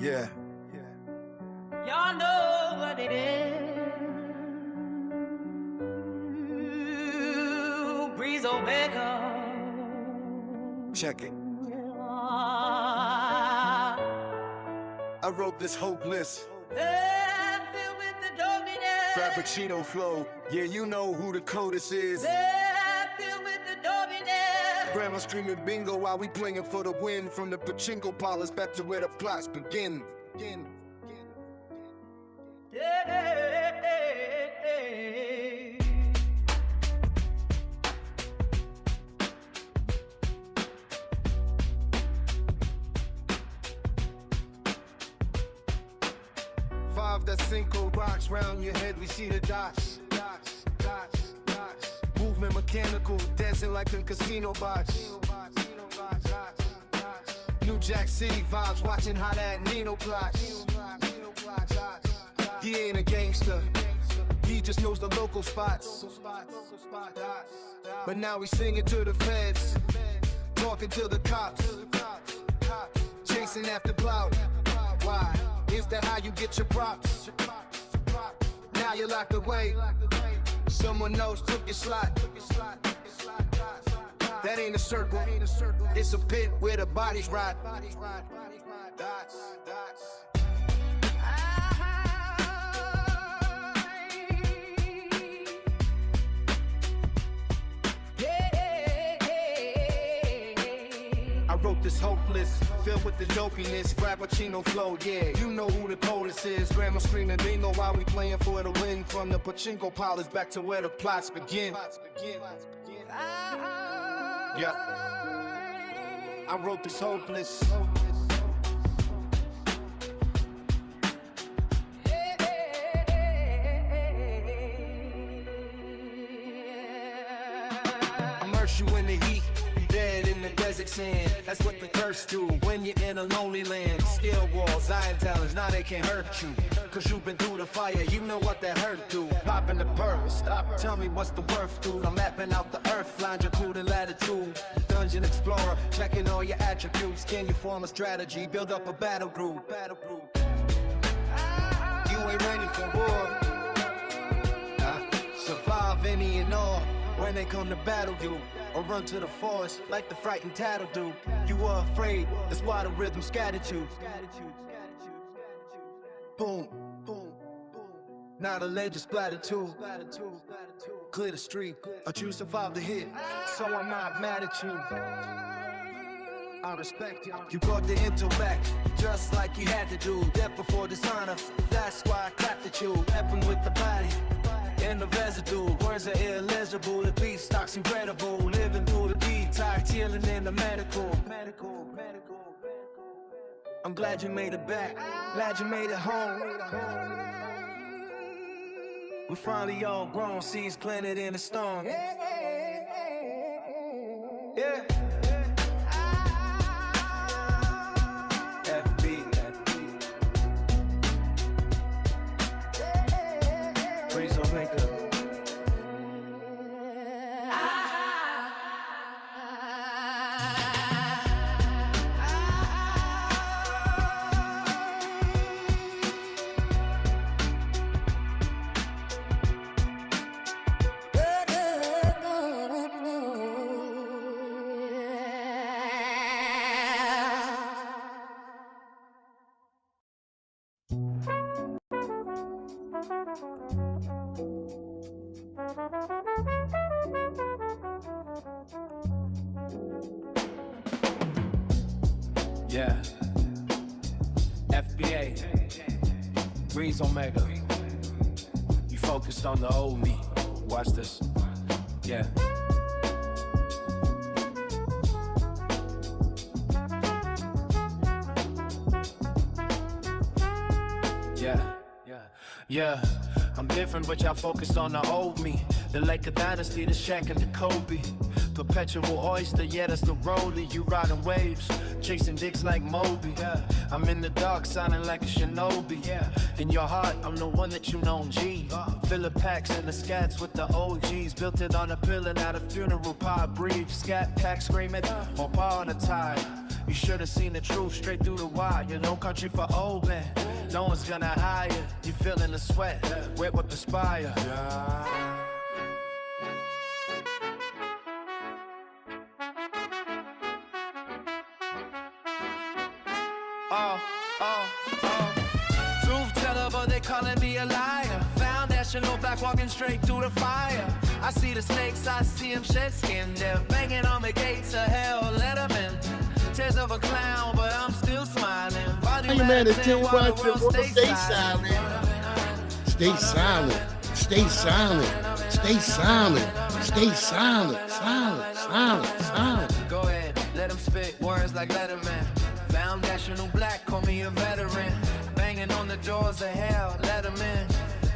Yeah. Y'all know what it is. Breeze Omega. Check it. I wrote this hopeless. Filled with the dominance. Frappuccino flow. Yeah, you know who the codist is. Filled with the dominance. Grandma screaming bingo while we playing for the win. From the pachinko parlors back to where the plots begin. Five that cinco rocks round your head, we see the dots. Movement mechanical, dancing like a casino box. New Jack City vibes, watching how that Nino plots. He ain't a gangster, he just knows the local spots. But now we singing to the feds, talking to the cops, chasing after clout. Why? Is that how you get your props? Now you're locked away, someone knows took your slot. That ain't a circle, it's a pit where the bodies rot. I wrote this hopeless, filled with the dopiness, Frappuccino flow, yeah, you know who the coldest is. Grandma screaming bingo while we playing for the win. From the pachinko parlors back to where the plots begin. Yeah, I wrote this hopeless. Immerse you in the heat, dead in the desert sand. That's what the thirst do when you're in a lonely land. Steel walls, iron talons, now they can't hurt you, cause you've been through the fire, you know what that hurt do. Popping the perk, stop, tell me what's the worth, dude. I'm mapping out the earth, longitude and latitude. Dungeon explorer, checking all your attributes. Can you form a strategy, build up a battle group? You ain't ready for war. Survive any and all when they come to battle you, or run to the forest like the frightened tattle do. You were afraid, that's why the rhythm scattered you. Boom, boom, boom. Now the legend splattered too. Clear the street, but you survived the hit, so I'm not mad at you. I respect you. You brought the intellect, just like you had to do. Death before dishonor, that's why I clapped at you. Weapon with the body, in the residue. Words are illegible, the beat stock's incredible. Living through the detox, healing in the medical. I'm glad you made it back, glad you made it home. We're finally all grown, seeds planted in the stone. Yeah. Breeze Omega. Yeah, FBA, Breeze Omega. You focused on the old me. Watch this. Yeah. Yeah, I'm different, but y'all focused on the old me. The Laker dynasty, the Shaq and the Kobe. Perpetual oyster, yeah, that's the rollie. You riding waves, chasing dicks like Moby. Yeah, I'm in the dark, sounding like a shinobi. Yeah, in your heart, I'm the one that you know, G. Fill packs and the scats with the OGs. Built it on a pill and at a funeral, pie breathe. Scat pack screaming, on par on the tide. You should have seen the truth straight through the wire. No country for old men. No one's gonna hire. You feeling the sweat, wet with the spire. Truth teller, but they calling me a liar. Foundational black walking straight through the fire. I see the snakes, I see them shed skin. They're banging on the gates of hell, let them in. Tears of a clown, but I'm still smiling. Hey man, it's 10 watch the world stay silent. Stay silent. Stay silent. Stay silent. Stay silent. Silent. Silent. Silent. Go ahead, let them spit words like Letterman. Foundational black, call me a veteran. Banging on the doors of hell, let them in.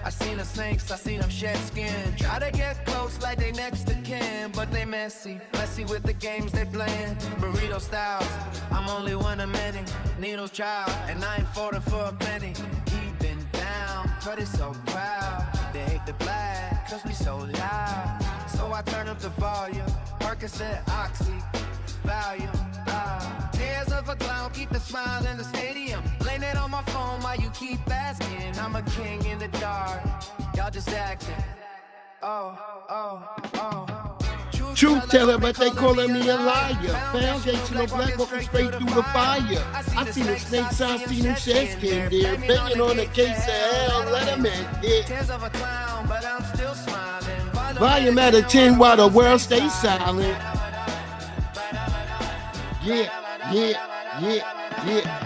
I seen the snakes, I seen them shed skin. Try to get close like they next to kin, but they messy with the games they playing. Burrito styles, I'm only one of many. Needles child, and I ain't falling for a penny. Keeping down, but it's so proud. They hate the black, cause we so loud. So I turn up the volume, Percocet, Oxy, Valium. Tears of a clown, keep the smile in the stadium. Blame it on my phone while you keep asking. I'm a king in the dark, y'all just acting. Truth teller, but they calling me a liar. Foundational black walking straight through the fire. I see the snakes, I see them shed skin there. Banging on the gates of hell, let them in. Tears of a clown, but I'm still smiling. Volume at a 10 while the world stays silent. Yeah.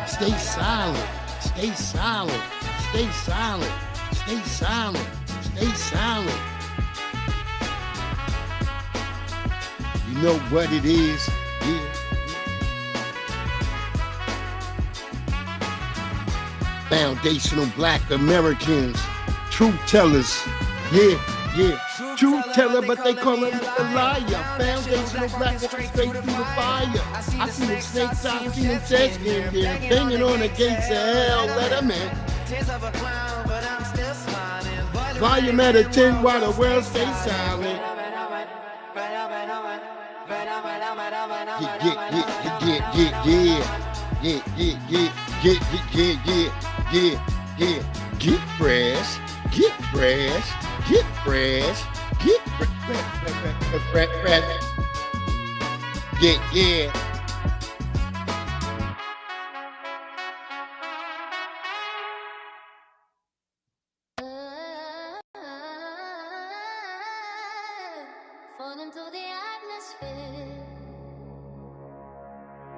Stay silent. Stay silent. Stay silent. Stay silent. Stay silent. You know what it is. Yeah. Foundational black Americans. Truth tellers. Yeah. Truth teller, but they call him a liar. Foundational black walking straight through the fire. I see the snakes, I see them shed skin there. Banging on the gates of hell, let them in. Volume at a 10 while the world stays silent. Yeah. Get fresh. Get fresh. Get fresh. Get fresh. Yeah. Fall into the atmosphere.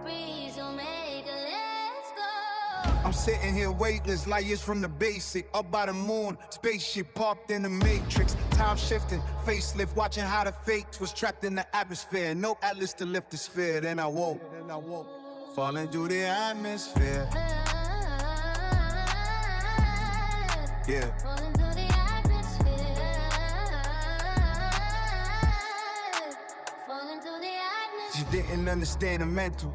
Breeze will make a let's go. I'm sitting here weightless, light years from the basic. Up by the moon, spaceship parked in the matrix. Time shifting, facelift, watching how the fate was trapped in the atmosphere. No atlas to lift the sphere, then I woke. Falling through the atmosphere. Yeah. Fall into the atmosphere. Fall into the atmosphere. She didn't understand the mental.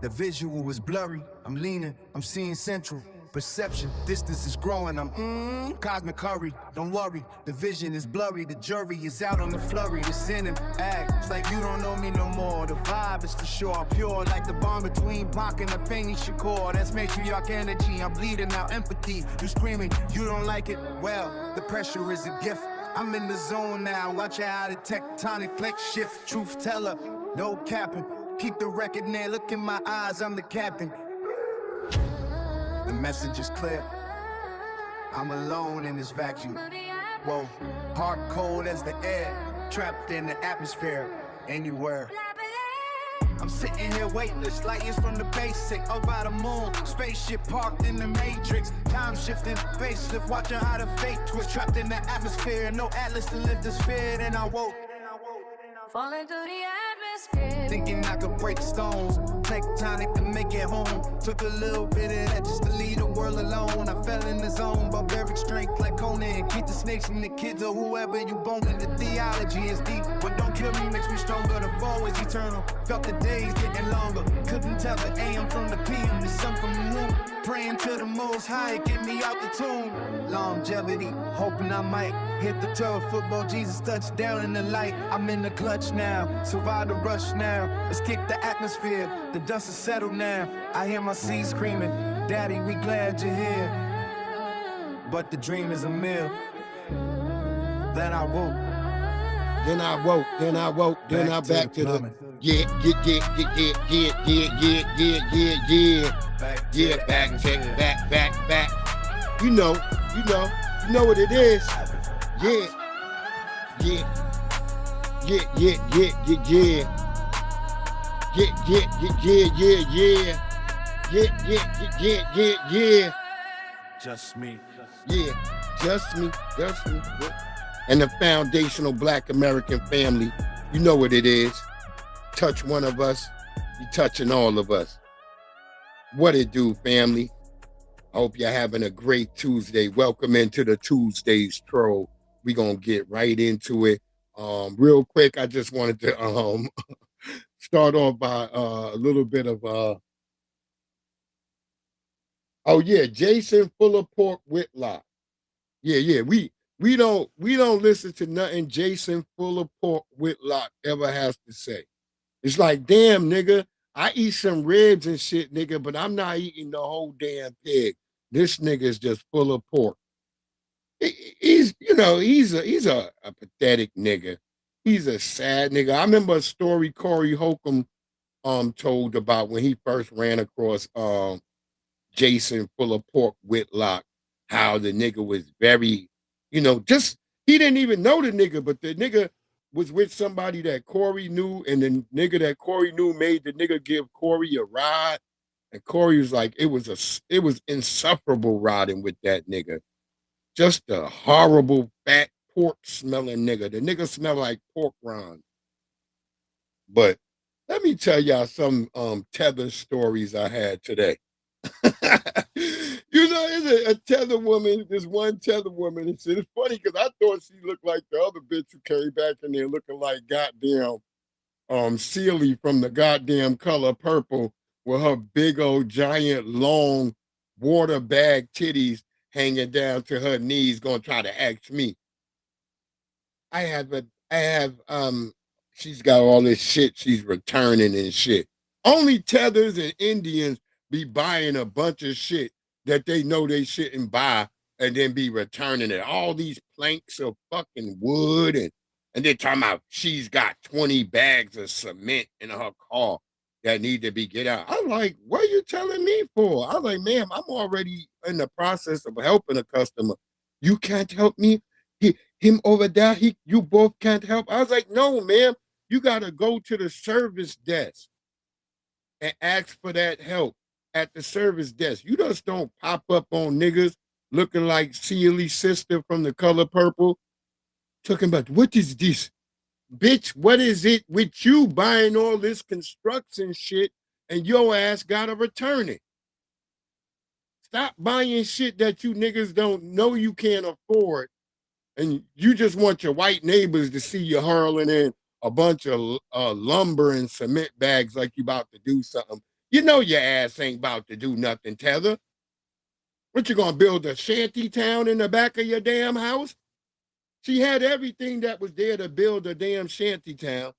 The visual was blurry. I'm leaning, I'm seeing central. Perception, distance is growing. I'm cosmic curry. Don't worry, the vision is blurry. The jury is out on the flurry. The sin and act, it's like you don't know me no more. The vibe is for sure pure, like the bond between Bach and the Fanny Shakur. That's matriarch energy. I'm bleeding out empathy. You screaming, you don't like it. Well, the pressure is a gift. I'm in the zone now. Watch how the tectonic plate shift. Truth teller, no capping. Keep the record there. Look in my eyes. I'm the captain. The message is clear. I'm alone in this vacuum. Whoa, hard cold as the air, trapped in the atmosphere, anywhere. I'm sitting here weightless, light years from the basic. Up by the moon, spaceship parked in the matrix. Time shifting, facelift, watching how the fate twist. Trapped in the atmosphere, no atlas to lift the sphere. Then I woke. Falling through the atmosphere. Thinking I could break stones, tectonic to make it home. Took a little bit of that just to leave the world alone. I fell in the zone, barbaric strength like Conan. Keep the snakes from the kids or whoever you bone. And the theology is deep, but don't kill me, makes me stronger to fall. was eternal. Felt the days getting longer. Couldn't tell the AM from the PM, the sun from the moon. Praying to the most high, get me out the tomb. Longevity, hoping I might hit the turf. Football, Jesus touchdown in the light. I'm in the clutch now, survive the rush now. Let's kick the atmosphere, the dust is settled now. I hear my seed screaming, Daddy, we glad you're here. But the dream is a meal. Then I woke. Then I woke, then I woke, then I back to the yeah. Back. You know what it is. Yeah. Just me. Yeah, just me. And the foundational Black American family, you know what it is. Touch one of us, you touching all of us. What it do, family? I hope you're having a great Tuesday. Welcome into the Tuesdays Troll. We're going to get right into it. Real quick, I just wanted to start off by a little bit of Jason Fuller Pork Whitlock. Yeah, we don't listen to nothing Jason Fuller Pork Whitlock ever has to say. It's like, damn, nigga, I eat some ribs and shit, nigga, but I'm not eating the whole damn pig. This nigga is just full of pork. He's a pathetic nigga. He's a sad nigga. I remember a story Corey Holcomb told about when he first ran across Jason Fuller Pork Whitlock, how the nigga was very, he didn't even know the nigga, but the nigga was with somebody that Corey knew, and the nigga that Corey knew made the nigga give Corey a ride. And Corey was like, it was insufferable riding with that nigga. Just a horrible, fat, pork smelling nigga. The nigga smelled like pork rind. But let me tell y'all some tether stories I had today. There's a tether woman, this one tether woman. It's funny because I thought she looked like the other bitch who came back in there looking like goddamn Sealy from the goddamn Color Purple with her big old giant long water bag titties hanging down to her knees, gonna try to ask me. She's got all this shit she's returning and shit. Only tethers and Indians be buying a bunch of shit that they know they shouldn't buy and then be returning it. All these planks of fucking wood and they're talking about she's got 20 bags of cement in her car that need to be get out. I'm like, what are you telling me for? I'm like, ma'am, I'm already in the process of helping a customer. You can't help me? Him over there, you both can't help? I was like, no, ma'am, you got to go to the service desk and ask for that help at the service desk. You just don't pop up on niggas looking like Sealy's sister from The Color Purple, talking about, what is this? Bitch, what is it with you buying all this construction shit and your ass gotta return it? Stop buying shit that you niggas don't know you can't afford, and you just want your white neighbors to see you hurling in a bunch of lumber and cement bags like you about to do something. You know your ass ain't about to do nothing, Tether. What, you gonna build a shanty town in the back of your damn house? She had everything that was there to build a damn shanty town,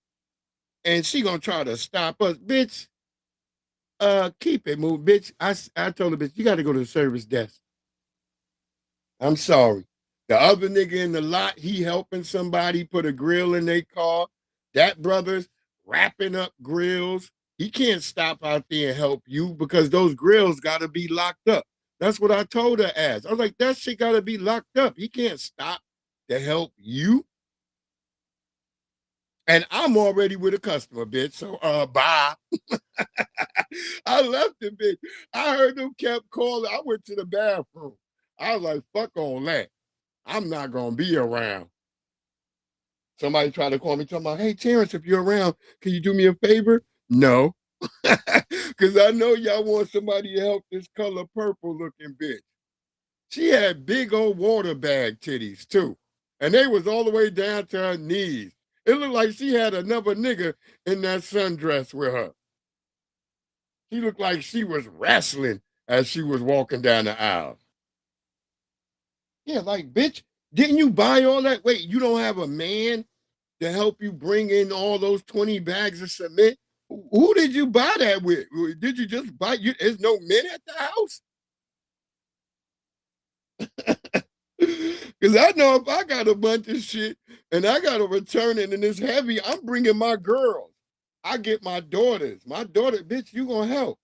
and she gonna try to stop us, bitch. Keep it moving, bitch. I told her, bitch, you got to go to the service desk. I'm sorry. The other nigga in the lot, he helping somebody put a grill in their car. That brother's wrapping up grills. He can't stop out there and help you because those grills got to be locked up. That's what I told her as. I was like, that shit got to be locked up. He can't stop to help you. And I'm already with a customer, bitch. So, bye. I left the bitch. I heard them kept calling. I went to the bathroom. I was like, fuck on that. I'm not going to be around. Somebody tried to call me, talking about, hey, Terrence, if you're around, can you do me a favor? No. Because I know y'all want somebody to help this Color Purple looking bitch. She had big old water bag titties, too. And they was all the way down to her knees. It looked like she had another nigga in that sundress with her. She looked like she was wrestling as she was walking down the aisle. Yeah, like, bitch, didn't you buy all that? Wait, you don't have a man to help you bring in all those 20 bags of cement? Who did you buy that with? Did you just buy you? There's no men at the house? Because I know if I got a bunch of shit and I got to return it and it's heavy, I'm bringing my girls. I get my daughters. My daughter, bitch, you gonna help.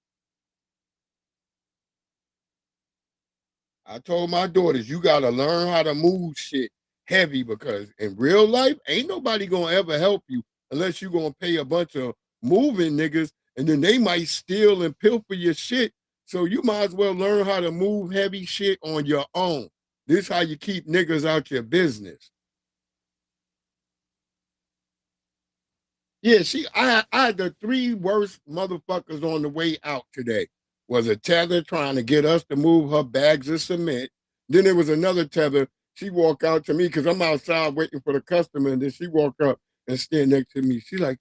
I told my daughters, you got to learn how to move shit heavy because in real life, ain't nobody gonna ever help you unless you gonna pay a bunch of moving niggas and then they might steal and pilfer your shit. So you might as well learn how to move heavy shit on your own. This how you keep niggas out your business. Yeah, I had the three worst motherfuckers on the way out today. Was a tether trying to get us to move her bags of cement. Then there was another tether. She walked out to me because I'm outside waiting for the customer, and then she walked up and stand next to me. She like,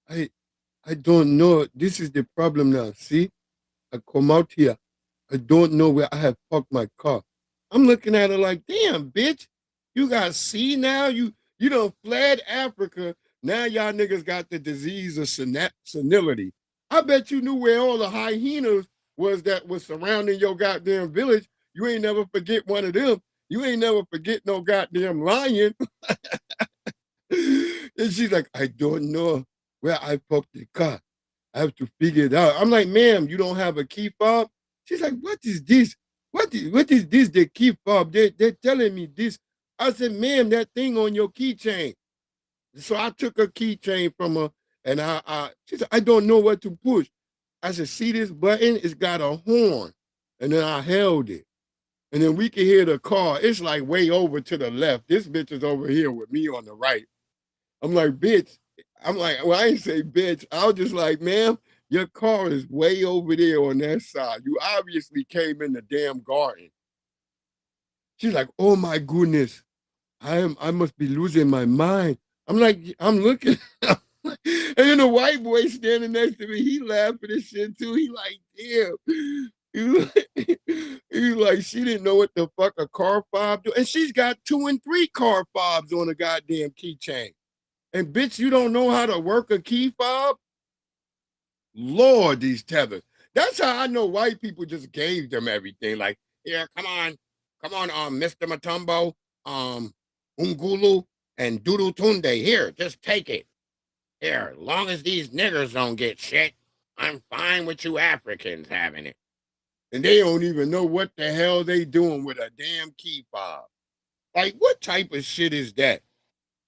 I don't know. This is the problem now. See, I come out here. I don't know where I have parked my car. I'm looking at her like, damn, bitch, you got C now? You done fled Africa. Now y'all niggas got the disease of senility. I bet you knew where all the hyenas was that was surrounding your goddamn village. You ain't never forget one of them. You ain't never forget no goddamn lion. And she's like, I don't know where I parked the car. I have to figure it out. I'm like, ma'am, you don't have a key fob? She's like, what is this? What is this, the key fob? They're telling me this. I said, ma'am, that thing on your keychain. So I took a keychain from her and she said, I don't know what to push. I said, see this button? It's got a horn. And then I held it. And then we could hear the car. It's like way over to the left. This bitch is over here with me on the right. I'm like, bitch. I'm like, well, I ain't say bitch. I was just like, ma'am, your car is way over there on that side. You obviously came in the damn garden. She's like, oh my goodness. I must be losing my mind. I'm like, I'm looking. And then the white boy standing next to me, he laughing and shit too. He like, damn. He's like, she didn't know what the fuck a car fob do. And she's got 2 and 3 car fobs on a goddamn keychain. And bitch, you don't know how to work a key fob? Lord, these tethers. That's how I know white people just gave them everything. Like, here, come on, Mr. Matumbo, Ungulu, and Doodle Tunde. Here, just take it. Here, long as these niggers don't get shit, I'm fine with you Africans having it. And they don't even know what the hell they doing with a damn key fob. Like, what type of shit is that?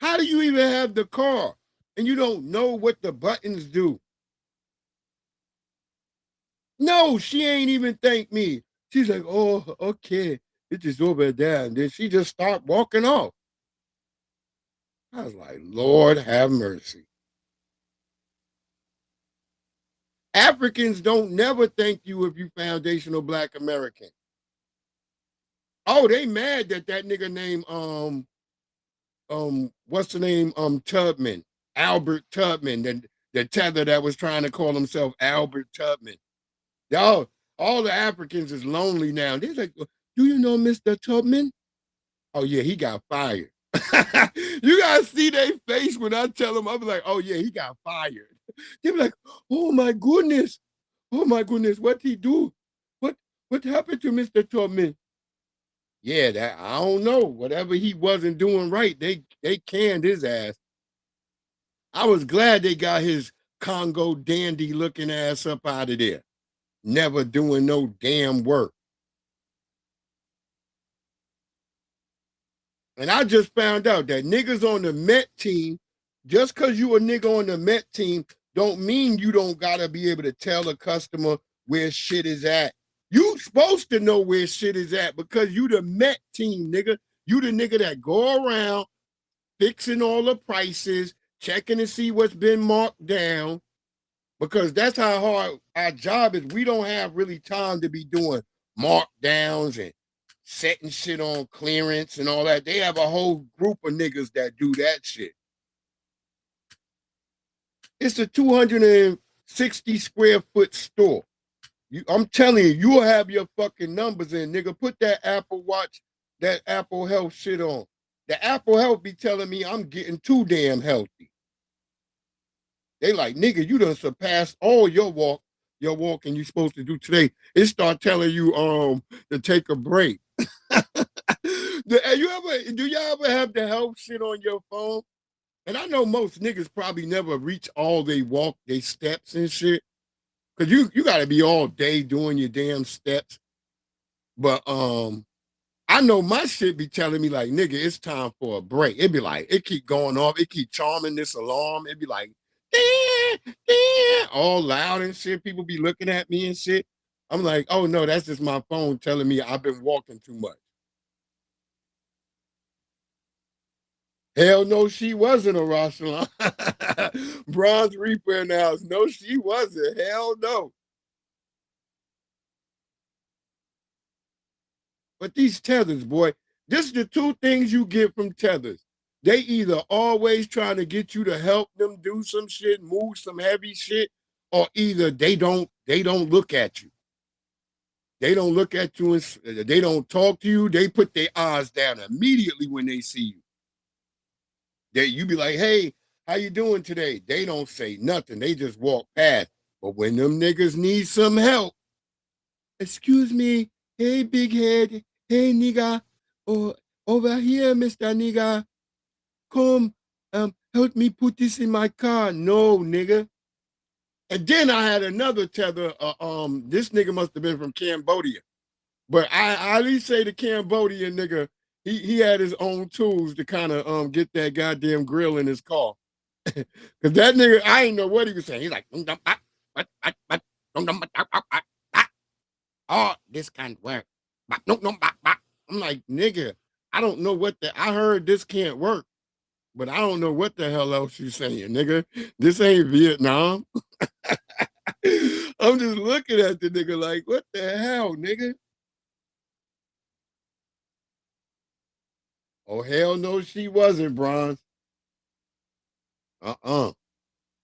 How do you even have the car and you don't know what the buttons do? No, she ain't even thank me. She's like, oh, okay. It's just over there. And then she just stopped walking off. I was like, Lord have mercy. Africans don't never thank you if you foundational Black American. Oh, they mad that nigga named what's the name? Tubman, Albert Tubman, the tether that was trying to call himself Albert Tubman. Y'all, all the Africans is lonely now. They're like, do you know Mr. Tubman? Oh yeah, he got fired. You gotta see their face when I tell them. I'm like, oh yeah, he got fired. They be like, oh my goodness, what he do? What happened to Mr. Tubman? Yeah, that I don't know. Whatever he wasn't doing right, they canned his ass. I was glad they got his Congo dandy looking ass up out of there. Never doing no damn work. And I just found out that niggas on the Met team, just because you a nigga on the Met team, don't mean you don't gotta be able to tell a customer where shit is at. You supposed to know where shit is at because you the Met team, nigga. You the nigga that go around fixing all the prices, checking to see what's been marked down, because that's how hard our job is. We don't have really time to be doing markdowns and setting shit on clearance and all that. They have a whole group of niggas that do that shit. It's a 260 square foot store. I'm telling you, you'll have your fucking numbers in, nigga. Put that Apple Watch, that Apple Health shit on. The Apple Health be telling me I'm getting too damn healthy. They like, nigga, you done surpassed all your walking you supposed to do today. It start telling you to take a break. Do y'all ever have the health shit on your phone? And I know most niggas probably never reach all they walk, they steps and shit. Cause you gotta be all day doing your damn steps. But I know my shit be telling me like, nigga, it's time for a break. It be like, it keep going off, it keep charming this alarm. It be like, all loud and shit. People be looking at me and shit. I'm like, oh no, that's just my phone telling me I've been walking too much. Hell no, she wasn't a Rosalind. Bronze Reaper in the house. No, she wasn't. Hell no. But these tethers, boy, this is the two things you get from tethers. They either always trying to get you to help them do some shit, move some heavy shit, or either they don't look at you. They don't look at you and they don't talk to you. They put their eyes down immediately when they see you. You be like, hey, how you doing today? They don't say nothing. They just walk past. But when them niggas need some help, excuse me, hey, big head, hey, nigga, or over here, Mr. Nigga, come, help me put this in my car. No, nigga. And then I had another tether. This nigga must have been from Cambodia. But I at least say the Cambodian nigga, he had his own tools to kind of get that goddamn grill in his car. Cause that nigga, I ain't know what he was saying. He's like, oh, this can't work. I'm like, nigga, I don't know I heard this can't work, but I don't know what the hell else you saying, nigga. This ain't Vietnam. I'm just looking at the nigga like, what the hell, nigga? Oh, hell no, she wasn't, Bronze. Hell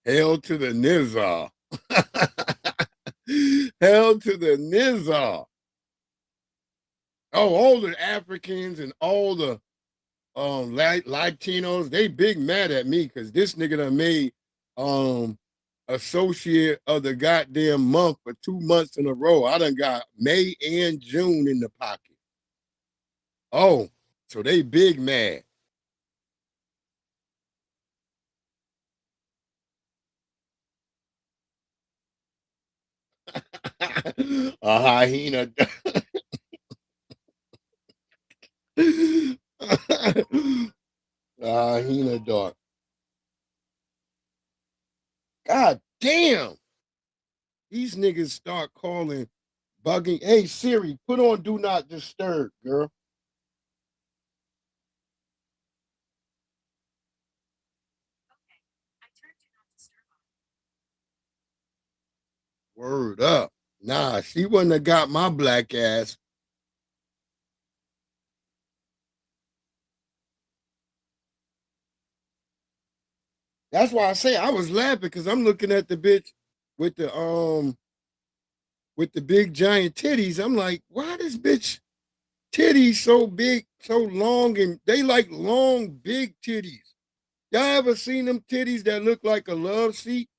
to the Nizar. Hell to the Nizar. Oh, all the Africans and all the Latinos, they big mad at me because this nigga done made associate of the goddamn month for 2 months in a row. I done got May and June in the pocket. Oh, so they big mad. A hyena. Hyena dog. God damn. These niggas start calling, bugging. Hey, Siri, put on Do Not Disturb, girl. Word up. Nah, she wouldn't have got my black ass. That's why I say I was laughing because I'm looking at the bitch with the big giant titties. I'm like, why this bitch titties so big, so long, and they like long, big titties. Y'all ever seen them titties that look like a love seat?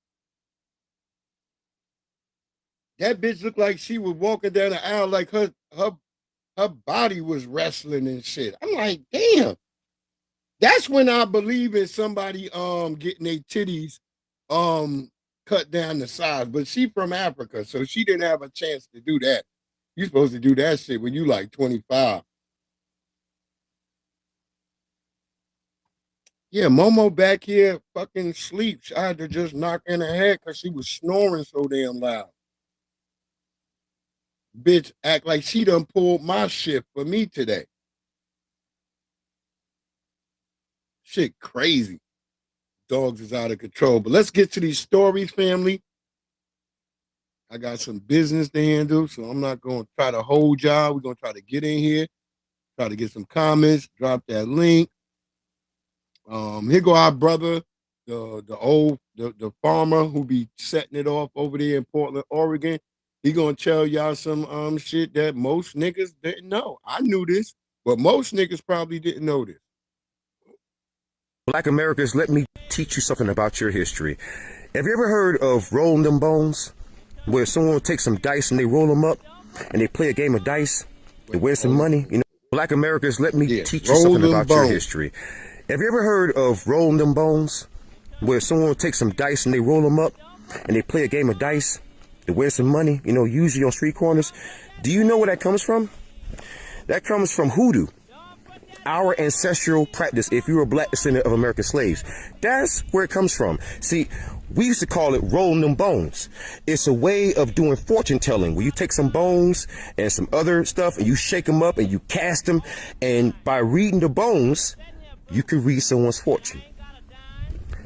That bitch looked like she was walking down the aisle like her body was wrestling and shit. I'm like, damn. That's when I believe in somebody getting their titties cut down the size. But she from Africa, so she didn't have a chance to do that. You supposed to do that shit when you like 25. Yeah, Momo back here fucking sleeps. I had to just knock in her head because she was snoring so damn loud. Bitch act like she done pulled my shit for me today. Shit crazy. Dogs is out of control. But let's get to these stories, family. I got some business to handle, so I'm not going to try to hold y'all. We're going to try to get in here, try to get some comments, drop that link. Here go our brother the farmer who be setting it off over there in Portland, Oregon. He gonna tell y'all some shit that most niggas didn't know. I knew this, but most niggas probably didn't know this. Black Americans, let me teach you something about your history. Have you ever heard of rolling them bones? Where someone will take some dice and they roll them up and they play a game of dice to win some money? You know, Black Americans, let me teach you something about your history. Have you ever heard of rolling them bones? Where someone will take some dice and they roll them up and they play a game of dice to win some money, you know, usually on street corners. Do you know where that comes from? That comes from hoodoo, our ancestral practice if you were a black descendant of American slaves. That's where it comes from. See, we used to call it rolling them bones. It's a way of doing fortune telling where you take some bones and some other stuff and you shake them up and you cast them, and by reading the bones, you can read someone's fortune.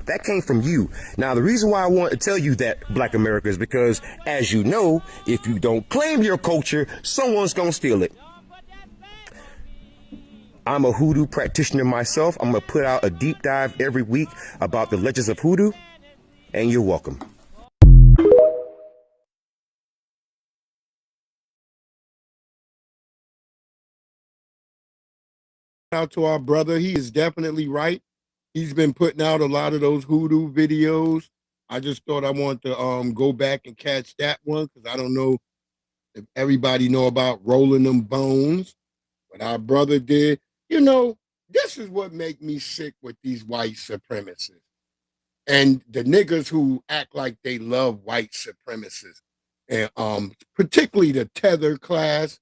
That came from you. Now, the reason why I want to tell you that, Black America, is because, as you know, if you don't claim your culture, someone's gonna steal it. I'm a hoodoo practitioner myself. I'm gonna put out a deep dive every week about the legends of hoodoo, and you're welcome. Out to our brother, he is definitely right. He's been putting out a lot of those hoodoo videos. I just thought I wanted to go back and catch that one because I don't know if everybody know about rolling them bones, but our brother did. You know, this is what make me sick with these white supremacists and the niggas who act like they love white supremacists, and particularly the tether class.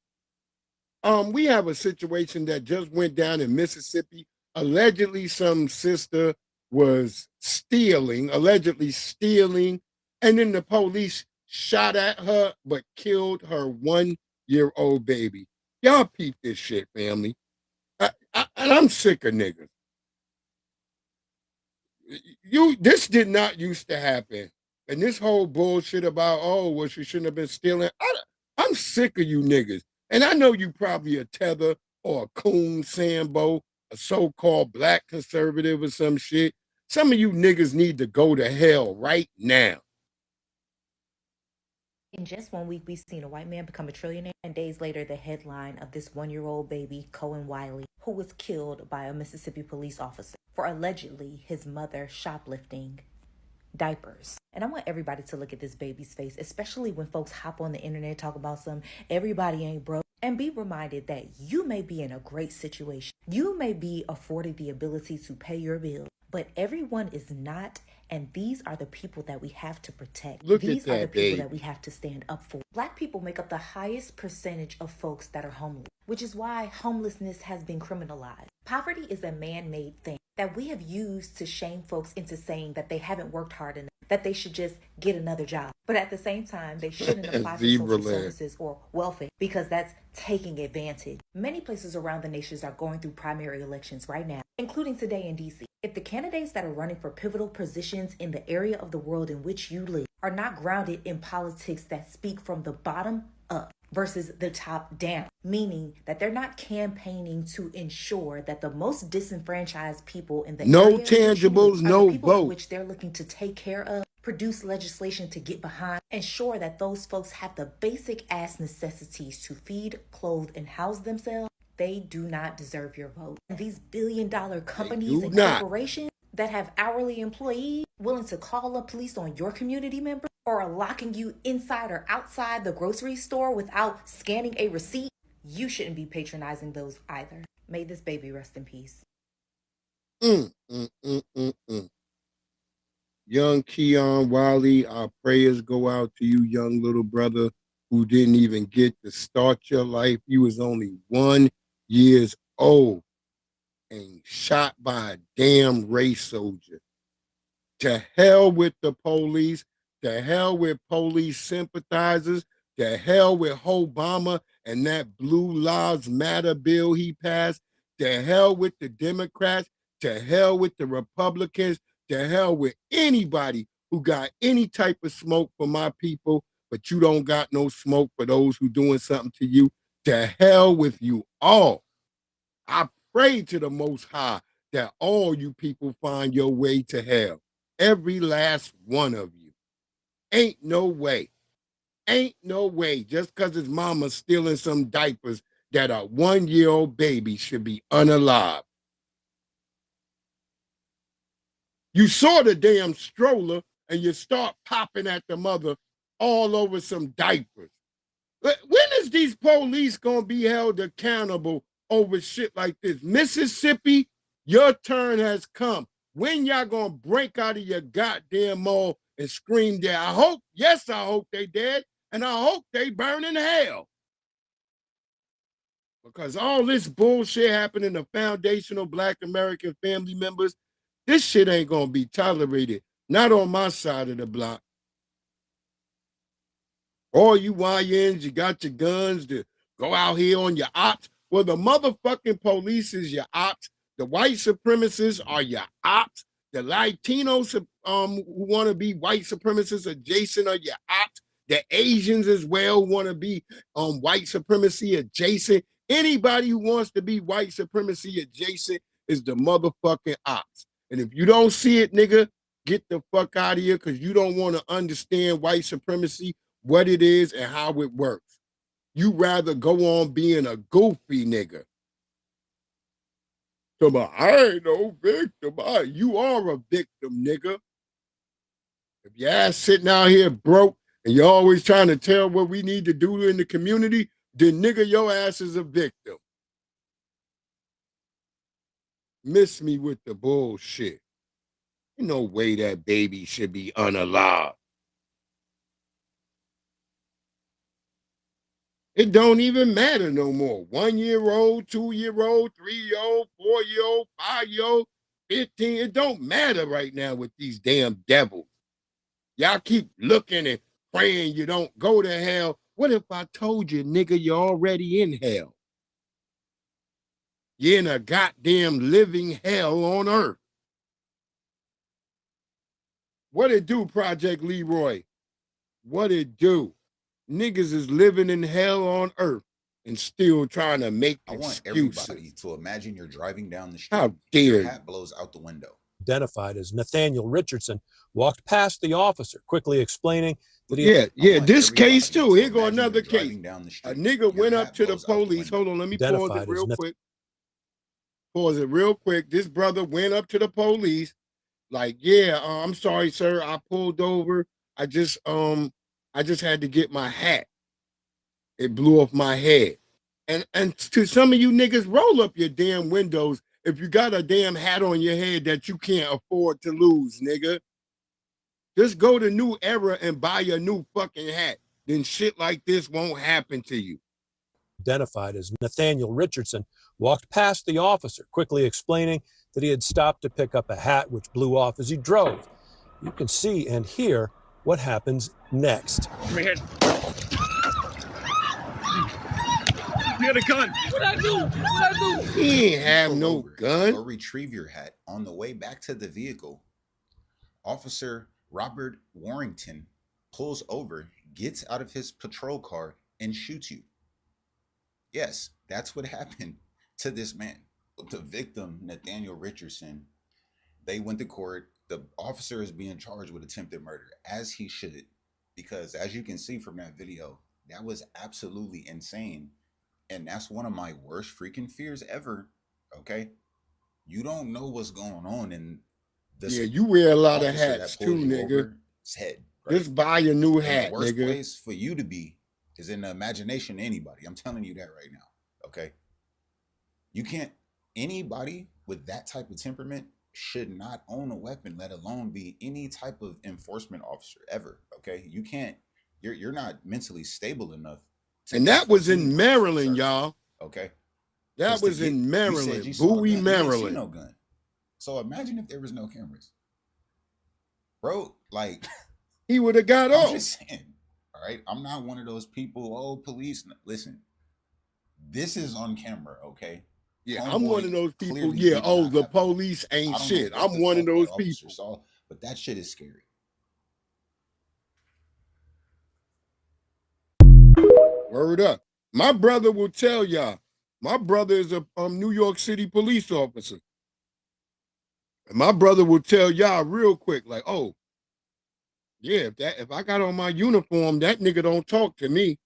We have a situation that just went down in Mississippi. Allegedly, some sister was allegedly stealing, and then the police shot at her but killed her 1-year-old baby. Y'all peep this shit, family. And I'm sick of niggas. This did not used to happen. And this whole bullshit about, oh, well, she shouldn't have been stealing. I'm sick of you niggas. And I know you probably a tether or a coon Sambo, a so-called black conservative or some shit. Some of you niggas need to go to hell right now. In just 1 week, we've seen a white man become a trillionaire, and days later, the headline of this 1-year-old baby, Cohen Wiley, who was killed by a Mississippi police officer for allegedly his mother shoplifting diapers. And I want everybody to look at this baby's face, especially when folks hop on the internet, talk about some everybody ain't broke, and be reminded that you may be in a great situation. You may be afforded the ability to pay your bills, but everyone is not. And these are the people that we have to protect. These are the people that we have to stand up for. Black people make up the highest percentage of folks that are homeless, which is why homelessness has been criminalized. Poverty is a man-made thing that we have used to shame folks into saying that they haven't worked hard enough, that they should just get another job. But at the same time, they shouldn't apply for social services or welfare because that's taking advantage. Many places around the nation are going through primary elections right now, including today in DC. If the candidates that are running for pivotal positions in the area of the world in which you live are not grounded in politics that speak from the bottom up versus the top down, meaning that they're not campaigning to ensure that the most disenfranchised people in the area tangibles, no vote, which they're looking to take care of, produce legislation to get behind, ensure that those folks have the basic ass necessities to feed, clothe, and house themselves, they do not deserve your vote. And these billion-dollar companies and corporations that have hourly employees willing to call up police on your community member or are locking you inside or outside the grocery store without scanning a receipt, you shouldn't be patronizing those either. May this baby rest in peace. Young Keon Wiley, our prayers go out to you, young little brother, who didn't even get to start your life. You was only 1 year old and shot by a damn race soldier. To hell with the police. To hell with police sympathizers. To hell with Obama and that Blue Lives Matter bill he passed. To hell with the Democrats. To hell with the Republicans. To hell with anybody who got any type of smoke for my people, but you don't got no smoke for those who doing something to you. To hell with you all. I pray to the Most High that all you people find your way to hell. Every last one of you. Ain't no way. Ain't no way. Just because his mama's stealing some diapers that a 1-year-old baby should be unalive. You saw the damn stroller and you start popping at the mother all over some diapers. When is these police gonna be held accountable over shit like this? Mississippi, your turn has come. When y'all gonna break out of your goddamn mall and scream there? I hope they dead, and I hope they burn in hell. Because all this bullshit happening to foundational Black American family members, this shit ain't gonna be tolerated. Not on my side of the block. All you YNs, you got your guns to go out here on your ops. Well, the motherfucking police is your ops. The white supremacists are your ops. The Latinos who want to be white supremacists adjacent are your ops. The Asians as well want to be white supremacy adjacent. Anybody who wants to be white supremacy adjacent is the motherfucking ops. And if you don't see it, nigga, get the fuck out of here because you don't want to understand white supremacy, what it is and how it works. You rather go on being a goofy nigga. So, I ain't no victim. You are a victim, nigga. If your ass sitting out here broke and you're always trying to tell what we need to do in the community, then nigga, your ass is a victim. Miss me with the bullshit. Ain't no way that baby should be unalive. It don't even matter no more. 1-year-old, 2-year-old, 3-year-old, 4-year-old, 5-year-old, 15. It don't matter right now with these damn devils. Y'all keep looking and praying you don't go to hell. What if I told you, nigga, you're already in hell? You're in a goddamn living hell on earth. What it do, Project Leroy? What it do? Niggas is living in hell on earth and still trying to make excuses. I want everybody to imagine you're driving down the street. How dare your you? hat blows out the window. Identified as Nathaniel Richardson, walked past the officer, quickly explaining that he this case too. Here go imagine another you're case. driving down the A street. nigga Your went up hat to the blows out the police. window. Hold on, let me pause it Identified as real quick. Pause it real quick. This brother went up to the police, like, yeah, I'm sorry, sir. I pulled over. I just had to get my hat. It blew off my head. And to some of you niggas, roll up your damn windows if you got a damn hat on your head that you can't afford to lose, nigga. Just go to New Era and buy a new fucking hat. Then shit like this won't happen to you. identified as Nathaniel Richardson, walked past the officer, quickly explaining that he had stopped to pick up a hat which blew off as he drove. You can see and hear what happens next. Come here. You got a gun. What I do? What I do? He ain't have Pull no over gun. or retrieve your hat. On the way back to the vehicle, Officer Robert Warrington pulls over, gets out of his patrol car, and shoots you. Yes, that's what happened to this man. The victim, Nathaniel Richardson, they went to court. The officer is being charged with attempted murder, as he should, because as you can see from that video, that was absolutely insane. And that's one of my worst freaking fears ever. Okay. You don't know what's going on in this. Yeah, you wear a lot of officer that hats pulls too, you nigga. over his head, right? Just buy a new And hat, the worst nigga. place for you to be is in the imagination of anybody. I'm telling you that right now. Okay. You can't, anybody with that type of temperament should not own a weapon, let alone be any type of enforcement officer ever. Okay. You can't, you're not mentally stable enough. And that was in enforce Maryland, certain- y'all. Okay. That 'Cause to was get- in you said Maryland, you saw a Bowie, gun. You didn't see Maryland. no gun. So imagine if there was no cameras, bro. Like, He would have got I'm off. just saying. All right, I'm not one of those people. Oh, police. Listen, this is on camera. Okay. Yeah, Homeboy I'm one of those people. clearly Yeah, did oh, not the have- police I ain't don't know shit. what I'm the one of fuck those that officer people. saw, but that shit is scary. Word up. My brother will tell y'all. My brother is a New York City police officer. And my brother will tell y'all real quick, like, oh, yeah, if I got on my uniform, that nigga don't talk to me.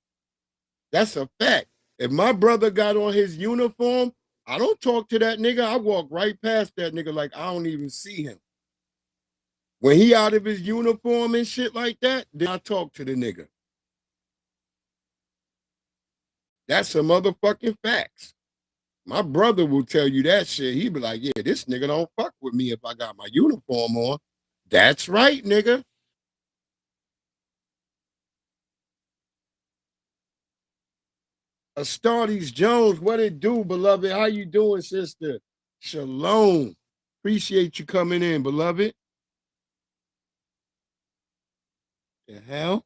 That's a fact. If my brother got on his uniform, I don't talk to that nigga. I walk right past that nigga like I don't even see him. When he out of his uniform and shit like that, then I talk to the nigga. That's some motherfucking facts. My brother will tell you that shit. He be like, yeah, this nigga don't fuck with me if I got my uniform on. That's right, nigga. Astartes Jones, what it do, beloved? How you doing, sister? Shalom. Appreciate you coming in, beloved. The hell?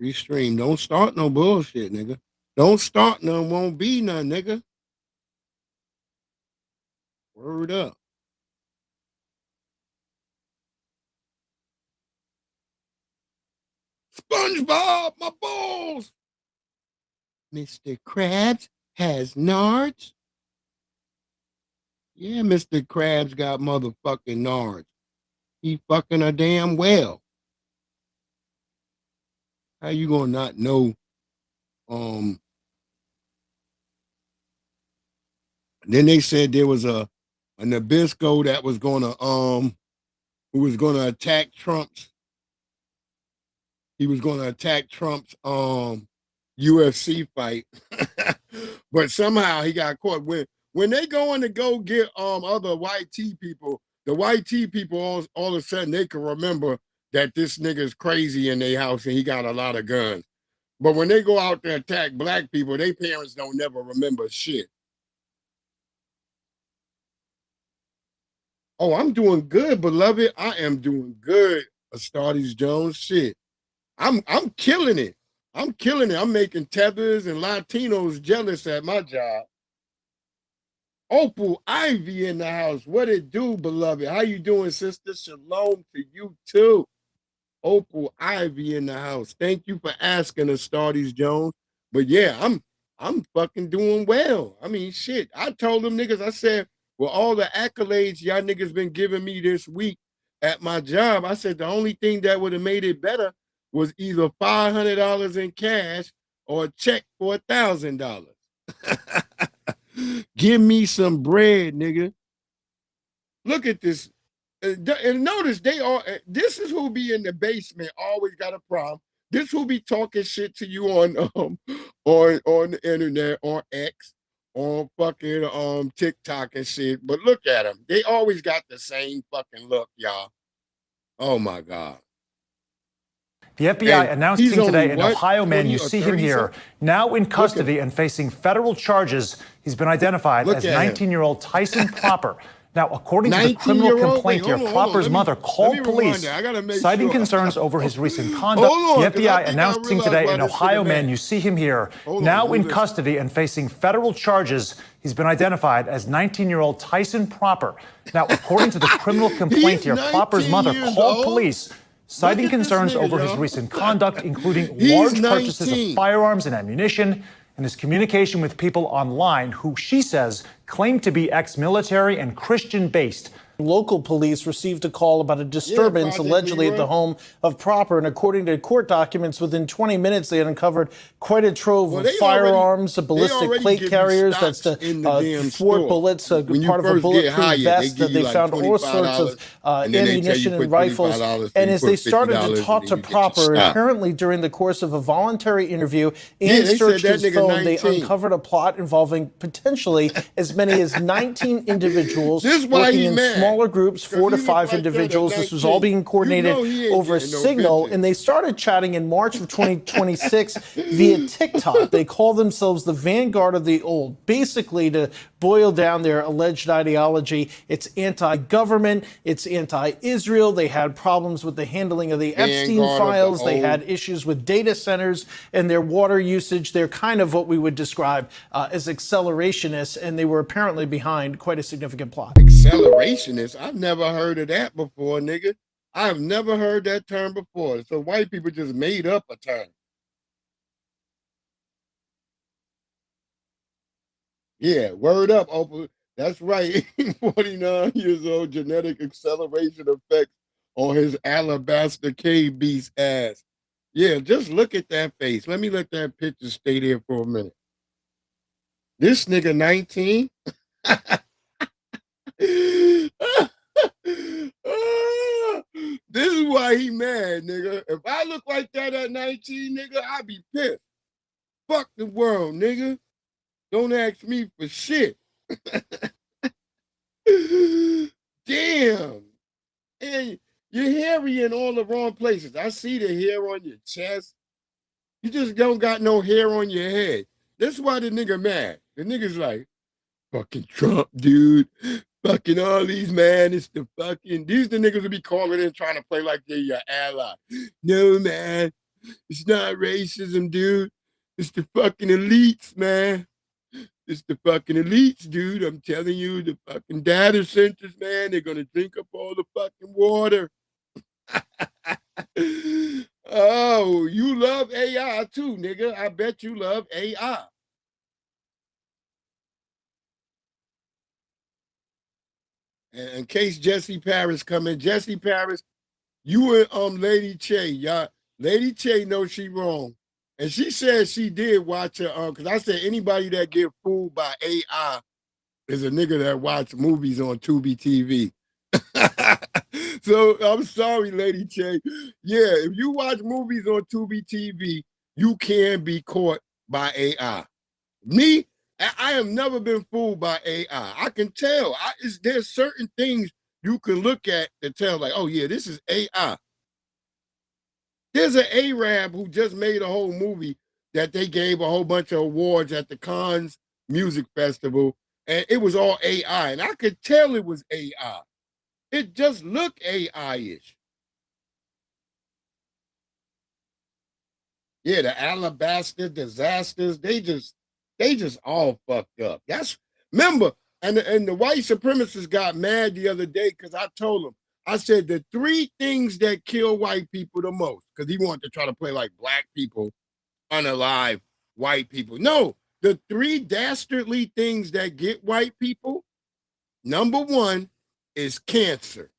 Restream. Don't start no bullshit, nigga. Don't start none, won't be none, nigga. Word up. SpongeBob, my balls. Mr. Krabs has nards. Yeah, Mr. Krabs got motherfucking nards. He fucking a damn well. How you gonna not know? Then they said there was a Nabisco that was gonna who was gonna attack Trump's. He was gonna attack Trump's UFC fight, but somehow he got caught. When they going to go get other white tea people, the white tea people all of a sudden they can remember that this nigga's crazy in their house and he got a lot of guns. But when they go out there attack black people, their parents don't never remember shit. Oh, I'm doing good, beloved. I am doing good, Astartes Jones. Shit. I'm killing it. I'm killing it. I'm making tethers and Latinos jealous at my job. Opal Ivy in the house. What it do, beloved? How you doing, sister? Shalom to you too. Opal Ivy in the house. Thank you for asking, Astartes Jones. But yeah, I'm fucking doing well. I mean, shit. I told them niggas, I said, well, all the accolades y'all niggas been giving me this week at my job, I said the only thing that would have made it better was either $500 in cash or a check for $1,000. Give me some bread, nigga. Look at this. And notice they are, this is who be in the basement, always got a problem. This who be talking shit to you on on the internet, on X, on fucking TikTok and shit. But look at them. They always got the same fucking look, y'all. Oh my God. The FBI announcing today an Ohio man, you see him here, now in custody and facing federal charges. He's been identified as 19-year-old Tyson Proper. Now, according to the criminal complaint here, Proper's mother called police, citing concerns over his recent conduct. The FBI announcing today an Ohio man, you see him here, now in custody and facing federal charges. He's been identified as 19-year-old Tyson Proper. Now, according to the criminal complaint here, Proper's mother called police, citing concerns over his recent conduct, including large purchases of firearms and ammunition, and his communication with people online who, she says, claim to be ex-military and Christian-based. Local police received a call about a disturbance allegedly at the home of Proper, and according to court documents, within 20 minutes they uncovered quite a trove of firearms, ballistic plate carriers, that's the 4 bullets, part of a bulletproof vest. They found all sorts of ammunition and rifles. And as they started to talk to Proper, apparently during the course of a voluntary interview and searched his phone, they uncovered a plot involving potentially as many as 19 individuals working in smaller groups, 4 to 5 individuals. This was all being coordinated over Signal, and they started chatting in March of 2026 via TikTok. They call themselves the Vanguard of the Old. Basically, to boil down their alleged ideology, it's anti-government, it's anti-Israel. They had problems with the handling of the Epstein files. They had issues with data centers and their water usage. They're kind of what we would describe as accelerationists, and they were apparently behind quite a significant plot. Accelerationist? I've never heard of that before, nigga. I've never heard that term before. So white people just made up a term. Yeah, word up, Opal. That's right. 49 years old, genetic acceleration effects on his alabaster cave beast ass. Yeah, just look at that face. Let me let that picture stay there for a minute. This nigga 19. This is why he mad, nigga. If I look like that at 19, nigga, I'd be pissed. Fuck the world, nigga. Don't ask me for shit. Damn. And you're hairy in all the wrong places. I see the hair on your chest. You just don't got no hair on your head. That's why the nigga mad. The nigga's like, fucking Trump, dude. Fucking all these, man. It's the fucking, these the niggas will be calling in trying to play like they're your ally. No, man. It's not racism, dude. It's the fucking elites, man. It's the fucking elites, dude. I'm telling you, the fucking data centers, man, they're gonna drink up all the fucking water. Oh, you love AI too, nigga. I bet you love AI. And in case Jesse Paris come in, Jesse Paris, you and Lady Che, y'all. Lady Che knows she wrong. And she said she did watch her, because I said anybody that get fooled by AI is a nigga that watch movies on Tubi TV. So I'm sorry, Lady Che. Yeah, if you watch movies on Tubi TV, you can be caught by AI. Me, I have never been fooled by AI. I can tell. There's certain things you can look at to tell, like, oh yeah, this is AI. There's an Arab who just made a whole movie that they gave a whole bunch of awards at the Cannes Music Festival, and it was all AI, and I could tell it was AI. It just looked AI-ish. Yeah, the Alabaster disasters, they just all fucked up. That's remember, and the white supremacists got mad the other day because I told them, I said the three things that kill white people the most, because he wanted to try to play like black people, unalive white people. No, the three dastardly things that get white people, number one is cancer.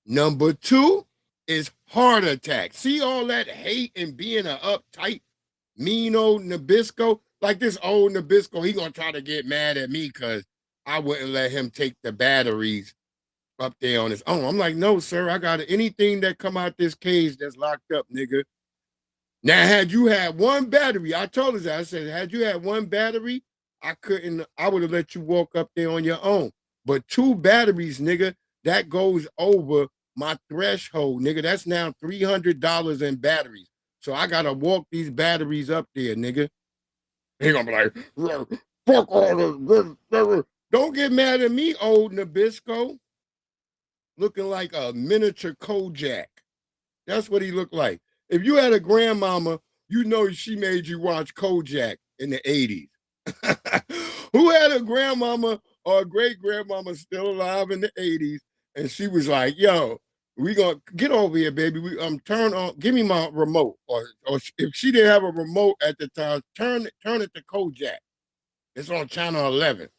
Number two is heart attack. See all that hate and being an uptight, mean old Nabisco? Like this old Nabisco, he gonna try to get mad at me because I wouldn't let him take the batteries up there on his own. I'm like, no, sir, I got anything that come out this cage that's locked up, nigga. Now, had you had one battery, I told us that. I said, had you had one battery, I would have let you walk up there on your own. But two batteries, nigga, that goes over my threshold, nigga. That's now $300 in batteries. So I gotta walk these batteries up there, nigga. He gonna be like, fuck all this. Don't get mad at me, old Nabisco. Looking like a miniature Kojak. That's what he looked like. If you had a grandmama, you know she made you watch Kojak in the 80s. Who had a grandmama or a great-grandmama still alive in the 80s, and she was like, yo, we gonna get over here, baby. Turn on, give me my remote. Or if she didn't have a remote at the time, turn it to Kojak. It's on channel 11.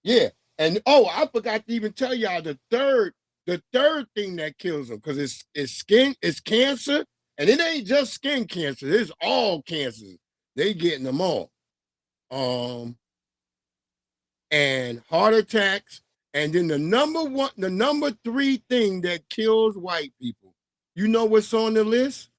Yeah. And I forgot to even tell y'all the third thing that kills them, because it's cancer, and it ain't just skin cancer, it's all cancers. They getting them all. And heart attacks, and then the number three thing that kills white people. You know what's on the list?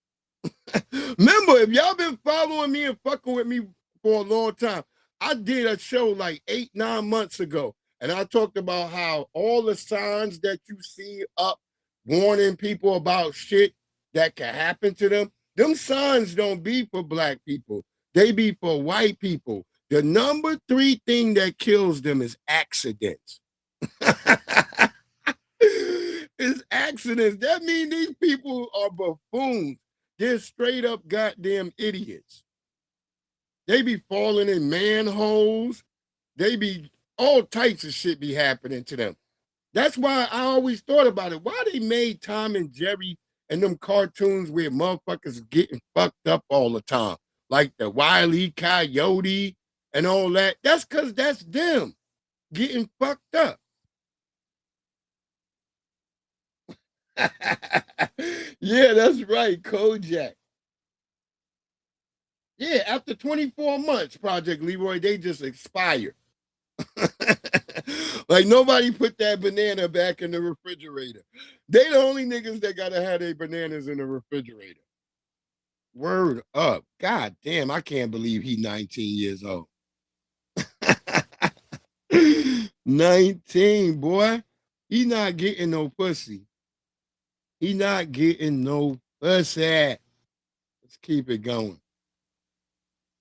Remember, if y'all been following me and fucking with me for a long time, I did a show like 8-9 months ago, and I talked about how all the signs that you see up warning people about shit that can happen to them signs don't be for black people. They be for white people. The number three thing that kills them is accidents. It's accidents. That means these people are buffoons. They're straight up goddamn idiots. They be falling in manholes. They be all types of shit be happening to them. That's why I always thought about it. Why they made Tom and Jerry and them cartoons where motherfuckers getting fucked up all the time? like the Wile E. Coyote and all that. That's because that's them getting fucked up. Yeah, that's right, Kojak. Yeah, after 24 months, Project Leroy, they just expire. Like nobody put that banana back in the refrigerator. They the only niggas that gotta have their bananas in the refrigerator. Word up. God damn, I can't believe he 19 years old. 19, boy. He not getting no pussy. He not getting no pussy. Let's keep it going.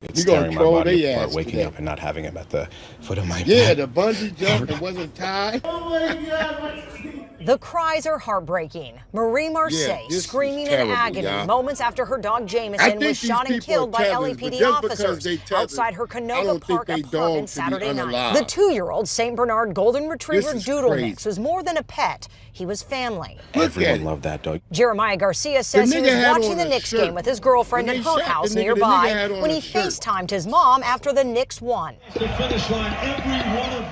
It's tearing my body apart, waking up and not having him at the foot of my bed. Yeah, the bungee jump that wasn't tied. Oh my God. The cries are heartbreaking. Marie Marseille screaming in agony moments after her dog Jameson was shot and killed by LAPD officers outside her Canoga Park apartment Saturday night. The 2-year-old St. Bernard Golden Retriever Doodle Mix was more than a pet. He was family. Everyone loved that dog. Jeremiah Garcia says he was watching the Knicks game with his girlfriend in her house nearby when he FaceTimed his mom after the Knicks won.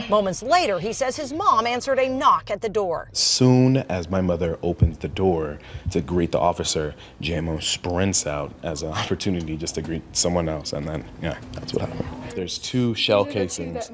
Moments later, he says his mom answered a knock at the door. Soon as my mother opens the door to greet the officer, JMO sprints out as an opportunity just to greet someone else, and then, yeah, that's what happened. There's 2 shell casings.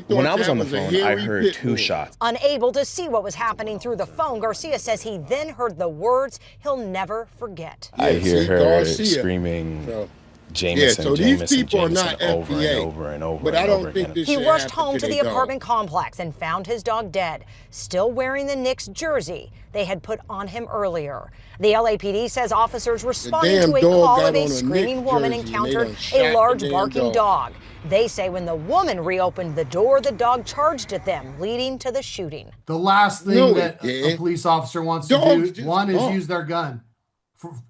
When I was on the phone, I heard 2 shots. Unable to see what was happening through the phone, Garcia says he then heard the words he'll never forget. I hear her screaming, Jameson, so Jameson, these people Jameson, are not over FBA, and over and over but and I don't over think again. this He shit rushed happened home to the their apartment dog. complex and found his dog dead, still wearing the Knicks jersey they had put on him earlier. The LAPD says officers responding to a call of a screaming woman encountered a large barking dog. They say when the woman reopened the door, the dog charged at them, leading to the shooting. The last thing that a police officer wants to do, one is use their gun.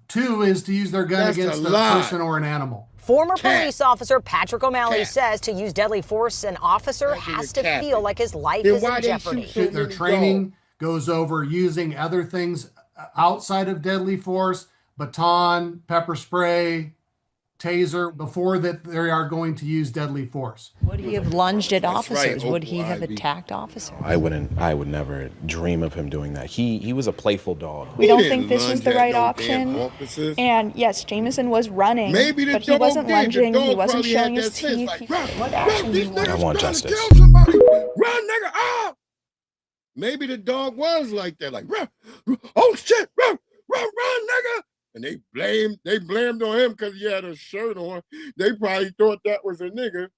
2 is to use their gun against a person or an animal. Former police officer Patrick O'Malley says to use deadly force, an officer has to feel like his life is in jeopardy. Their training goes over using other things outside of deadly force, baton, pepper spray, taser, before that they are going to use deadly force. Would he have lunged at officers? Would he have attacked officers? I would never dream of him doing that. He was a playful dog. We don't think this was the right option. And yes, Jameson was running, but he wasn't lunging, he wasn't showing his teeth. What action do you want? I want justice. Run, nigga, ah! Maybe the dog was like that, like, run, oh shit, run, nigga. And they blamed on him because he had a shirt on. They probably thought that was a nigga.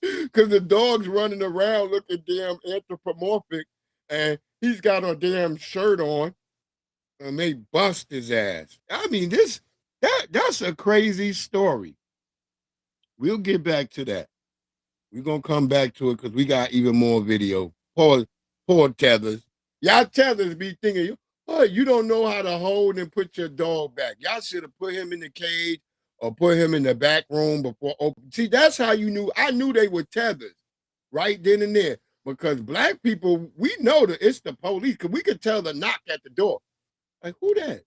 Because the dog's running around looking damn anthropomorphic and he's got a damn shirt on and they bust his ass. I mean, that's a crazy story. We'll get back to that. We're going to come back to it because we got even more video. Poor tethers. Y'all tethers be thinking, oh, you don't know how to hold and put your dog back. Y'all should have put him in the cage or put him in the back room before open. See, that's how you knew. I knew they were tethers right then and there because black people, we know that it's the police because we could tell the knock at the door. Like, who that?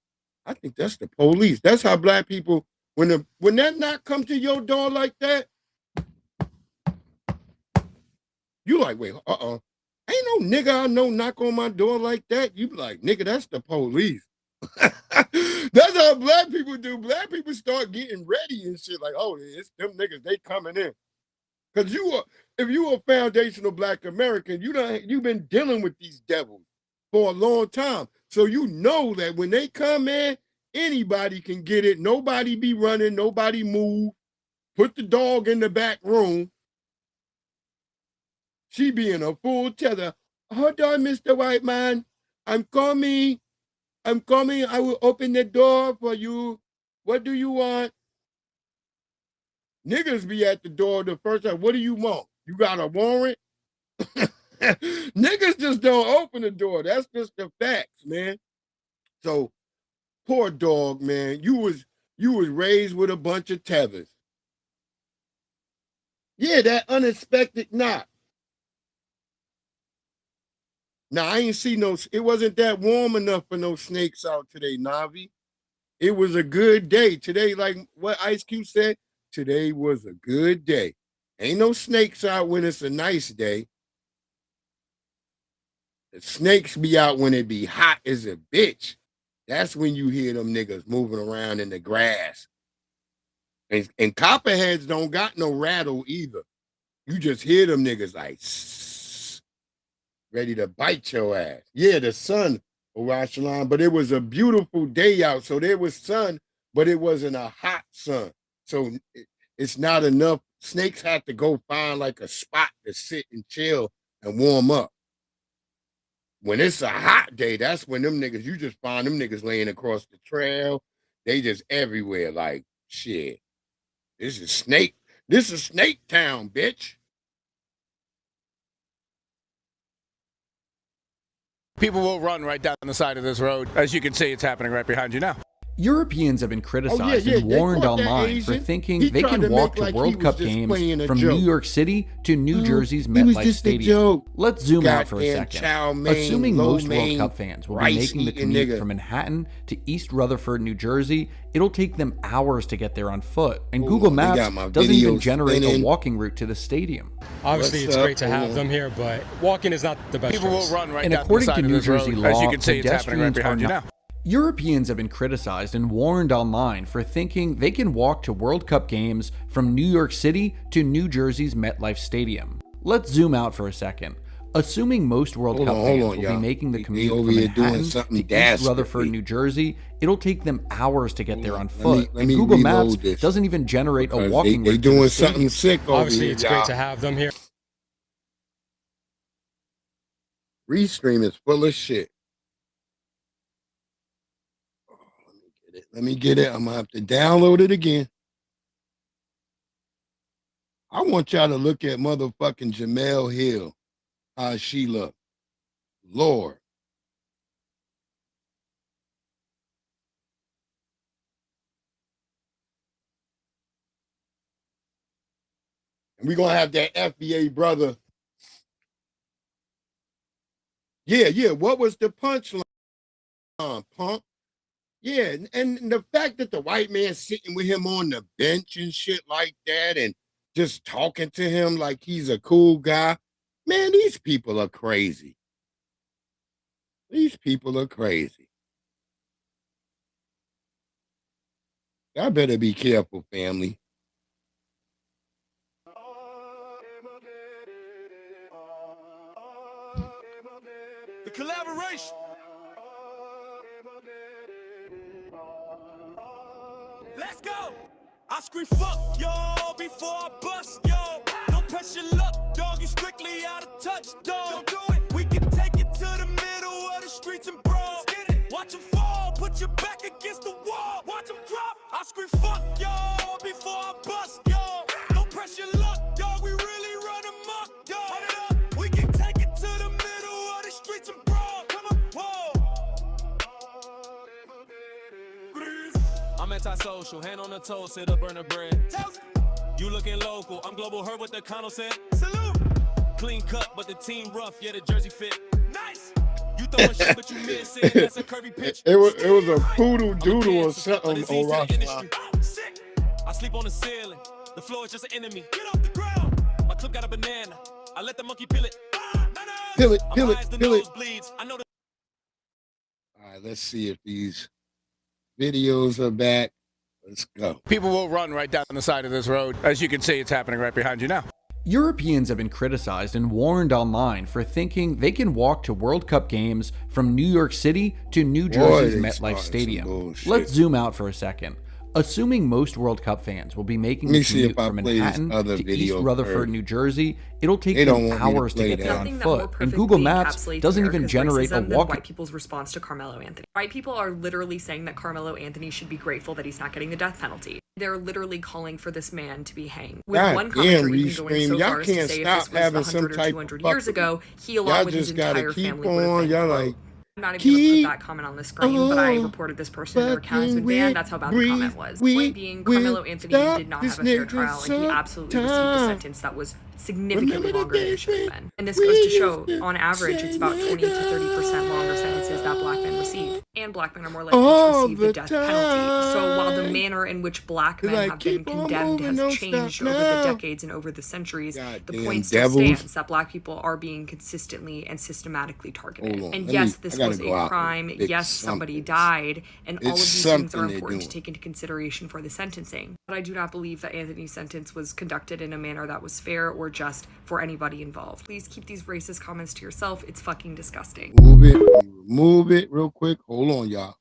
I think that's the police. That's how black people, when that knock comes to your door like that, you like, wait, ain't no nigga I know knock on my door like that. You be like, nigga, that's the police. That's how black people do. Black people start getting ready and shit like, oh, it's them niggas, they coming in. Because if you a foundational black American, you've been dealing with these devils for a long time. So you know that when they come in, anybody can get it. Nobody be running, nobody move. Put the dog in the back room. She be in a full tether. Hold on, Mr. White Man. I'm coming. I will open the door for you. What do you want? Niggas be at the door the first time. What do you want? You got a warrant? Niggas just don't open the door. That's just the facts, man. So, poor dog, man. You was raised with a bunch of tethers. Yeah, that unexpected knock. Now, I ain't see it wasn't that warm enough for no snakes out today, Navi. It was a good day. Today, like what Ice Cube said, today was a good day. Ain't no snakes out when it's a nice day. The snakes be out when it be hot as a bitch. That's when you hear them niggas moving around in the grass. And copperheads don't got no rattle either. You just hear them niggas like ready to bite your ass. Yeah, the sun, Rashalan, but it was a beautiful day out. So there was sun, but it wasn't a hot sun. So it's not enough. Snakes have to go find like a spot to sit and chill and warm up. When it's a hot day, that's when them niggas, you just find them niggas laying across the trail. They just everywhere like, shit. This is snake town, bitch. People will run right down the side of this road. As you can see, it's happening right behind you now. Europeans have been criticized and warned online for thinking they can walk to World Cup games from New York City to New Jersey's MetLife Stadium. Let's zoom out for a second. Assuming most World Cup fans will be making the commute from Manhattan to East Rutherford, New Jersey, it'll take them hours to get there on foot, and Google Maps doesn't even generate a walking route to the stadium. Obviously, it's great to have them here, but walking is not the best. People will run right and down according the side to New of this Jersey road. law, As you can see, it's happening right behind you now. Europeans have been criticized and warned online for thinking they can walk to World Cup games from New York City to New Jersey's MetLife Stadium. Let's zoom out for a second. Assuming most World Cup fans will be making the commute from Manhattan to East Rutherford, New Jersey, it'll take them hours to get there on foot, and Google Maps doesn't even generate a walking route. They doing something sick over here. Obviously, it's great to have them here. Restream is full of shit. Let me get it. I'm gonna have to download it again. I want y'all to look at motherfucking Jamel Hill. How she look. Lord. And we're gonna have that FBA brother. Yeah. What was the punchline, punk? Yeah, and the fact that the white man sitting with him on the bench and shit like that and just talking to him like he's a cool guy, man, these people are crazy. These people are crazy. Y'all better be careful, family. The collaboration. Let's go. I scream fuck y'all before I bust y'all. Don't press your luck, dog. You strictly out of touch, dog. Don't do it. We can take it to the middle of the streets and brawl. Watch them fall, put your back against the wall. Watch them drop. I scream fuck y'all before I bust y'all. Don't press your luck, dog. We really run amok, dog. We can take it to the middle of the streets and brawl. Come on, whoa. I'm antisocial, hand on the toe, sit up, burn the bread. You looking local, I'm global, heard what the condo said. Salute. Clean cut, but the team rough, yeah, the jersey fit. Nice. You throwing shit, but you miss it. That's a curvy pitch. It was a poodle doodle or something on rock. I sleep on the ceiling. The floor is just an enemy. Get off the ground. My clip got a banana. I let the monkey peel it. Peel it. I know the All right, let's see if these videos are back. Let's go. People will run right down the side of this road. As you can see, it's happening right behind you now. Europeans have been criticized and warned online for thinking they can walk to World Cup games from New York City to New Jersey's MetLife Stadium. Let's zoom out for a second. Assuming most World Cup fans will be making the commute from Manhattan to East Rutherford, New Jersey, it'll take them hours to get there on foot, and Google Maps doesn't even generate a walking. White people's response to Carmelo Anthony. White people are literally saying that Carmelo Anthony should be grateful that he's not getting the death penalty. They're literally calling for this man to be hanged. With one commentator even going so far as to say if this was 100 or 200 years ago, he along with his entire family would have been quote, I'm not even going to put that comment on the screen, but I reported this person and their account has been banned. That's how bad the comment was. Point being, Carmelo Anthony did not have a fair trial, and he absolutely received a sentence that was significantly longer than it should have been. And this goes to show, on average, it's about 20 to 30% longer sentences that black men receive. And black men are more likely to receive the death penalty. So while the manner in which black men have been condemned has changed over the decades and over the centuries, the point still stands that black people are being consistently and systematically targeted. And yes, this was a crime. Yes, somebody died. And all of these things are important to take into consideration for the sentencing. But I do not believe that Anthony's sentence was conducted in a manner that was fair or just for anybody involved. Please keep these racist comments to yourself. It's fucking disgusting. Move it real quick. Hold on, y'all.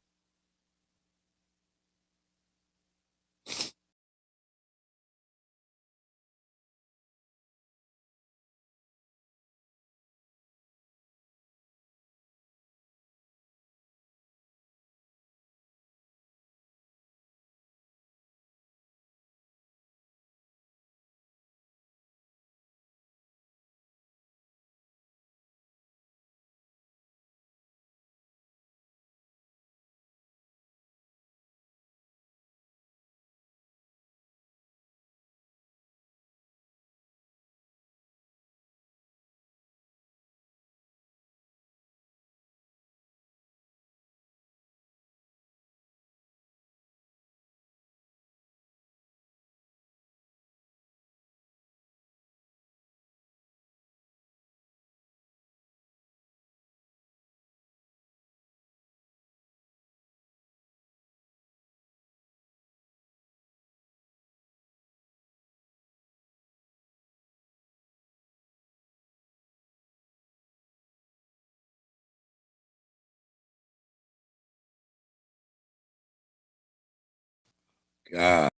God.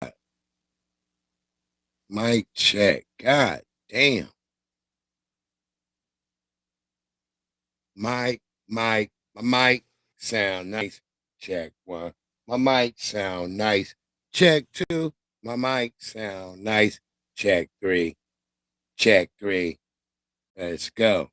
Mic check. God damn. My mic sound nice. Check one. My mic sound nice. Check two. My mic sound nice. Check three. Check three. Let's go.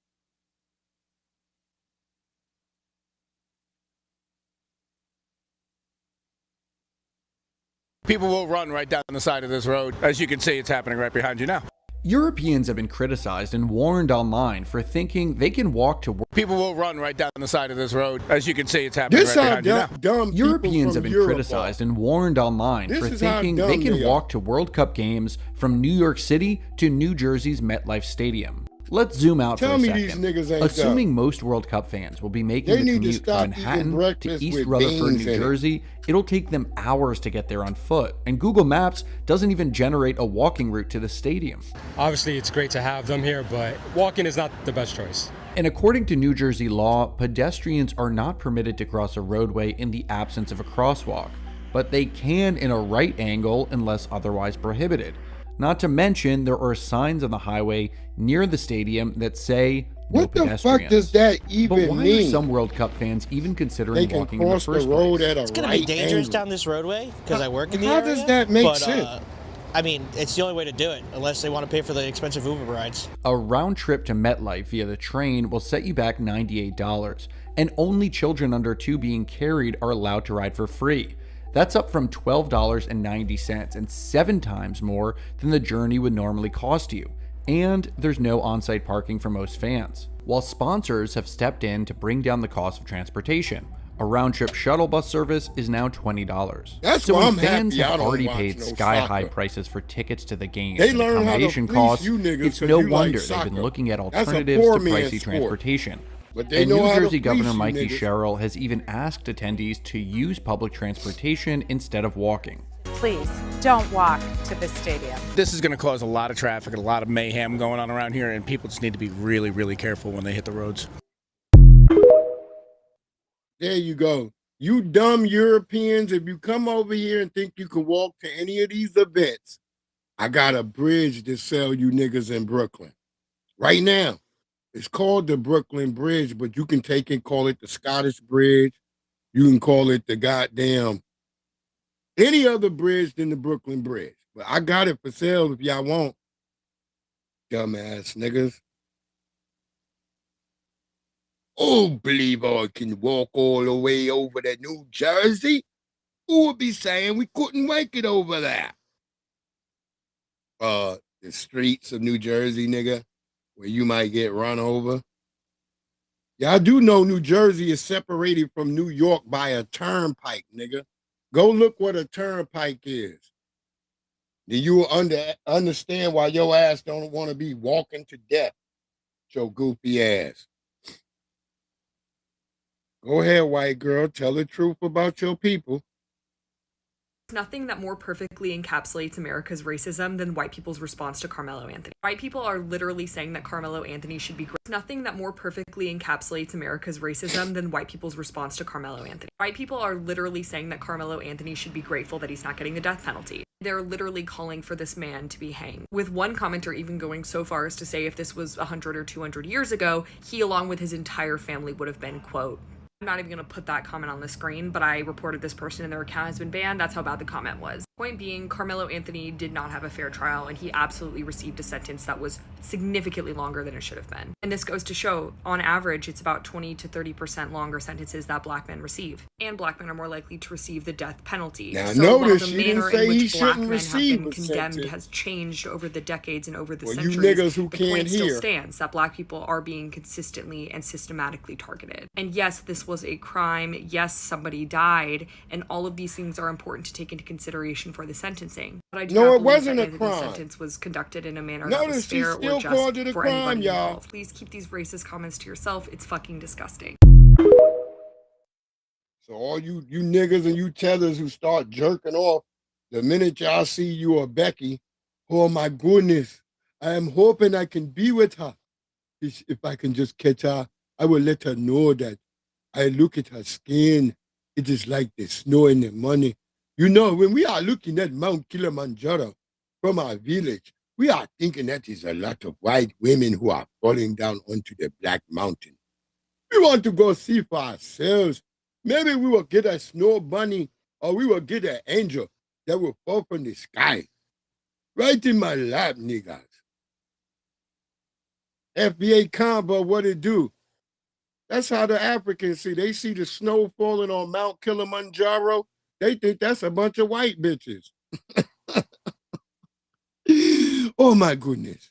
People will run right down the side of this road. As you can see, it's happening right behind you now. Europeans have been criticized and warned online for thinking they can walk to work. People will run right down the side of this road. As you can see, it's happening right behind you now. Europeans have been criticized and warned online for thinking they can walk to World Cup games from New York City to New Jersey's MetLife Stadium. Let's zoom out for a second. These niggas ain't Assuming most World Cup fans will be making the commute from Manhattan to East Rutherford, New Jersey, it'll take them hours to get there on foot, and Google Maps doesn't even generate a walking route to the stadium. Obviously, it's great to have them here, but walking is not the best choice. And according to New Jersey law, pedestrians are not permitted to cross a roadway in the absence of a crosswalk, but they can in a right angle unless otherwise prohibited. Not to mention, there are signs on the highway near the stadium that say no what pedestrians. The fuck does that even but why mean? Are some World Cup fans even considering they walking in the first road place? At a it's going to be dangerous down this roadway because I work in the area. How does that make sense? I mean, it's the only way to do it, unless they want to pay for the expensive Uber rides. A round trip to MetLife via the train will set you back $98, and only children under 2 being carried are allowed to ride for free. That's up from $12.90 and 7 times more than the journey would normally cost you. And there's no on-site parking for most fans. While sponsors have stepped in to bring down the cost of transportation, a round-trip shuttle bus service is now $20. That's so why when I'm fans happy have I already don't paid watch no sky-high soccer. prices for tickets to the games They and learn how to accommodation fleece costs, you niggas it's 'cause no you like wonder they've soccer. been looking at That's a alternatives poor to man's pricey sport. transportation. But they And know New how to Jersey fleece Governor you Mikey niggas. Sherrill has even asked attendees to use public transportation instead of walking. Please don't walk to the stadium. This is going to cause a lot of traffic and a lot of mayhem going on around here, and people just need to be really, really careful when they hit the roads. There you go. You dumb Europeans, if you come over here and think you can walk to any of these events, I got a bridge to sell you niggas in Brooklyn. Right now. It's called the Brooklyn Bridge, but you can take it, call it the Scottish Bridge. You can call it the goddamn any other bridge than the Brooklyn Bridge. But I got it for sale if y'all want. Dumbass niggas. Oh, believe I can walk all the way over to New Jersey? Who would be saying we couldn't make it over there? the streets of New Jersey, nigga, where you might get run over. Yeah, I do know New Jersey is separated from New York by a turnpike, nigga. Go look what a turnpike is. Then you will understand why your ass don't want to be walking to death. Your goofy ass. Go ahead, white girl. Tell the truth about your people. Nothing that more perfectly encapsulates America's racism than white people's response to Carmelo Anthony. White people are literally saying that Carmelo Anthony should be nothing that more perfectly encapsulates America's racism than white people's response to Carmelo Anthony. White people are literally saying that Carmelo Anthony should be grateful that he's not getting the death penalty. They're literally calling for this man to be hanged, with one commenter even going so far as to say if this was 100 or 200 years ago, he along with his entire family would have been, quote, I'm not even going to put that comment on the screen, but I reported this person and their account has been banned. That's how bad the comment was. Point being, Carmelo Anthony did not have a fair trial, and he absolutely received a sentence that was significantly longer than it should have been. And this goes to show, on average, it's about 20 to 30% longer sentences that black men receive. And black men are more likely to receive the death penalty. Now, so notice while the she didn't manner say in he which black shouldn't men have receive been a condemned sentence. has changed over the decades and over the Well, centuries, you niggas who the can't point still hear. stands that black people are being consistently and systematically targeted. And yes, this was a crime. Yes, somebody died, and all of these things are important to take into consideration for the sentencing. But I do No, not it believe wasn't that a the crime. sentence was conducted in a manner that was Notice she fair still or called just it a for crime, anybody y'all. involved. Please keep these racist comments to yourself. It's fucking disgusting. So all you niggas and you tethers who start jerking off the minute y'all see you or Becky, oh my goodness, I am hoping I can be with her. If I can just catch her, I will let her know that I look at her skin. It is like the snow in the morning. You know, when we are looking at Mount Kilimanjaro from our village, we are thinking that is a lot of white women who are falling down onto the Black Mountain. We want to go see for ourselves. Maybe we will get a snow bunny or we will get an angel that will fall from the sky. Right in my lap, niggas. FBA combo, what it do? That's how the Africans see. They see the snow falling on Mount Kilimanjaro. They think that's a bunch of white bitches. Oh my goodness.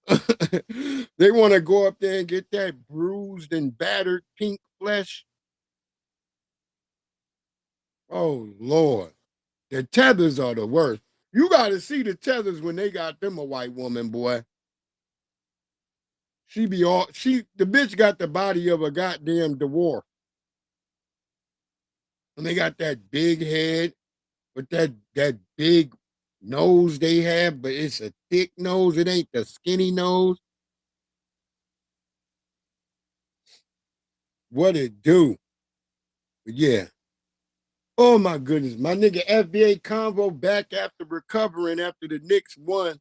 They want to go up there and get that bruised and battered pink flesh. Oh, Lord. The tethers are the worst. You got to see the tethers when they got them a white woman, boy. The bitch got the body of a goddamn dwarf. And they got that big head with that big nose they have, but it's a thick nose. It ain't the skinny nose. What it do? But yeah. Oh my goodness. My nigga FBA Convo back after recovering after the Knicks won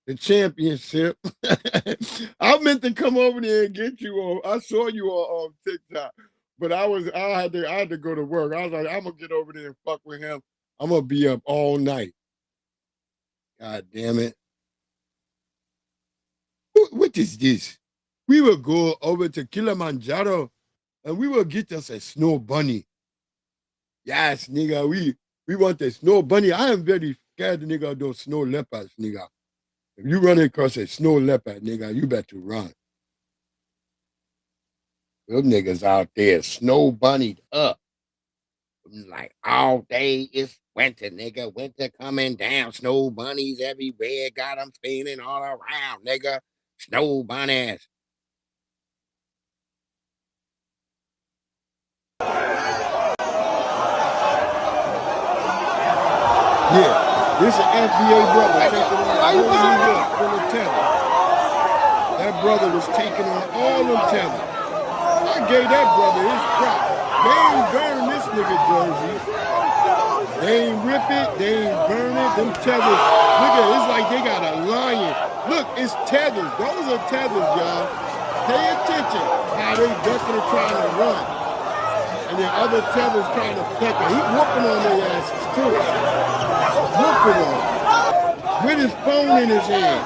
the championship. I meant to come over there and get you on. I saw you on TikTok, but I had to go to work. I was like, I'm gonna get over there and fuck with him. I'm gonna be up all night. God damn it. What is this? We will go over to Kilimanjaro and we will get us a snow bunny. Yes, nigga, we want a snow bunny. I am very scared, nigga, of those snow leopards, nigga. If you run across a snow leopard, nigga, you better run. Those niggas out there snow bunnied up. Like all day it's winter, nigga. Winter coming down. Snow bunnies everywhere. Got them spinning all around, nigga. Snow bunnies. Yeah, this is an FBA brother taking on all of New York full of tether. That brother was taking on all them tether. I gave that brother his props. They ain't burn this nigga jersey. They ain't rip it. They ain't burn it. Them tethers. Look at it. It's like they got a lion. Look, it's tethers. Those are tethers, y'all. Pay attention how they definitely trying to run. And then other tethers trying to peck her. He whooping on their asses, too. Whooping on them. With his phone in his hand.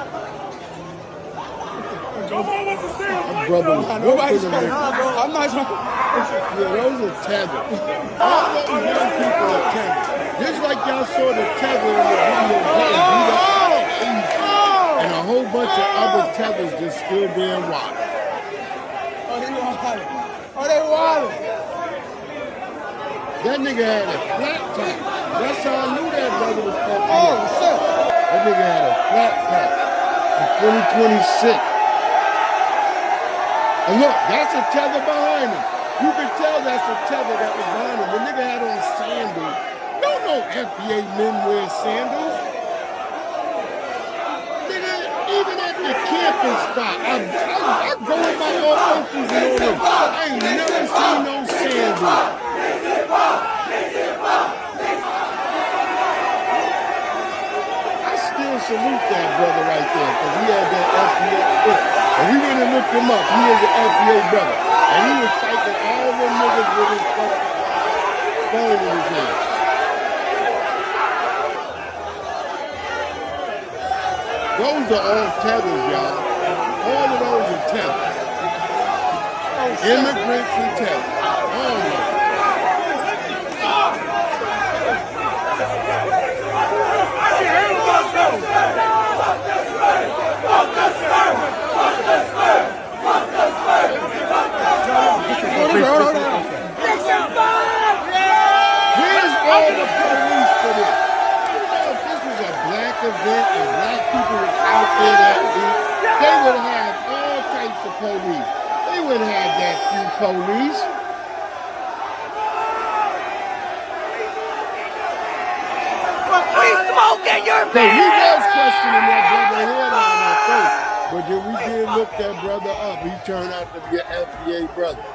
My brother was whooping them. I'm not trying. Yeah, those are tethers. All those young people are tethers. Just like y'all saw the tether in the video getting beat up. whole bunch of other tethers just stood there and watched. Oh, they wildin'. Oh, they wildin'. That nigga had a flat top. That's how I knew that brother was fucking. Oh, shit. That nigga had a flat top in 2026. And look, that's a tether behind him. You can tell that's a tether that was behind him. The nigga had on sandals. Don't no FBA men wear sandals. Nigga, even at the camping spot, I go with my old uncles and all them. I ain't never seen no sandals. I still salute that brother right there, because he had that FBA foot. And we went and looked him up. He is an FBA brother. And he was fighting all them niggas with his fucking phone in his hand. Those are all tethers, y'all. All of those are tethers. Immigrants and tethers. All of them. Where's all the police for this? You know, if this was a black event and black people was out there that week, they would have all types of police. They wouldn't have that few police. We smoking your So we was questioning that brother headline at first, but then we did look that brother up. He turned out to be an FBA brother.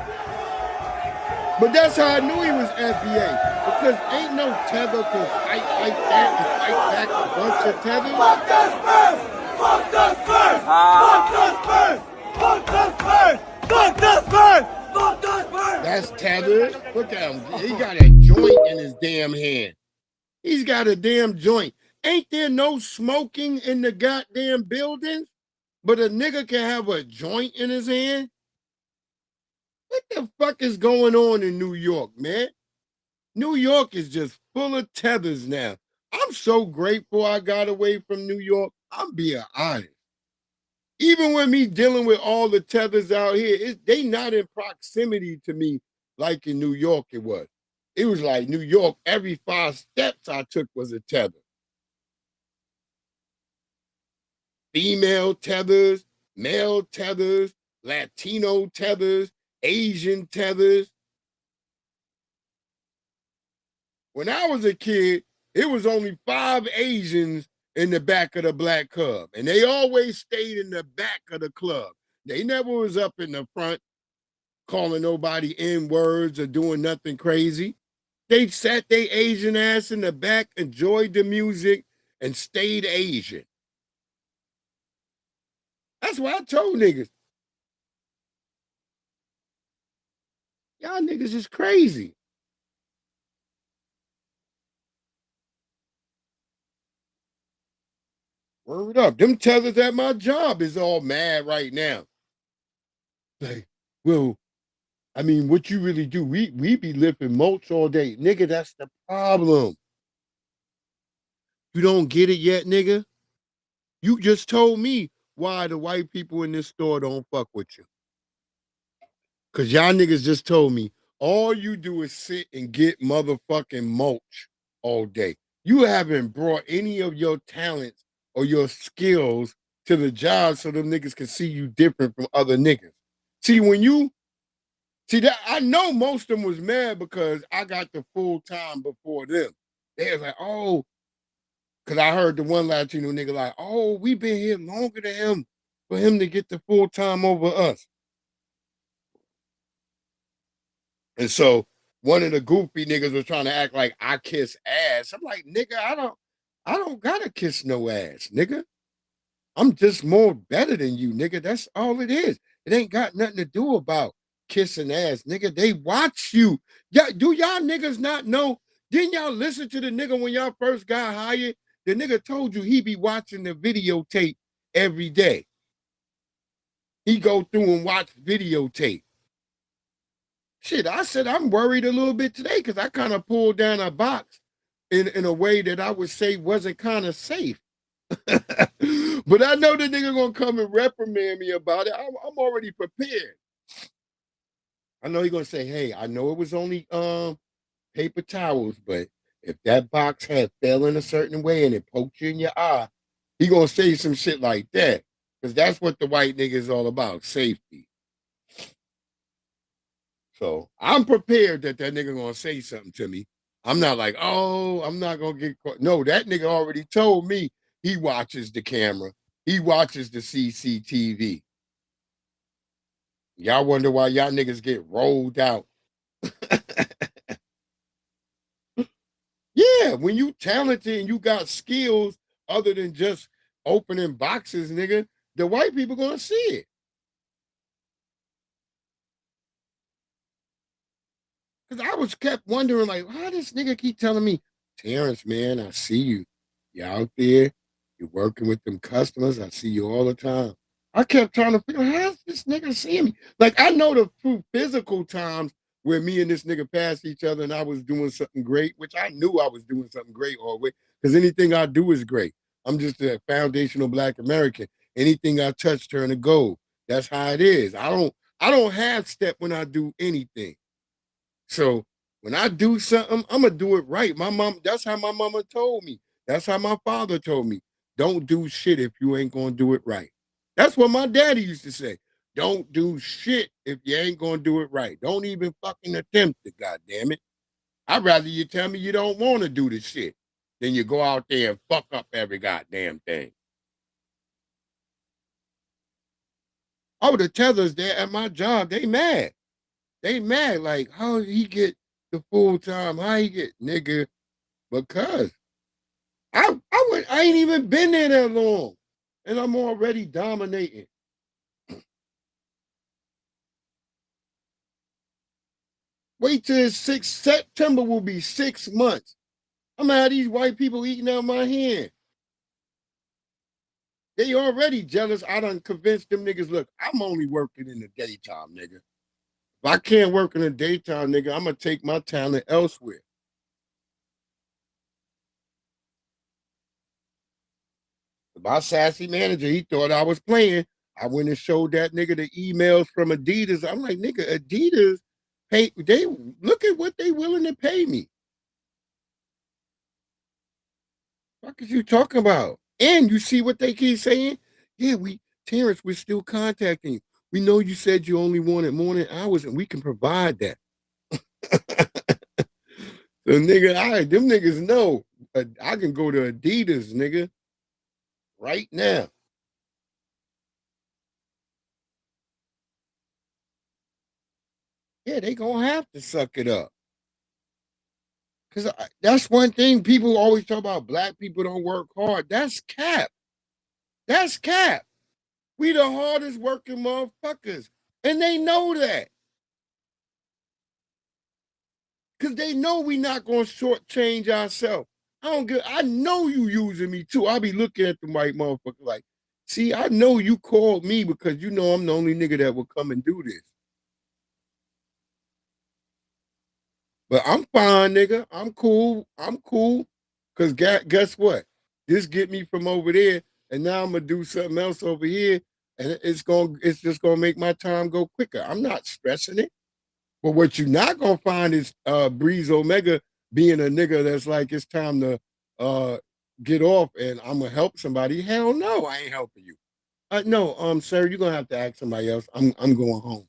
But that's how I knew he was FBA, because ain't no tether can fight like that and fight back a bunch of tethers. Fuck us first! Fuck us first! Fuck us first! Fuck us first! Fuck us first! Fuck us first! That's tethered. Look at him. He got a joint in his damn hand. He's got a damn joint. Ain't there no smoking in the goddamn buildings? But a nigga can have a joint in his hand? What the fuck is going on in New York, man? New York is just full of tethers now. I'm so grateful I got away from New York. I'm being honest. Even with me dealing with all the tethers out here, they not in proximity to me like in New York it was. It was like New York, every 5 steps I took was a tether. Female tethers, male tethers, Latino tethers, Asian tethers. When I was a kid, it was only 5 Asians in the back of the black club, and they always stayed in the back of the club. They never was up in the front calling nobody N-words or doing nothing crazy. They sat their Asian ass in the back, enjoyed the music, and stayed Asian. That's what I told niggas. Y'all niggas is crazy. Word up. Them tethers at my job is all mad right now. Like, well, I mean, what you really do, we be lifting mulch all day. Nigga, that's the problem. You don't get it yet, nigga? You just told me why the white people in this store don't fuck with you. Because y'all niggas just told me all you do is sit and get motherfucking mulch all day. You haven't brought any of your talents or your skills to the job so them niggas can see you different from other niggas. See, when you see that, I know most of them was mad because I got the full time before them. They was like, oh, because I heard the one Latino nigga like, oh, we been here longer than him for him to get the full time over us. And so one of the goofy niggas was trying to act like I kiss ass. I'm like, nigga, I don't gotta kiss no ass, nigga. I'm just more better than you, nigga. That's all it is. It ain't got nothing to do about kissing ass, nigga. They watch you. Yeah, do y'all niggas not know? Didn't y'all listen to the nigga when y'all first got hired? The nigga told you he be watching the videotape every day. He go through and watch videotape. Shit, I said I'm worried a little bit today because I kind of pulled down a box in a way that I would say wasn't kind of safe. But I know the nigga gonna come and reprimand me about it. I'm already prepared. I know he's gonna say, hey, I know it was only paper towels, but if that box had fell in a certain way and it poked you in your eye, he gonna say some shit like that. Because that's what the white nigga is all about, safety. So I'm prepared that nigga gonna say something to me. I'm not like, oh, I'm not gonna get caught. No, that nigga already told me he watches the camera. He watches the CCTV. Y'all wonder why y'all niggas get rolled out. Yeah, when you talented and you got skills other than just opening boxes, nigga, the white people gonna see it. Because I was kept wondering, like, why this nigga keep telling me, Terrence, man, I see you. You're out there. You're working with them customers. I see you all the time. I kept trying to figure out, how's this nigga seeing me? Like, I know the true physical times where me and this nigga passed each other and I was doing something great, which I knew I was doing something great always, because anything I do is great. I'm just a foundational Black American. Anything I touch turn to gold. That's how it is. I don't half step when I do anything. So when I do something, I'm gonna do it right. My mom, that's how my mama told me. That's how my father told me. Don't do shit if you ain't gonna do it right. That's what my daddy used to say. Don't do shit if you ain't gonna do it right. Don't even fucking attempt it, goddamn it. I'd rather you tell me you don't want to do the shit than you go out there and fuck up every goddamn thing. Oh, the tethers there at my job, they mad. They mad, like, how he get the full time? How he get, nigga? Because I ain't even been there that long, and I'm already dominating. Wait till September will be 6 months. I'm gonna have these white people eating out my hand. They already jealous. I done convinced them niggas, look, I'm only working in the daytime, nigga. If I can't work in the daytime, nigga, I'm gonna take my talent elsewhere. My sassy manager, he thought I was playing. I went and showed that nigga the emails from Adidas. I'm like, nigga, Adidas they look at what they willing to pay me. What is you talking about? And you see what they keep saying? Yeah, Terrence, we're still contacting you. We know you said you only wanted morning hours, and we can provide that. So, nigga, them niggas know I can go to Adidas, nigga, right now. Yeah, they gonna have to suck it up. Because that's one thing people always talk about, Black people don't work hard. That's cap. That's cap. We the hardest working motherfuckers. And they know that. Because they know we not going to shortchange ourselves. I know you using me too. I'll be looking at the white motherfucker like, see, I know you called me because you know I'm the only nigga that will come and do this. But I'm fine, nigga. I'm cool. Because guess what? This get me from over there, and now I'm going to do something else over here, and it's just going to make my time go quicker. I'm not stressing it. But what you're not going to find is Breeze Omega being a nigga that's like, it's time to get off and I'm going to help somebody. Hell no, I ain't helping you. No, sir, you're going to have to ask somebody else. I'm going home.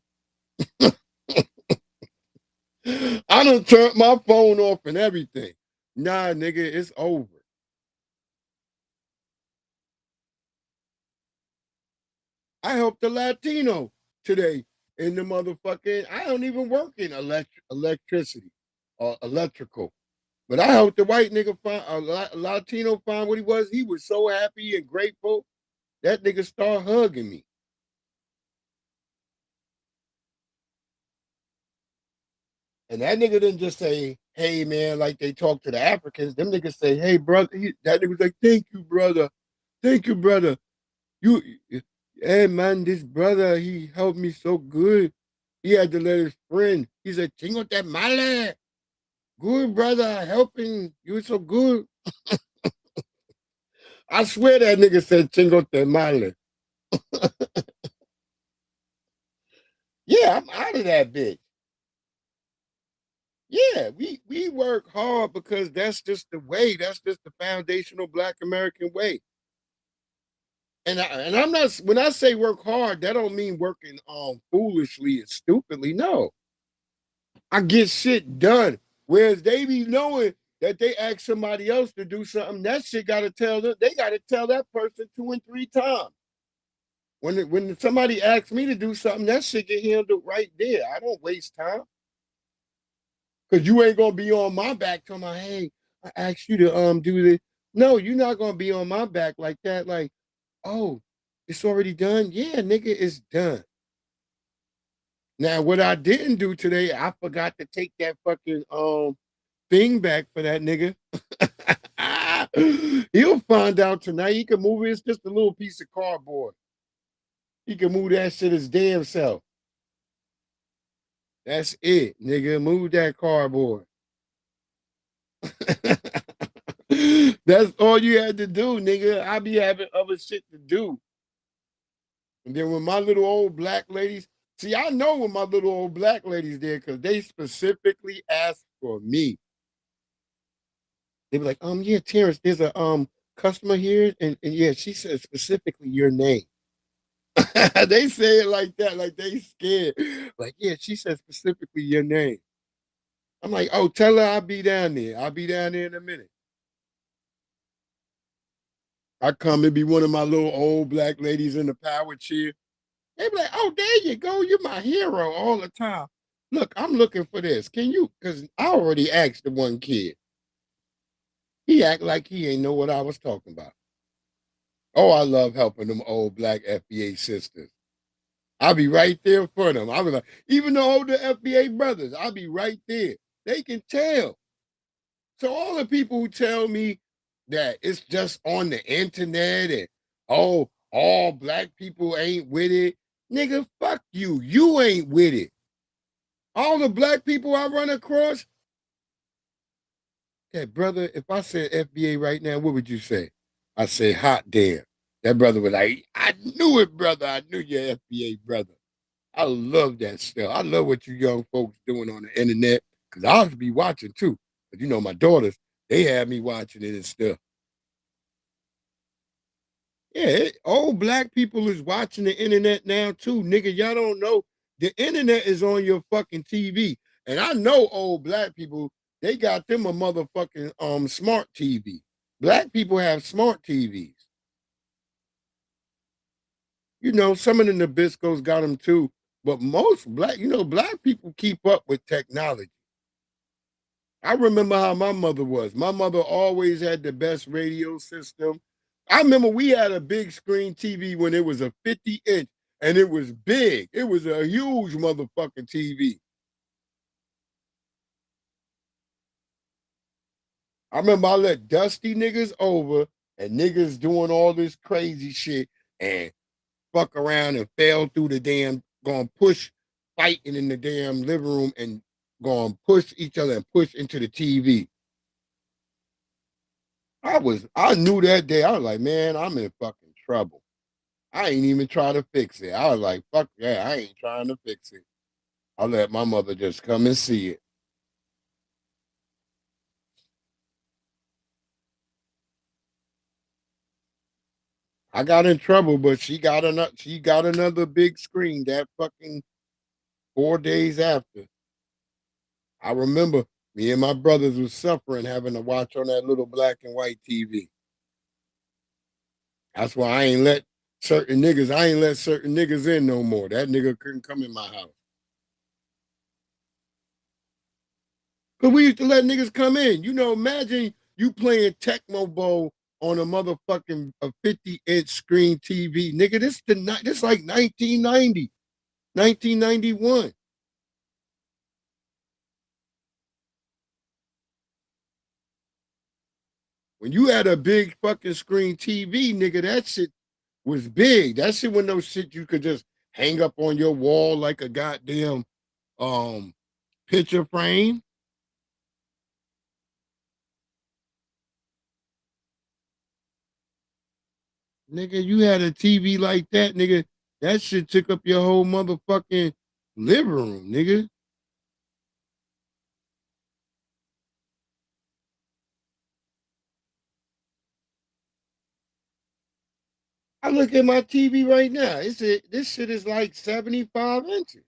I done turned my phone off and everything. Nah, nigga, it's over. I helped the Latino today in the motherfucking, I don't even work in electricity or electrical. But I helped the white nigga find a Latino find what he was. He was so happy and grateful. That nigga started hugging me. And that nigga didn't just say, hey, man, like they talk to the Africans. Them niggas say, hey, brother. That nigga was like, thank you, brother. Thank you, brother. Hey, man, this brother, he helped me so good. He had to let his friend. He said, chingo te male. Good, brother, helping. You so good. I swear that nigga said chingo te male. Yeah, I'm out of that bitch. Yeah, we work hard because that's just the way. That's just the foundational Black American way. And I'm not, when I say work hard, that don't mean working foolishly and stupidly. No, I get shit done. Whereas they be knowing that they ask somebody else to do something, that shit got to tell them. They got to tell that person 2 and 3 times. When somebody asks me to do something, that shit get handled right there. I don't waste time. Cause you ain't gonna be on my back talking about, hey, I asked you to do this. No, you're not gonna be on my back like that. Like, oh, it's already done. Yeah, nigga, it's done. Now, what I didn't do today, I forgot to take that fucking thing back for that nigga. He'll find out tonight. He can move it. It's just a little piece of cardboard. He can move that shit his damn self. That's it, nigga. Move that cardboard. That's all you had to do, nigga. I be having other shit to do. And then when my little old black ladies, see, I know when my little old black ladies there because they specifically asked for me. They be like, yeah, Terrence, there's a customer here, and yeah, she said specifically your name. They say it like that, like they scared. Like, yeah, she said specifically your name. I'm like, oh, tell her I'll be down there. I'll be down there in a minute. I come and be one of my little old black ladies in the power chair. They be like, oh, there you go. You're my hero all the time. Look, I'm looking for this. Can you? Because I already asked the one kid. He act like he ain't know what I was talking about. Oh, I love helping them old black FBA sisters. I'll be right there for them. I'll be like, even the older FBA brothers, I'll be right there. They can tell. So all the people who tell me that it's just on the internet and, oh, all black people ain't with it, nigga, fuck you. You ain't with it. All the black people I run across, that brother, if I said FBA right now, what would you say? I say, hot damn. That brother was like, I knew it, brother. I knew your FBA brother. I love that stuff. I love what you young folks doing on the internet because I'll be watching too. But you know, my daughters, they have me watching it and stuff. Yeah, old black people is watching the internet now too. Nigga, y'all don't know. The internet is on your fucking TV. And I know old black people, they got them a motherfucking smart TV. Black people have smart TVs. You know, some of the Nabiscos got them too. But most black people keep up with technology. I remember how my mother was. My mother always had the best radio system. I remember we had a big screen TV when it was a 50-inch and it was big. It was a huge motherfucking TV. I remember I let dusty niggas over and niggas doing all this crazy shit and fuck around and fell through the damn, going push, fighting in the damn living room and going push each other and push into the TV. I knew that day. I was like, man, I'm in fucking trouble. I ain't even trying to fix it. I was like, fuck yeah, I ain't trying to fix it. I let my mother just come and see it. I got in trouble, but she got another big screen that fucking 4 days after. I remember me and my brothers was suffering having to watch on that little black and white TV. That's why I ain't let certain niggas in no more. That nigga couldn't come in my house. Cause we used to let niggas come in. You know, imagine you playing Tecmo Bowl on a motherfucking 50-inch screen TV. Nigga, this like 1990, 1991. When you had a big fucking screen TV, nigga, that shit was big. That shit was no shit you could just hang up on your wall like a goddamn picture frame. Nigga, you had a TV like that, nigga. That shit took up your whole motherfucking living room, nigga. I look at my TV right now. This shit is like 75 inches.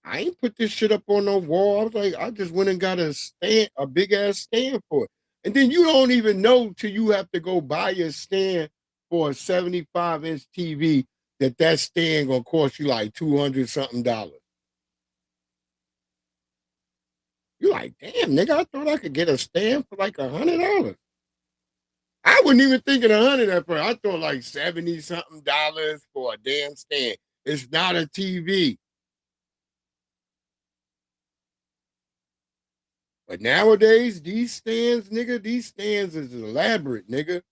I ain't put this shit up on no wall. I was like, I just went and got a stand, a big ass stand for it. And then you don't even know till you have to go buy a stand for a 75-inch TV that stand gonna cost you like $200 something. You're like, damn, nigga, I thought I could get a stand for like $100. I wasn't even thinking 100 at first. I thought like 70 something dollars for a damn stand. It's not a TV. But nowadays, these stands, nigga, these stands is elaborate, nigga.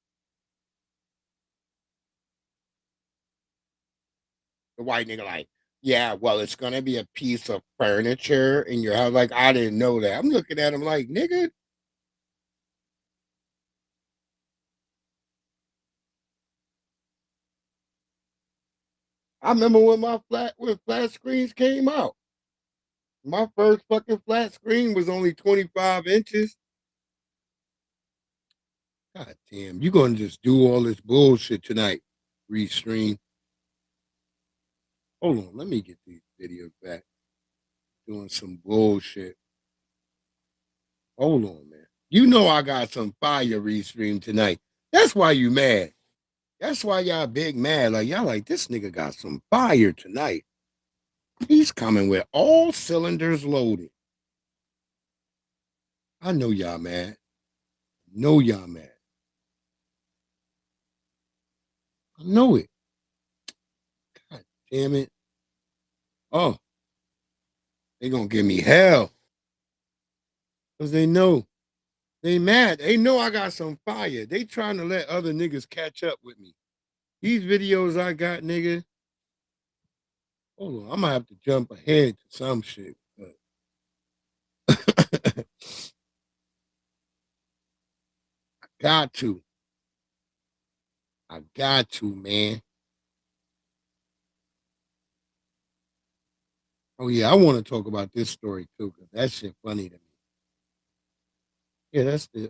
The white nigga like, yeah, well, it's gonna be a piece of furniture in your house. Like, I didn't know that. I'm looking at him like, nigga. I remember when flat screens came out. My first fucking flat screen was only 25 inches. God damn, you gonna just do all this bullshit tonight, Restream. Hold on, let me get these videos back. Doing some bullshit. Hold on, man. You know I got some fire Restream tonight. That's why you mad. That's why y'all big mad. Like, y'all like, this nigga got some fire tonight. He's coming with all cylinders loaded. I know y'all mad. Know y'all mad. I know it. God damn it. Oh. They gonna give me hell. Because they know. They mad. They know I got some fire. They trying to let other niggas catch up with me. These videos I got, nigga. Hold on. I'm gonna have to jump ahead to some shit. I got to. I got to, man. Oh, yeah, I want to talk about this story, too, because that shit funny to me. Yeah, that's the...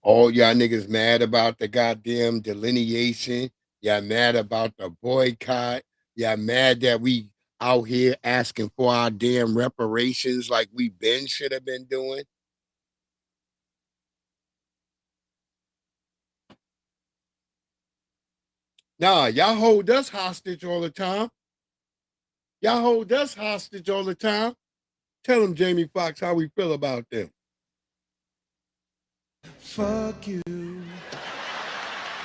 All y'all niggas mad about the goddamn delineation. Y'all mad about the boycott. Y'all mad that we out here asking for our damn reparations like we should have been doing. Nah, y'all hold us hostage all the time. Y'all hold us hostage all the time. Tell them, Jamie Foxx, how we feel about them. Fuck you.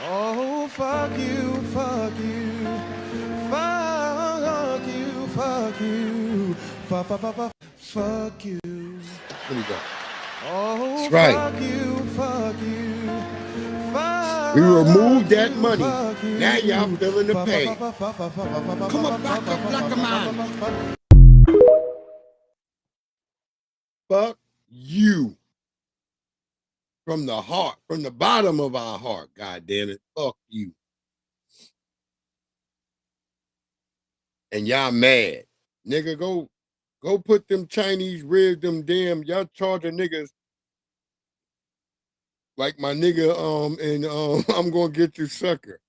Oh, fuck you, fuck you. Fuck you, fuck you. Fuck you. Here we go. Oh, that's right. Fuck you, fuck you. We removed that money. Now y'all feeling the pain. Come on, back up like a man. Fuck you. From the heart, from the bottom of our heart, God damn it. Fuck you. And y'all mad. Nigga, go put them Chinese ribs, them damn, y'all charging niggas like my nigga, I'm gonna get you sucker.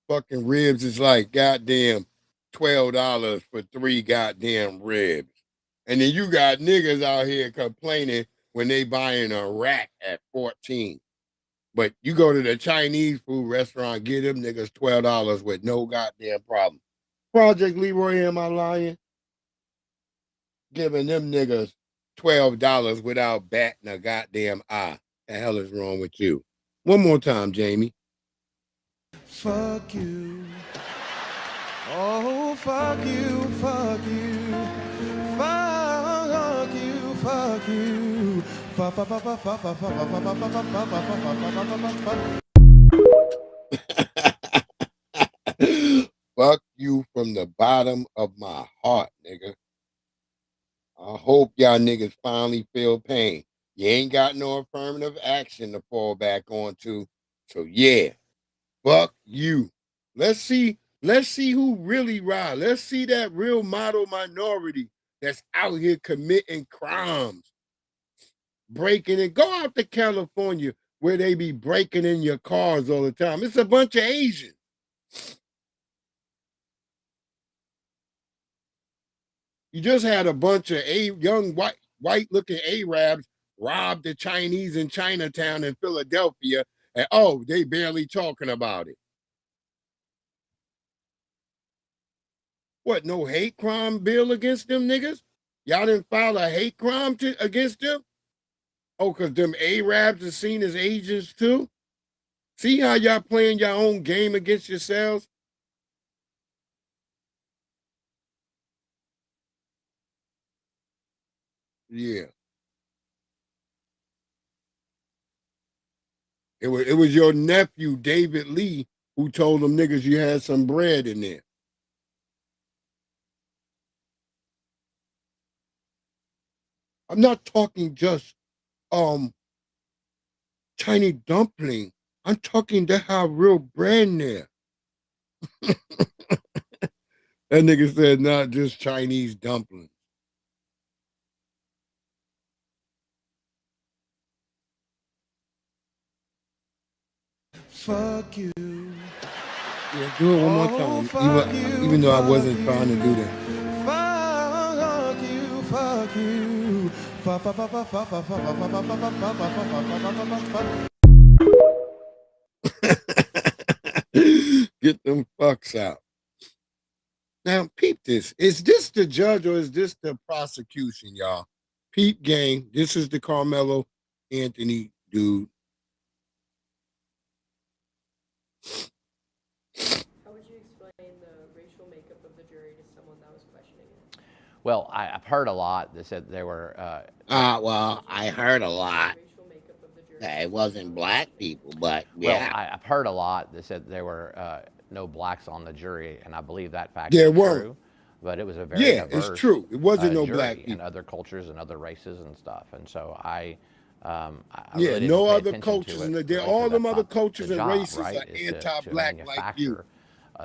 Fucking ribs is like goddamn $12 for 3 goddamn ribs. And then you got niggas out here complaining when they buying a rack at 14. But you go to the Chinese food restaurant, get them niggas $12 with no goddamn problem. Project Leroy, am I lying? Giving them niggas $12 without batting a goddamn eye. The hell is wrong with you? One more time, Jamie. Fuck you. Oh, fuck you, fuck you. Fuck you, fuck you. Fuck you from the bottom of my heart, nigga. I hope y'all niggas finally feel pain. You ain't got no affirmative action to fall back onto. So yeah, fuck you. Let's see who really ride. Let's see that real model minority that's out here committing crimes. Breaking it. Go out to California where they be breaking in your cars all the time. It's a bunch of Asians. You just had a bunch of young white looking Arabs rob the Chinese in Chinatown in Philadelphia, and oh, they barely talking about it. What, no hate crime bill against them niggas? Y'all didn't file a hate crime against them? Oh, because them Arabs are seen as agents too? See how y'all playing your own game against yourselves? Yeah. It was your nephew, David Lee, who told them niggas you had some bread in there. I'm not talking just Chinese dumpling. I'm talking they have real bread in there. That nigga said not just Chinese dumpling. Fuck you. Yeah, do it one more time. Even though I wasn't trying to do that. Fuck you, fuck you. Fuck, fuck, fuck, fuck, fuck, fuck, fuck, fuck, fuck, fuck, fuck, fuck, fuck. Get them fucks out. Now, peep this. Is this the judge or is this the prosecution, y'all? Peep gang. This is the Carmelo Anthony dude. How would you explain the racial makeup of the jury to someone that was questioning it? Well, I've heard a lot that said they were. Well, I heard a lot that it wasn't black people, but yeah. Well, I've heard a lot that said there were no blacks on the jury, and I believe that fact There is weren't. true. But it was a very diverse, it's true. It wasn't no jury black people. and other cultures and other races and stuff. And so I yeah, really no didn't pay other attention cultures, to it and really all because them that's other not cultures the and job, races right, are is to anti-black like you. manufacture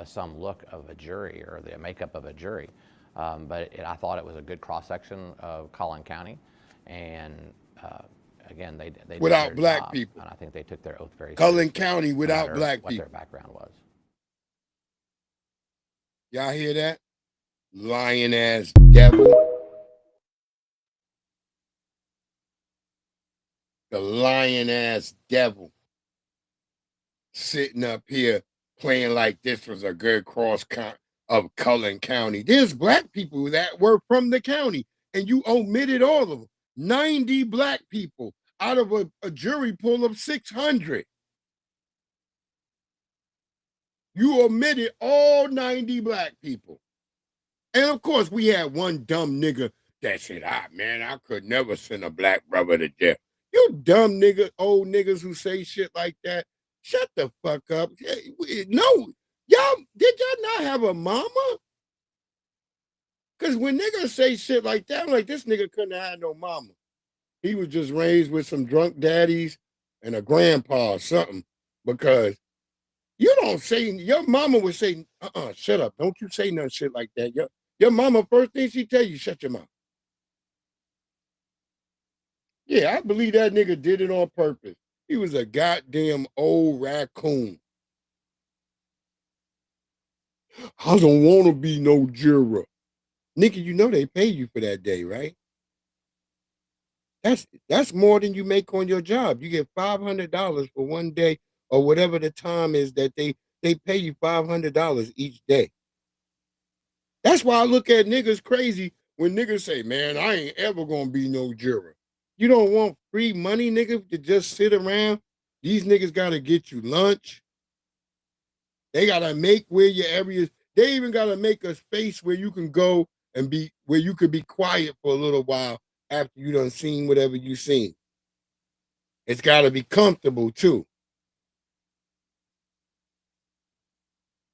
some look of a jury or the makeup of a jury. But I thought it was a good cross-section of Collin County, and again, they did Without their black job, people. and I think they took their oath very Collin seriously, County no without matter black what people. their background was. Y'all hear that? Lying ass devil. The lying ass devil. Sitting up here playing like this was a good cross of Collin County. There's black people that were from the county, and you omitted all of them. 90 black people out of a jury pool of 600. You omitted all 90 black people. And of course, we had one dumb nigga that said, man, I could never send a black brother to jail. You dumb nigga, old niggas who say shit like that. Shut the fuck up. No, did y'all not have a mama? Because when niggas say shit like that, I'm like, this nigga couldn't have had no mama. He was just raised with some drunk daddies and a grandpa or something. Because you don't say, your mama would say, shut up. Don't you say no shit like that. Your mama, first thing she tell you, shut your mouth. Yeah, I believe that nigga did it on purpose. He was a goddamn old raccoon. I don't want to be no juror. Nigga, you know they pay you for that day, right? That's more than you make on your job. You get $500 for one day or whatever the time is that they pay you $500 each day. That's why I look at niggas crazy when niggas say, man, I ain't ever gonna be no juror. You don't want free money, nigga, to just sit around? These niggas gotta get you lunch. They gotta make where your areas, they even gotta make a space where you can go and where you could be quiet for a little while after you done seen whatever you seen. It's got to be comfortable too.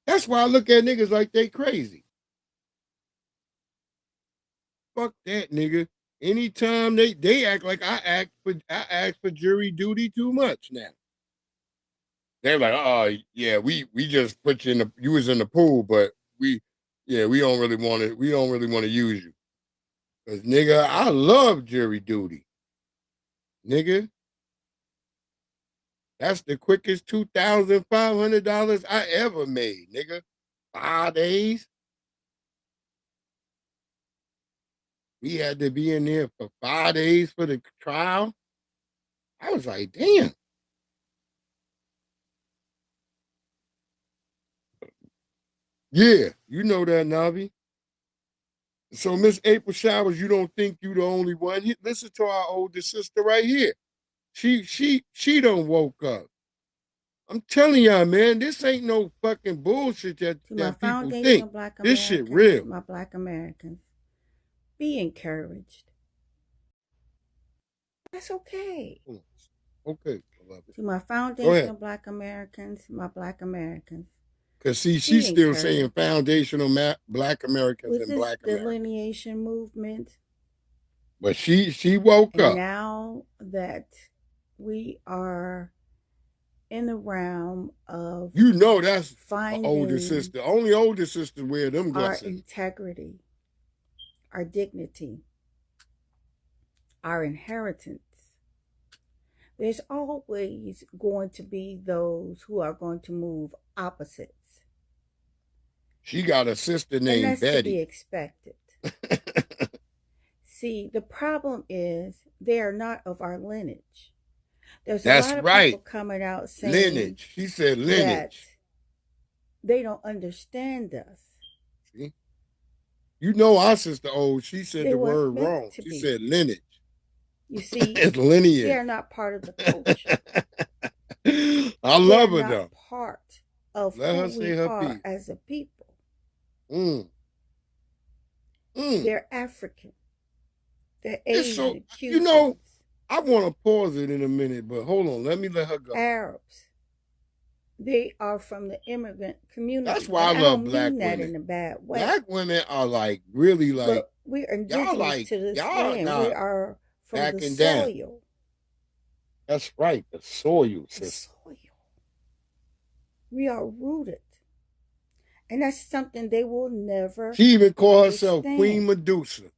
That's why I look at niggas like they crazy. Fuck that, nigga. Anytime they act like I ask for jury duty too much now. They're like, oh yeah, we just put you in you was in the pool, but we don't really want to use you. Cause nigga, I love jury duty. Nigga. That's the quickest $2,500 I ever made, nigga. 5 days. We had to be in there for 5 days for the trial. I was like, damn. Yeah, you know that, Navi. So, Miss April Showers, you don't think you the only one? Listen to our oldest sister right here. She done woke up. I'm telling y'all, man, this ain't no fucking bullshit that people think. This shit real. My Black Americans, be encouraged. That's okay. Okay, beloved. To my foundational Black Americans, my Black Americans. Because see, she's still saying foundational Black Americans and Black Americans. Delineation movement. But she woke up. Now that we are in the realm of that's finding older sister. Only older sisters wear them glasses. Our integrity, our dignity, our inheritance. There's always going to be those who are going to move opposites. She got a sister named and that's Betty. To be expected. See, the problem is they are not of our lineage. There's a lot of people coming out saying lineage. She said lineage. They don't understand us. See? You know our sister old. She said the word wrong. She said lineage. You see, it's lineage. They are not part of the culture. I love her though. Part of who we are as a people. They're African. They're Asian. So, you know, I want to pause it in a minute, but hold on. Let me let her go. Arabs. They are from the immigrant community. That's why I love black women. women. In a bad way. Black women are like really like. But we are indigenous to this land. We are from the soil. Down. That's right, the soil, sister. The soil. We are rooted. And that's something they will never. She even called herself Queen Medusa.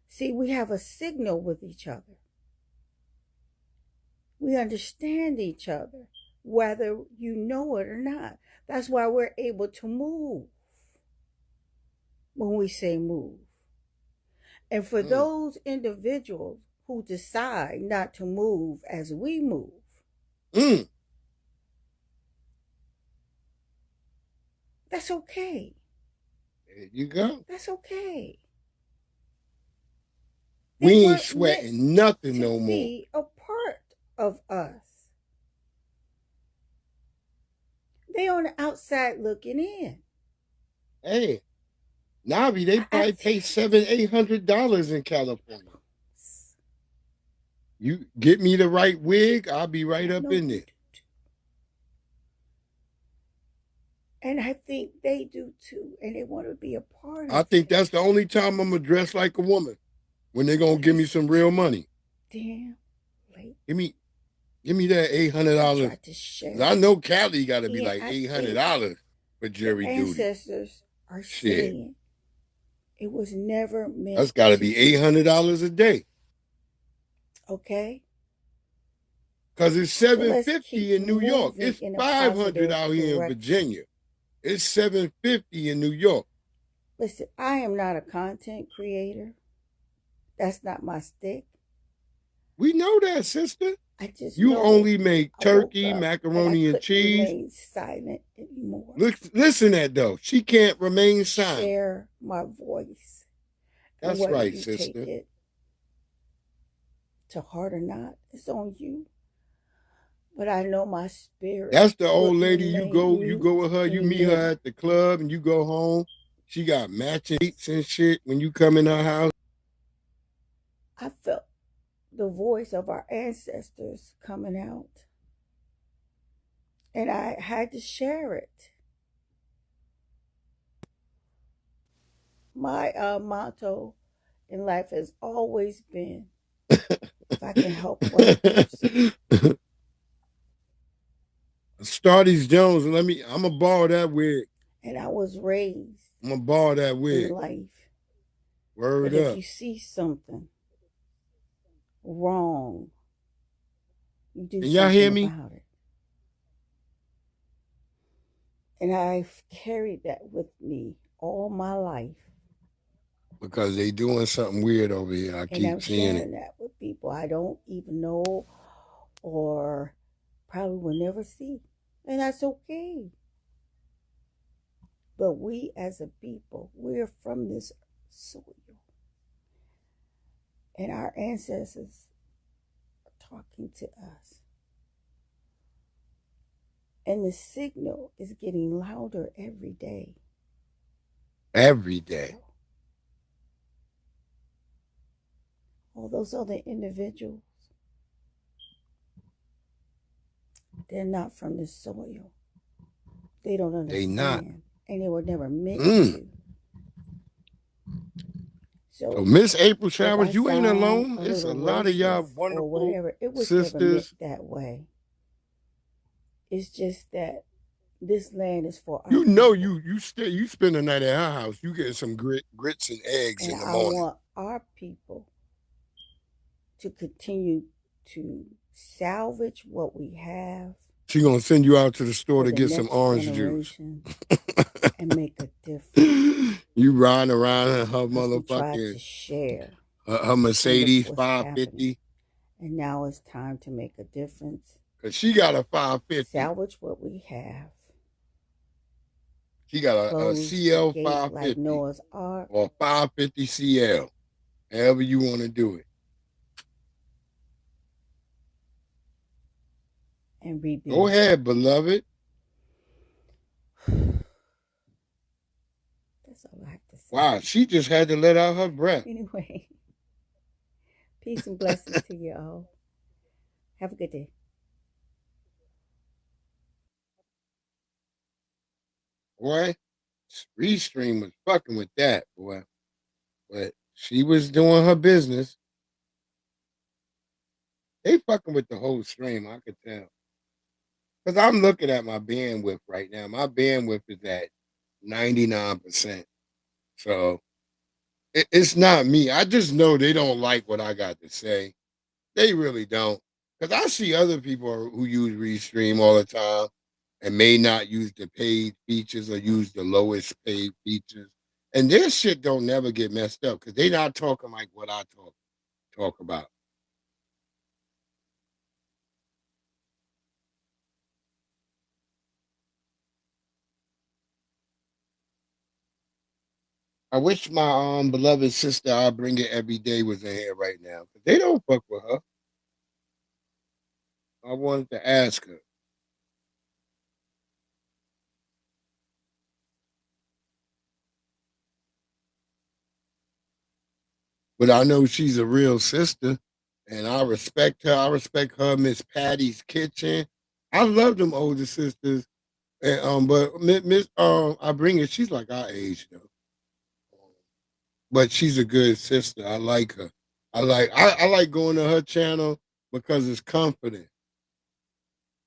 See, we have a signal with each other. We understand each other, whether you know it or not. That's why we're able to move when we say move. And for those individuals who decide not to move as we move, that's okay. There you go. That's okay. We ain't sweating nothing no more. Be a part of us. They on the outside looking in. Hey, Navi, they probably pay $700-800 in California. You get me the right wig, I'll be right up in there. And I think they do too, and they want to be a part of it. I think that's the only time I'm gonna dress like a woman. When they're gonna give me some real money. Damn late. Give me that $800. I know Cali gotta be like $800 for jury duty. Ancestors are saying it was never meant. That's gotta be $800 a day. Okay. Cause it's $750 in New York. It's $500 out here in Virginia. It's $750 in New York. Listen, I am not a content creator. That's not my stick. We know that, sister. I just you only make turkey, macaroni, and cheese. Remain silent anymore. Listen that though. She can't remain silent. Share my voice. That's right, sister. Take it to heart or not, it's on you. But I know my spirit. That's the old lady. You go with her. You meet her at the club, and you go home. She got matching dates and shit when you come in her house. I felt the voice of our ancestors coming out. And I had to share it. My motto in life has always been, if I can help one person. Stardies Jones, I'm going to borrow that wig. And I was raised I'm going to borrow that wig. in life. Word but up. If you see something wrong, you do Can y'all hear me? about it. And I've carried that with me all my life. Because they doing something weird over here. I keep seeing it. And I'm sharing that with people I don't even know or probably will never see. And that's okay. But we as a people, we're from this soil. And our ancestors are talking to us. And the signal is getting louder every day. Every day. All those other individuals, they're not from this soil. They don't understand. They not. And they were never meant to. So Miss April Showers, you ain't alone. It's a lot of y'all wonderful or whatever. It was sisters. Never meant that way. It's just that this land is for our you know people. you spend the night at our house. You getting some grits and eggs in the morning. I want our people to continue to salvage what we have. She gonna send you out to the store to get some orange juice and make a difference. You riding around in her motherfucking share her Mercedes 550. And now it's time to make a difference. Cause she got a 550. Salvage what we have. She got a CL 550 like Noah's Ark. Or 550 CL. However you want to do it. And rebuild. Go ahead, beloved. That's all I have to say. Wow, she just had to let out her breath. Anyway, peace and blessings to you all. Have a good day. Boy, Restream was fucking with that, boy. But she was doing her business. They fucking with the whole stream, I could tell. Because I'm looking at my bandwidth right now. My bandwidth is at 99%. So it's not me. I just know they don't like what I got to say. They really don't. Because I see other people who use Restream all the time and may not use the paid features or use the lowest paid features. And their shit don't never get messed up because they not talking like what I talk about. I wish my beloved sister, I bring it every day, was in here right now. But they don't fuck with her. I wanted to ask her. But I know she's a real sister, and I respect her. I respect her, Miss Patty's Kitchen. I love them older sisters. And but Miss I bring it, she's like our age though. But she's a good sister. I like her. I like going to her channel because it's comforting.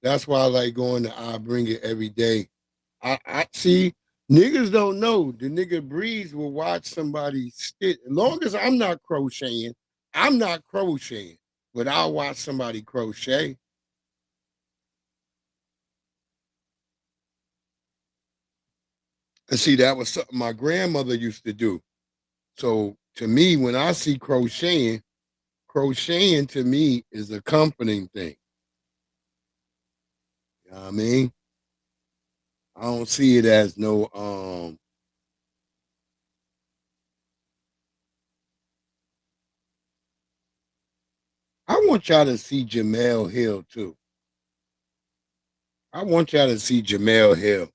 That's why I like going to I Bring It every day. I see niggas don't know. The nigga Breeze will watch somebody stitch. As long as I'm not crocheting, but I'll watch somebody crochet. And see, that was something my grandmother used to do. So to me, when I see crocheting to me is a comforting thing. You know what I mean? I don't see it as no I want y'all to see Jamel Hill too. I want y'all to see Jamel Hill.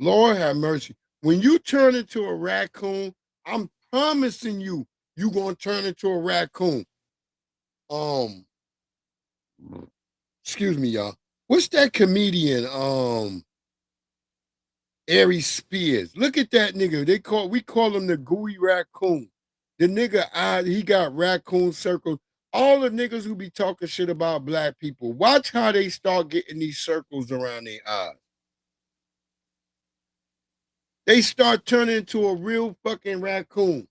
Lord have mercy. When you turn into a raccoon, I'm promising you, you're going to turn into a raccoon. excuse me, y'all. What's that comedian? Aries Spears. Look at that nigga. We call him the gooey raccoon. The nigga, he got raccoon circles. All the niggas who be talking shit about black people, watch how they start getting these circles around their eyes. They start turning into a real fucking raccoon.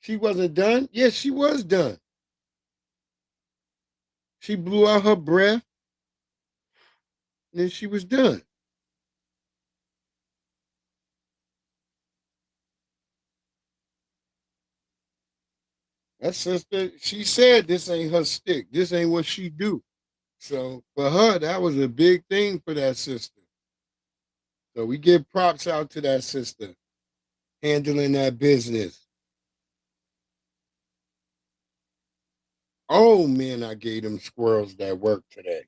She wasn't done? Yes, she was done. She blew out her breath, and then she was done. That sister, she said this ain't her stick. This ain't what she do. So for her, that was a big thing for that sister. So we give props out to that sister handling that business. Oh man, I gave them squirrels that work today.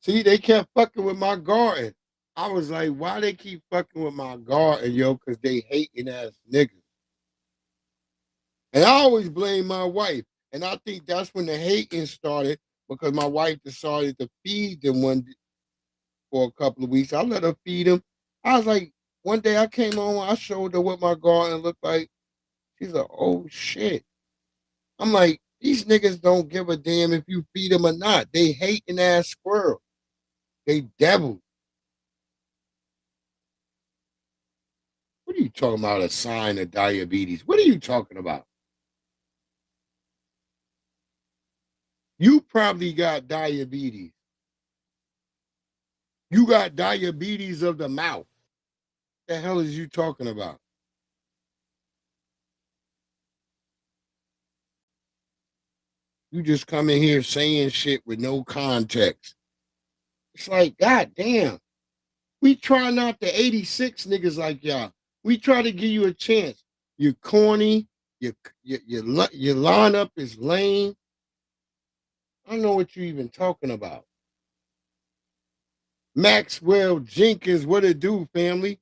See, they kept fucking with my garden. I was like, why they keep fucking with my garden, yo? Because they hating ass niggas. And I always blame my wife. And I think that's when the hating started because my wife decided to feed them for a couple of weeks. I let her feed them. I was like, one day I came home, I showed her what my garden looked like. She's like, oh shit. I'm like, these niggas don't give a damn if you feed them or not. They hating ass squirrel. They devil. What are you talking about? A sign of diabetes? What are you talking about? You probably got diabetes. You got diabetes of the mouth. What the hell is you talking about? You just come in here saying shit with no context. It's like, God damn. We try not to 86 niggas like y'all. We try to give you a chance. You're corny. Your lineup is lame. I don't know what you're even talking about. Maxwell Jenkins, what it do, family?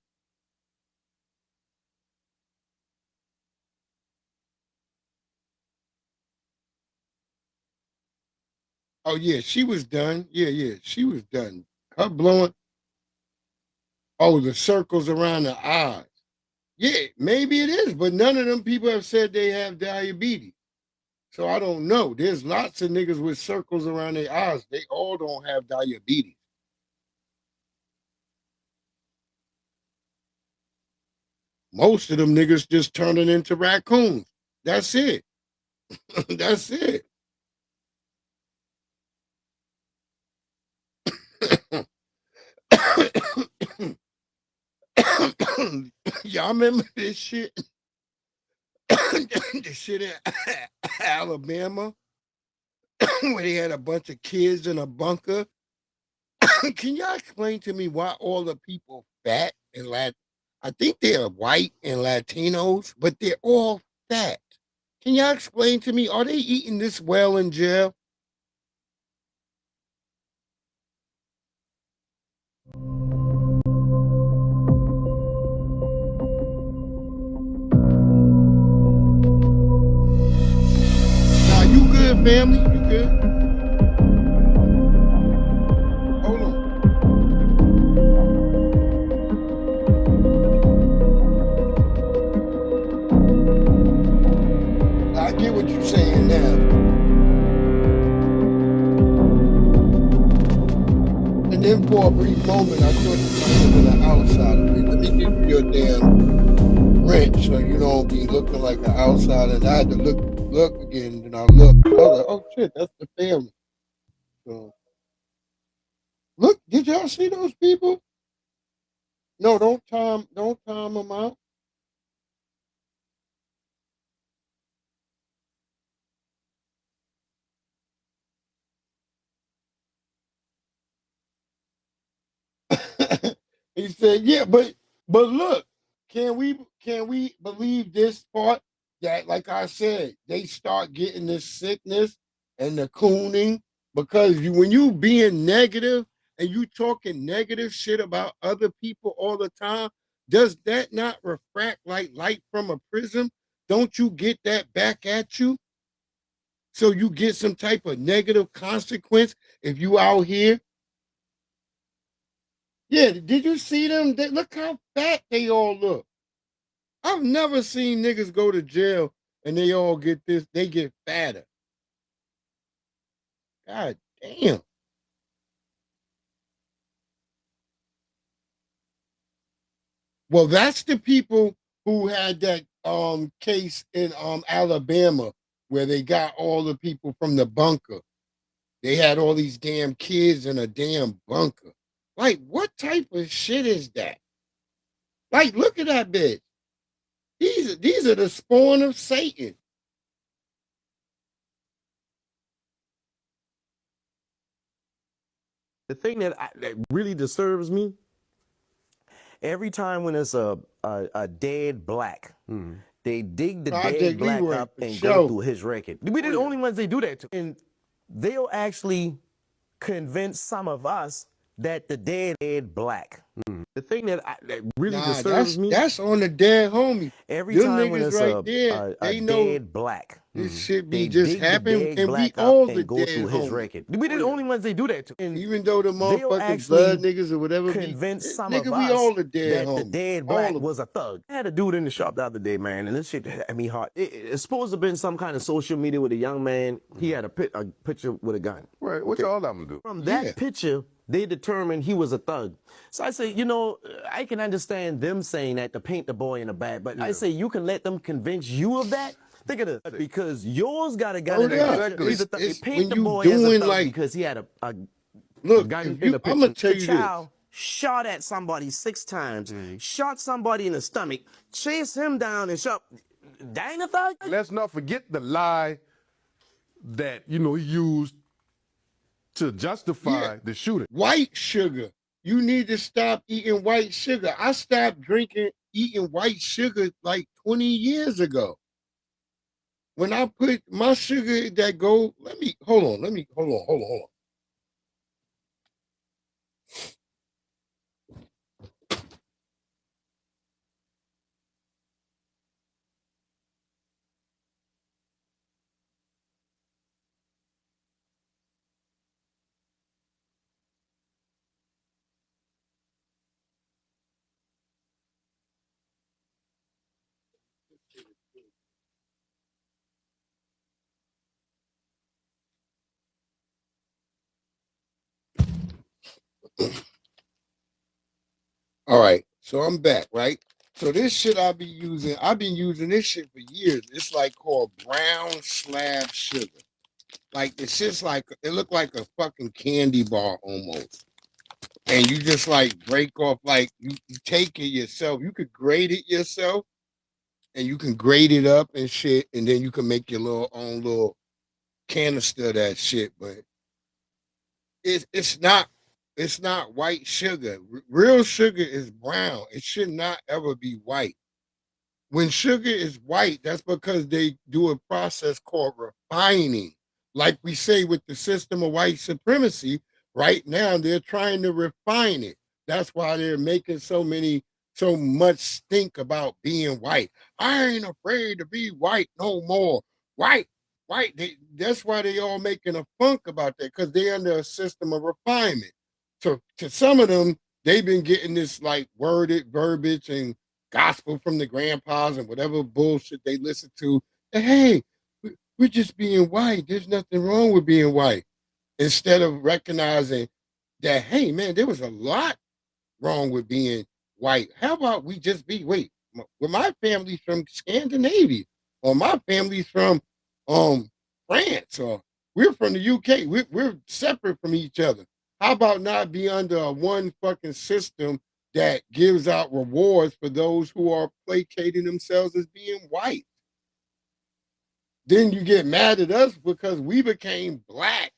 Oh yeah, she was done. Yeah, she was done. Her blowing. Oh, the circles around the eyes. Yeah, maybe it is, but none of them people have said they have diabetes. So I don't know. There's lots of niggas with circles around their eyes. They all don't have diabetes. Most of them niggas just turning into raccoons. That's it. That's it. Y'all remember this shit? This shit in Alabama where they had a bunch of kids in a bunker. Can y'all explain to me why all the people fat and I think they're white and Latinos, but they're all fat. Can y'all explain to me, are they eating this well in jail? Nah, you good, family? You good? Hold on. I get what you're saying now. And then for a brief moment, I thought you might have been an outsider. Let me give you your damn wrench so you don't be looking like an outsider. And I had to look again, and I looked. I was like, oh shit, that's the family. So look, did y'all see those people? No, don't time them out. He said, yeah, but look, can we believe this part that, like I said, they start getting this sickness and the cooning because when you being negative and you talking negative shit about other people all the time, does that not refract like light from a prism? don't you get that back at you? So you get some type of negative consequence if you out here. Yeah, did you see them? Look how fat they all look. I've never seen niggas go to jail and they all get this, they get fatter. God damn. Well, that's the people who had that case in Alabama where they got all the people from the bunker. They had all these damn kids in a damn bunker. Like, what type of shit is that? Like, look at that bitch. These are the spawn of Satan. The thing that really disturbs me, every time when it's a dead black, they dig the dead black up and go through his record. We're the only ones they do that to. And they'll actually convince some of us that the dead black. The thing that really disturbs me, that's on the dead homie. Every time when it's right there, a dead black, this shit be just happening, and we all the go dead through his homie. record. We're the only ones they do that to. And even though the motherfucking blood niggas or whatever, convince some nigga, of we us all the dead that homie. the dead black was a thug. I had a dude in the shop the other day, man, and this shit had me hot. It's supposed to have been some kind of social media with a young man. He had a picture with a gun. Right, what y'all of them do? From that picture, they determined he was a thug. So I say, you know, I can understand them saying that to paint the boy in a bad, but I say you can let them convince you of that. Think of this, because yours got a gun in the picture. He's a thug. They paint the boy as a thug because he had a gun in the picture. I'm gonna tell you the child shot at somebody 6 times, shot somebody in the stomach, chased him down and shot. That ain't a thug? Let's not forget the lie that, he used to justify the shooting. White sugar. You need to stop eating white sugar. I stopped eating white sugar like 20 years ago. When I put my sugar that go, hold on. All right, so I'm back, right? So this shit I've been using this shit for years. It's like called brown slab sugar. Like it's just like, it looked like a fucking candy bar almost. And you just like break off, like you take it yourself. You could grate it yourself and you can grate it up and shit. And then you can make your own little canister of that shit. But it's not white sugar. Real sugar is brown. It should not ever be white. When sugar is white, that's because they do a process called refining. Like we say with the system of white supremacy, right now they're trying to refine it. That's why they're making so much stink about being white. I ain't afraid to be white no more. White. That's why they all making a funk about that, because they're under a system of refinement. So to some of them, they've been getting this like worded verbiage and gospel from the grandpas and whatever bullshit they listen to. And, hey, we're just being white. There's nothing wrong with being white. Instead of recognizing that, hey, man, there was a lot wrong with being white. How about we just be, well, my family's from Scandinavia, or my family's from France, or we're from the UK. We're separate from each other. How about not be under one fucking system that gives out rewards for those who are placating themselves as being white? Then you get mad at us because we became black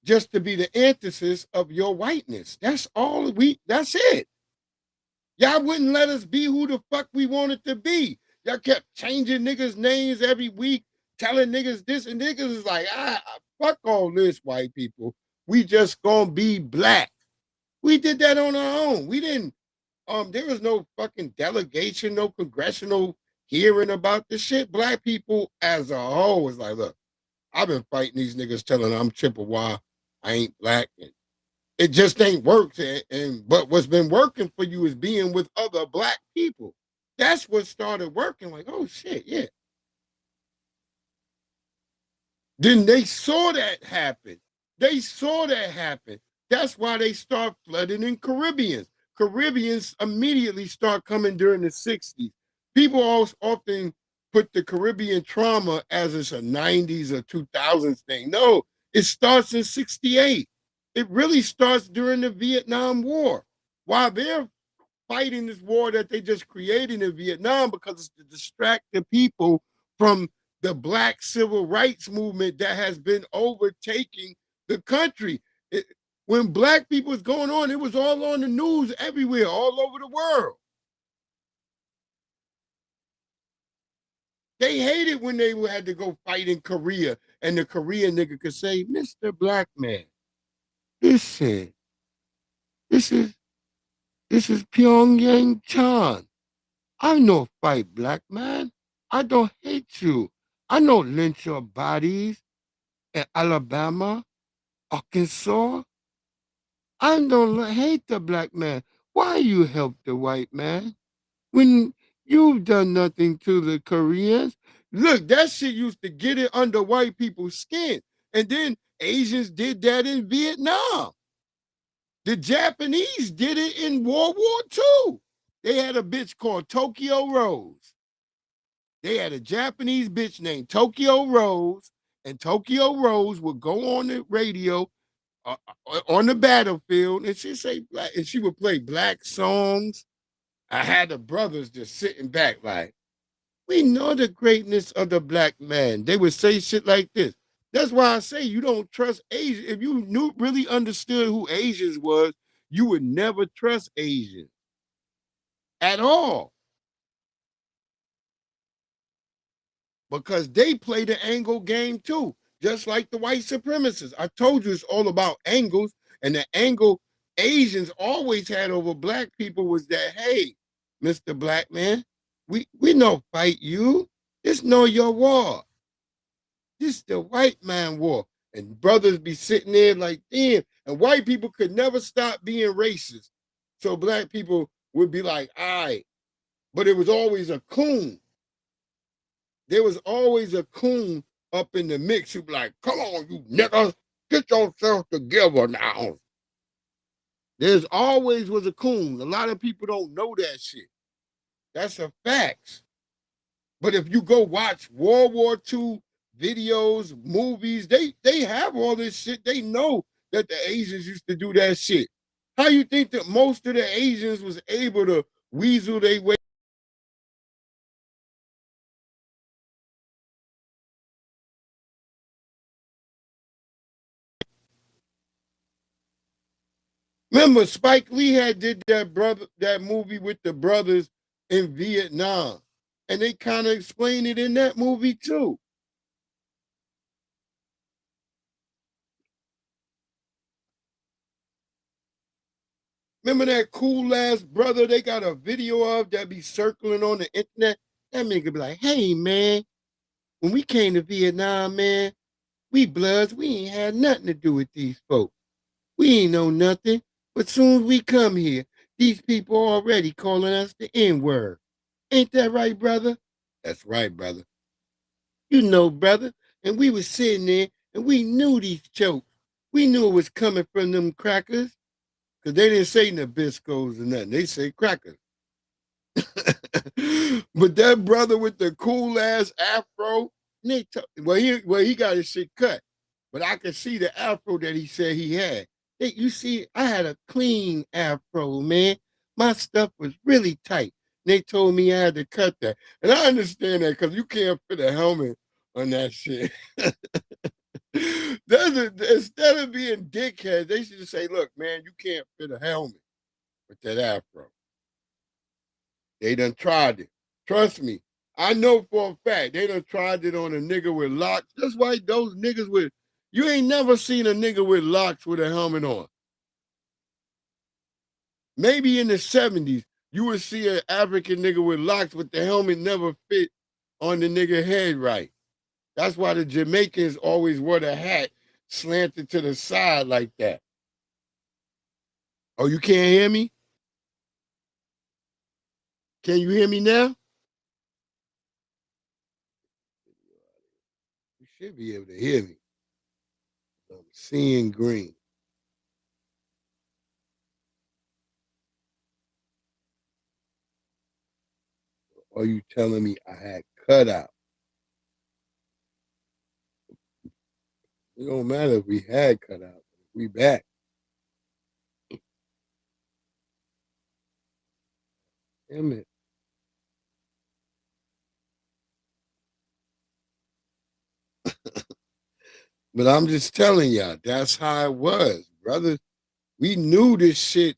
just to be the antithesis of your whiteness. That's it. Y'all wouldn't let us be who the fuck we wanted to be. Y'all kept changing niggas' names every week, telling niggas this, and niggas is like, fuck all this, white people. We just gonna be black. We did that on our own. We didn't, there was no fucking delegation, no congressional hearing about this shit, black people as a whole was like, look, I've been fighting these niggas telling them I'm Chippewa, I ain't black. And it just ain't worked. But what's been working for you is being with other black people. That's what started working. Like, oh shit, yeah. Then they saw that happen. They saw that happen. That's why they start flooding in Caribbeans. Caribbeans immediately start coming during the 60s. People often put the Caribbean trauma as it's a 90s or 2000s thing. No, it starts in 68. It really starts during the Vietnam War. While they're fighting this war that they just created in Vietnam, because it's to distract the people from the black civil rights movement that has been overtaking the country. When black people was going on, it was all on the news everywhere, all over the world. They hated when they had to go fight in Korea and the Korean nigga could say, Mr. Black Man, listen, this is Pyongyang Chan. I no fight black man. I don't hate you. I don't lynch your bodies in Alabama, Arkansas. I don't hate the black man. Why you help the white man when you've done nothing to the Koreans? Look, that shit used to get it under white people's skin. And then Asians did that in Vietnam. The Japanese did it in World War II. They had a bitch called Tokyo Rose. They had a Japanese bitch named Tokyo Rose, and Tokyo Rose would go on the radio on the battlefield, and she'd say black, and she would play black songs. I had the brothers just sitting back like, we know the greatness of the black man. They would say shit like this. That's why I say you don't trust Asians. If you really understood who Asians was, you would never trust Asians at all. Because they play the angle game too, just like the white supremacists. I told you it's all about angles, and the angle Asians always had over black people was that, hey, Mr. Black Man, we no fight you. This know your war. This the white man war. And brothers be sitting there like, damn, and white people could never stop being racist. So black people would be like, all right, but it was always a coon. There was always a coon up in the mix who'd be like, come on, you niggas, get yourself together now. There's always was a coon. A lot of people don't know that shit. That's a fact. But if you go watch World War II videos, movies, they have all this shit. They know that the Asians used to do that shit. How you think that most of the Asians was able to weasel their way? Remember, Spike Lee did that movie with the brothers in Vietnam, and they kind of explained it in that movie too. Remember that cool ass brother they got a video of that be circling on the internet? That nigga be like, hey man, when we came to Vietnam, man, we bloods, we ain't had nothing to do with these folks. We ain't know nothing. But soon as we come here, these people already calling us the N-word. Ain't that right, brother? That's right, brother. You know, brother. And we was sitting there and we knew these jokes. We knew it was coming from them crackers. Because they didn't say Nabiscos or nothing. They say crackers. But that brother with the cool ass afro, he got his shit cut. But I could see the afro that he said he had. Hey, you see, I had a clean afro, man. My stuff was really tight. They told me I had to cut that. And I understand that because you can't fit a helmet on that shit. Instead of being dickheads, they should just say, look, man, you can't fit a helmet with that afro. They done tried it. Trust me. I know for a fact they done tried it on a nigga with locks. That's why those niggas with, you ain't never seen a nigga with locks with a helmet on. Maybe in the 70s, You would see an African nigga with locks, but the helmet never fit on the nigga head right. That's why the Jamaicans always wore the hat slanted to the side like that. Oh, you can't hear me? Can you hear me now? You should be able to hear me. I'm seeing green. Are you telling me I had cut out? It don't matter if we had cut out. We back. Damn it. But I'm just telling y'all, that's how it was, brother. We knew this shit.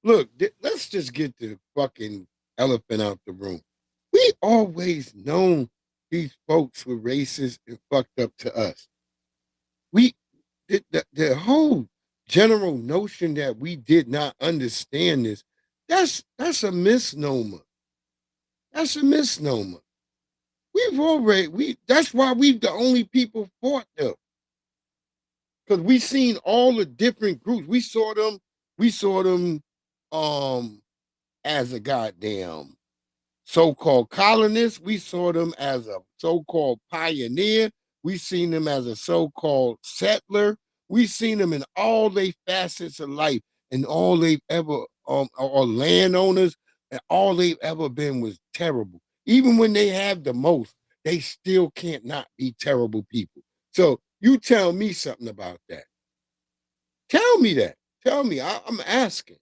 Look, let's just get the fucking elephant out the room. We always known these folks were racist and fucked up to us. The whole general notion that we did not understand this, that's a misnomer. That's a misnomer. That's why we the only people fought them. Because we seen all the different groups. We saw them as a goddamn so-called colonists. We saw them as a so-called pioneer. We seen them as a so-called settler. We seen them in all their facets of life, and all they've ever or landowners, and all they've ever been was terrible. Even when they have the most, they still can't not be terrible people. So you tell me something about that. Tell me that. Tell me. I'm asking.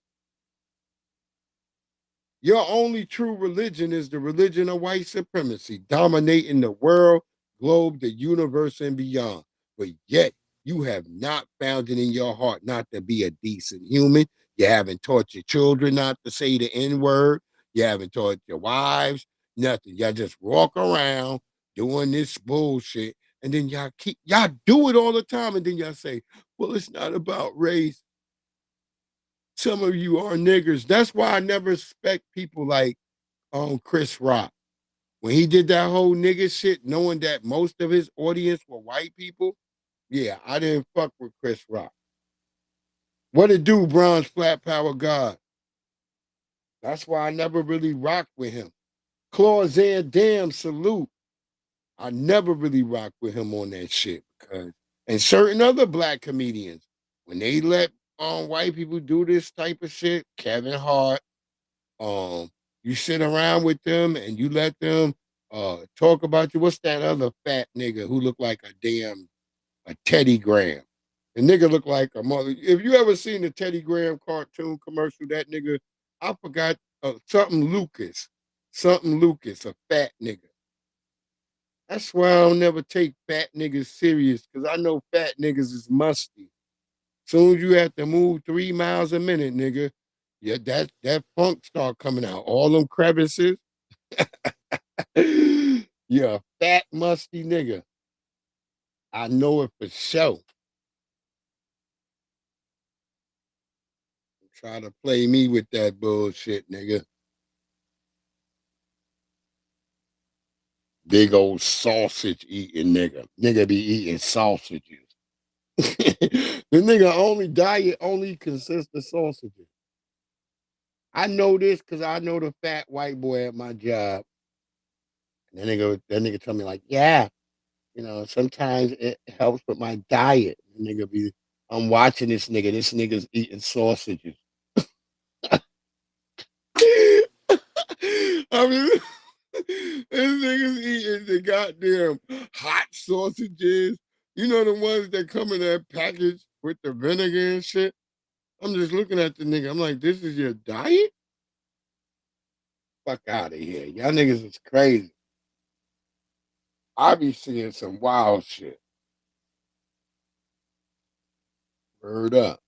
Your only true religion is the religion of white supremacy, dominating the world, globe, the universe, and beyond. But yet, you have not found it in your heart not to be a decent human. You haven't taught your children not to say the N-word. You haven't taught your wives nothing. Y'all just walk around doing this bullshit. And then y'all do it all the time. And then y'all say, well, it's not about race. Some of you are niggers. That's why I never respect people like Chris Rock. When he did that whole nigger shit, knowing that most of his audience were white people, yeah, I didn't fuck with Chris Rock. What it do, Bronze Flat Power God? That's why I never really rocked with him. Claude Damn salute. I never really rocked with him on that shit because, and certain other black comedians, when they let white people do this type of shit, Kevin Hart, you sit around with them and you let them talk about you. What's that other fat nigga who looked like a Teddy Graham? The nigga looked like a mother. If you ever seen the Teddy Graham cartoon commercial, that nigga, I forgot something Lucas, a fat nigga. That's why I don't never take fat niggas serious, because I know fat niggas is musty. Soon as you have to move 3 miles a minute, nigga, yeah, that funk start coming out. All them crevices. You're a fat, musty nigga. I know it for sure. Try to play me with that bullshit, nigga. Big old sausage eating nigga. Nigga be eating sausages. The nigga diet only consists of sausages. I know this because I know the fat white boy at my job. And that nigga tell me like, yeah, sometimes it helps with my diet. I'm watching this nigga. This nigga's eating sausages. I mean, this nigga's eating the goddamn hot sausages. You know, the ones that come in that package with the vinegar and shit. I'm just looking at the nigga. I'm like, this is your diet? Fuck out of here. Y'all niggas is crazy. I be seeing some wild shit. Word up.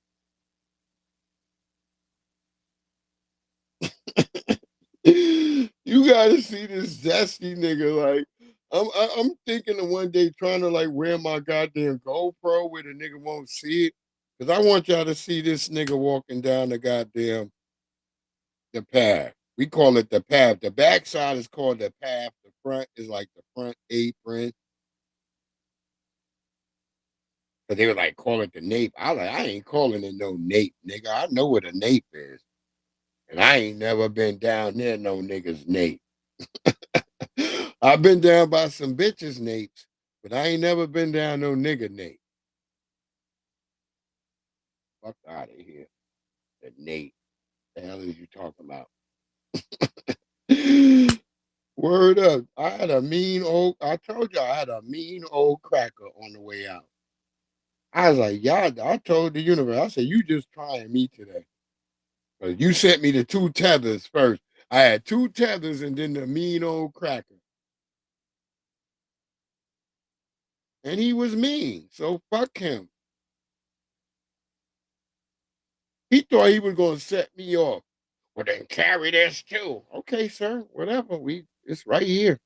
You gotta see this zesty nigga. Like, I'm thinking of one day trying to like wear my goddamn GoPro where the nigga won't see it. Cause I want y'all to see this nigga walking down the goddamn the path. We call it the path. The backside is called the path. The front is like the front apron. But they were like, call it the nape. I ain't calling it no nape, nigga. I know what a nape is. And I ain't never been down there no niggas nape. I've been down by some bitches napes, but I ain't never been down no nigga nape. Fuck out of here. The nape. The hell is you talking about? Word up. I told you I had a mean old cracker on the way out. I was like, y'all, I told the universe, I said, you just trying me today. But you sent me the 2 tethers first. I had 2 tethers and then the mean old cracker. And he was mean, so fuck him. He thought he was going to set me off. Well, then carry this too. Okay, sir, whatever. It's right here.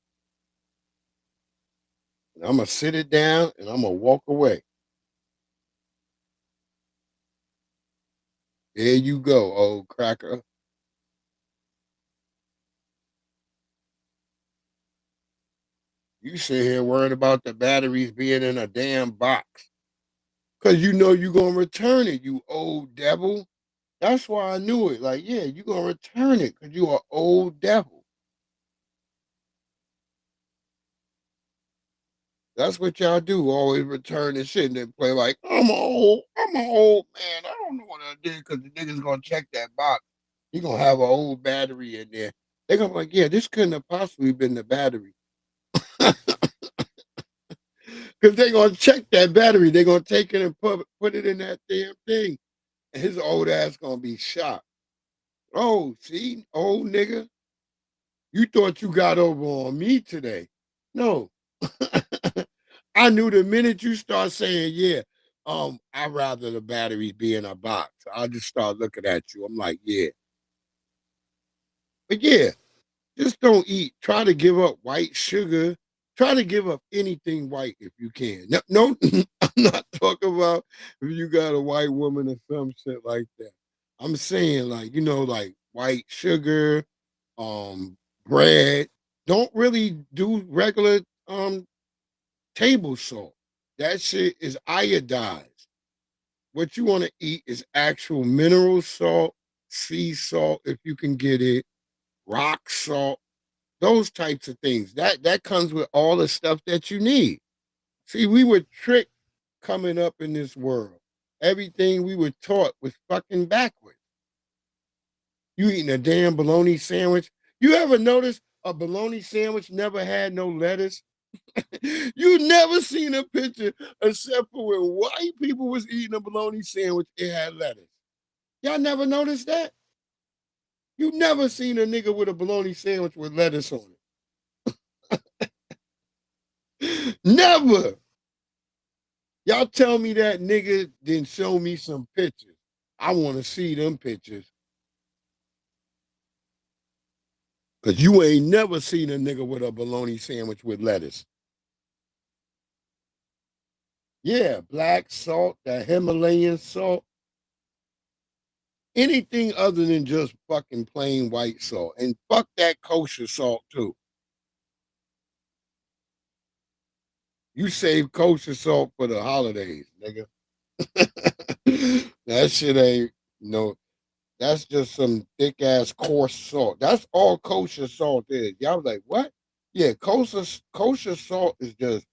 And I'm going to sit it down and I'm going to walk away. There you go, old cracker. You sit here worrying about the batteries being in a damn box. Because you know you're going to return it, you old devil. That's why I knew it. Like, yeah, you're going to return it because you're an old devil. That's what y'all do. Always return the shit and then play like, I'm old man. I don't know what I did because the nigga's going to check that box. You're going to have an old battery in there. They're going to be like, yeah, this couldn't have possibly been the battery. Because they're going to check that battery. They're going to take it and put it in that damn thing. And his old ass going to be shocked. Oh, see, old nigga, you thought you got over on me today. No. I knew the minute you start saying, yeah, I'd rather the batteries be in a box. I'll just start looking at you. I'm like, yeah. But yeah, just don't eat. Try to give up white sugar. Try to give up anything white if you can. No, I'm not talking about if you got a white woman or some shit like that. I'm saying like, like white sugar, bread. Don't really do regular table salt. That shit is iodized. What you want to eat is actual mineral salt, sea salt if you can get it, rock salt, those types of things. That comes with all the stuff that you need. See, we were tricked coming up in this world. Everything we were taught was fucking backwards. You eating a damn bologna sandwich. You ever notice a bologna sandwich never had no lettuce? You never seen a picture except for when white people was eating a bologna sandwich, it had lettuce. Y'all never noticed that? You never seen a nigga with a bologna sandwich with lettuce on it. Never. Y'all tell me that nigga, then show me some pictures. I want to see them pictures. Because you ain't never seen a nigga with a bologna sandwich with lettuce. Yeah, black salt, the Himalayan salt. Anything other than just fucking plain white salt. And fuck that kosher salt too. You save kosher salt for the holidays, nigga. That shit ain't that's just some thick ass coarse salt. That's all kosher salt is. Y'all was like, what? Yeah, kosher salt is just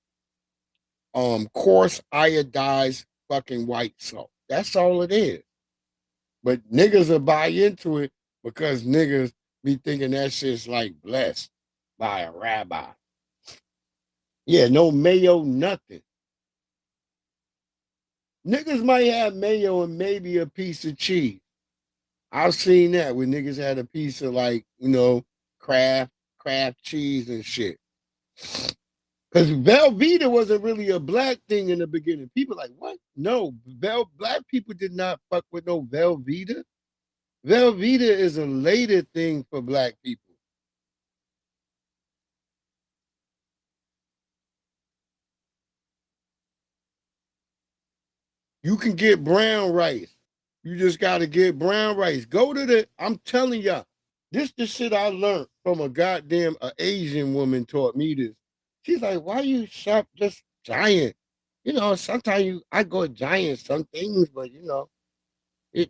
coarse iodized fucking white salt. That's all it is. But niggas will buy into it because niggas be thinking that shit's like blessed by a rabbi. Yeah, no mayo, nothing. Niggas might have mayo and maybe a piece of cheese. I've seen that when niggas had a piece of like, Kraft cheese and shit. Because Velveeta wasn't really a black thing in the beginning. People like, what? No, black people did not fuck with no Velveeta. Velveeta is a later thing for black people. You can get brown rice. You just got to get brown rice. I'm telling y'all, This the shit I learned from a goddamn Asian woman taught me this. She's like, why you shop just Giant? You know, sometimes I go Giant some things, but you know,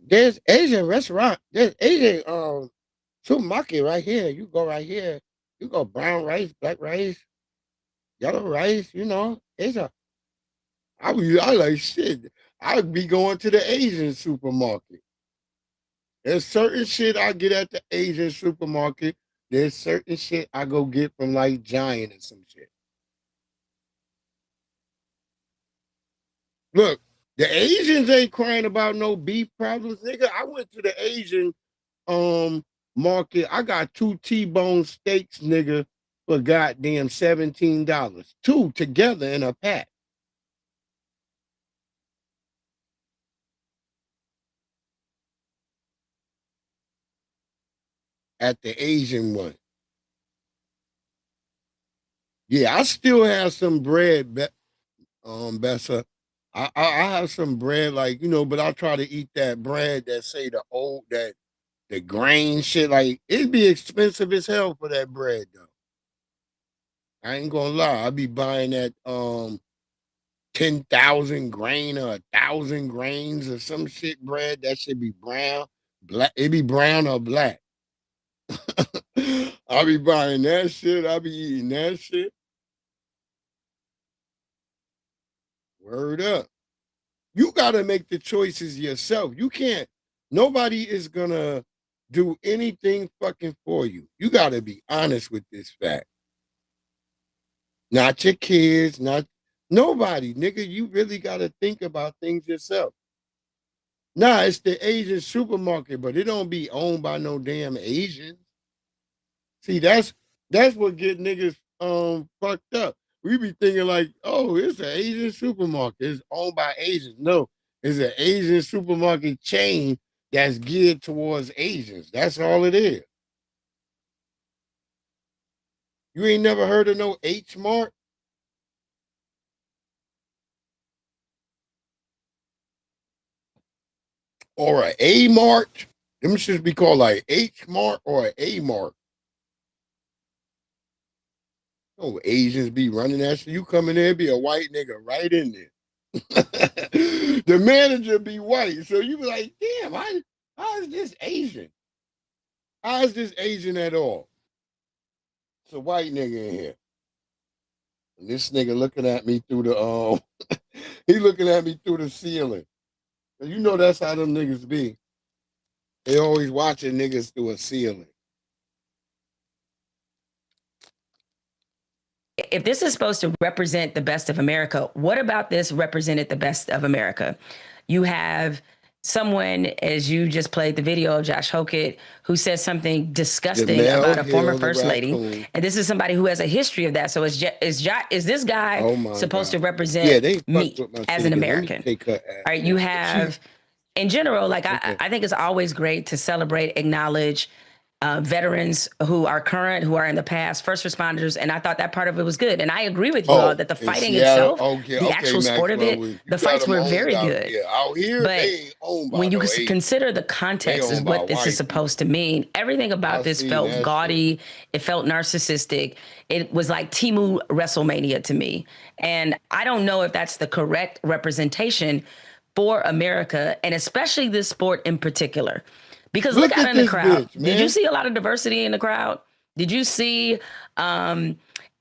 there's Asian restaurant, there's Asian supermarket right here. You go right here, you go brown rice, black rice, yellow rice. You know, I like shit. I'd be going to the Asian supermarket. There's certain shit I get at the Asian supermarket. There's certain shit I go get from like Giant and some shit. Look, the Asians ain't crying about no beef problems, nigga. I went to the Asian market. I got 2 T-bone steaks, nigga, for goddamn $17. 2 together in a pack. At the Asian one. Yeah, I still have some bread, Bessa. I have some bread, like, you know, but I try to eat that bread that say the grain shit. Like, it'd be expensive as hell for that bread though. I ain't gonna lie. I be buying that 10,000 grain or 1,000 grains or some shit bread. That should be brown. Black, it be brown or black. I be buying that shit. I be eating that shit. Word up. You gotta make the choices yourself. You can't, nobody is gonna do anything fucking for you. You gotta be honest with this fact. Not your kids, not nobody, nigga. You really gotta think about things yourself. Nah, it's the Asian supermarket, but it don't be owned by no damn Asians. See, that's what get niggas fucked up. We be thinking like, oh, it's an Asian supermarket. It's owned by Asians. No, it's an Asian supermarket chain that's geared towards Asians. That's all it is. You ain't never heard of no H Mart? Or a Mart? Them should be called like H Mart or a Mart. No Asians be running that shit. You come in there, be a white nigga right in there. The manager be white. So you be like, damn, how is this Asian? How is this Asian at all? It's a white nigga in here. And this nigga looking at me through the he looking at me through the ceiling. And you know that's how them niggas be. They always watching niggas through a ceiling. If this is supposed to represent the best of America, what about this represented the best of America? You have someone, as you just played the video of Josh Hokett, who says something disgusting about a former first lady, and this is somebody who has a history of that. So is this guy supposed to represent me as an American? All right, you have, in general, like I think it's always great to celebrate, acknowledge veterans who are current, who are in the past, first responders, and I thought that part of it was good. And I agree with you all that the fighting itself, the actual sport of it, the fights were very good. Out here, but they ain't owned by when you no Asians. consider the context is what this is supposed to mean, everything about this felt gaudy. It felt narcissistic. It was like Temu WrestleMania to me. And I don't know if that's the correct representation for America, and especially this sport in particular. Because look out in the crowd. Did you see a lot of diversity in the crowd? Did you see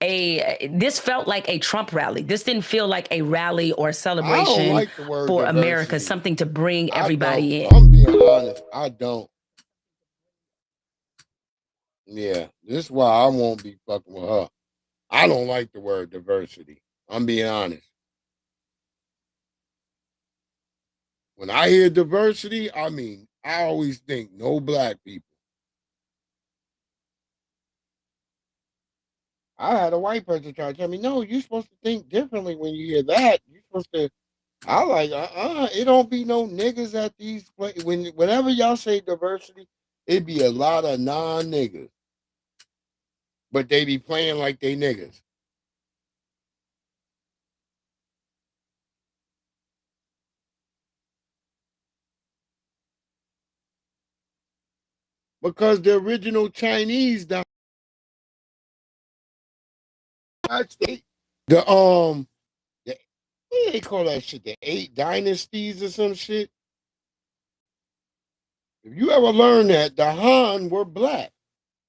this felt like a Trump rally. This didn't feel like a rally or a celebration for America, something to bring everybody in. I'm being honest. I don't. Yeah, this is why I won't be fucking with her. I don't like the word diversity. I'm being honest. When I hear diversity, I mean, I always think no black people. I had a white person try to tell me, no, you're supposed to think differently when you hear that. You're supposed to, I like, it don't be no niggas at these places. Whenever y'all say diversity, it be a lot of non-niggas. But they be playing like they niggas. because the original Chinese, the what do they call that shit? The 8 dynasties or some shit. If you ever learn that, the Han were black.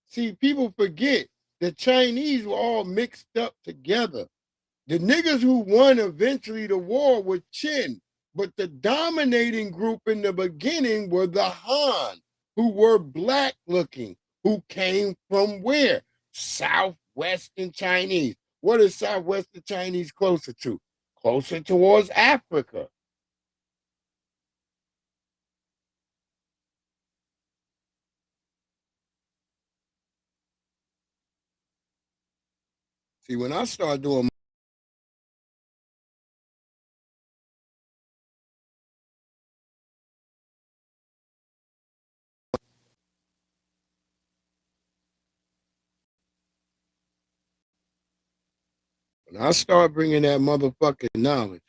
See, people forget the Chinese were all mixed up together. The niggas who won eventually the war were Qin, but the dominating group in the beginning were the Han, who were black looking, who came from where? Southwestern Chinese. What is Southwestern Chinese closer to? Closer towards Africa. See, when I started doing when I start bringing that motherfucking knowledge,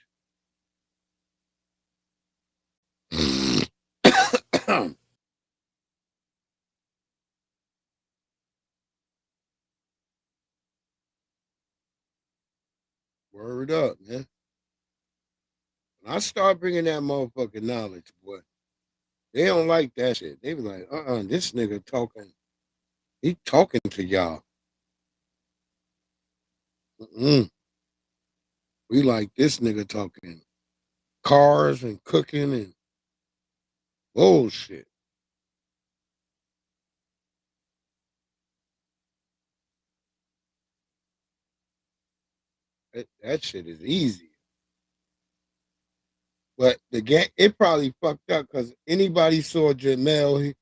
word up, man. When I start bringing that motherfucking knowledge, boy, they don't like that shit. They be like, this nigga talking, he talking to y'all. Mm-mm. We like this nigga talking cars and cooking and bullshit. That shit is easy. But the game, it probably fucked up because anybody saw Jamel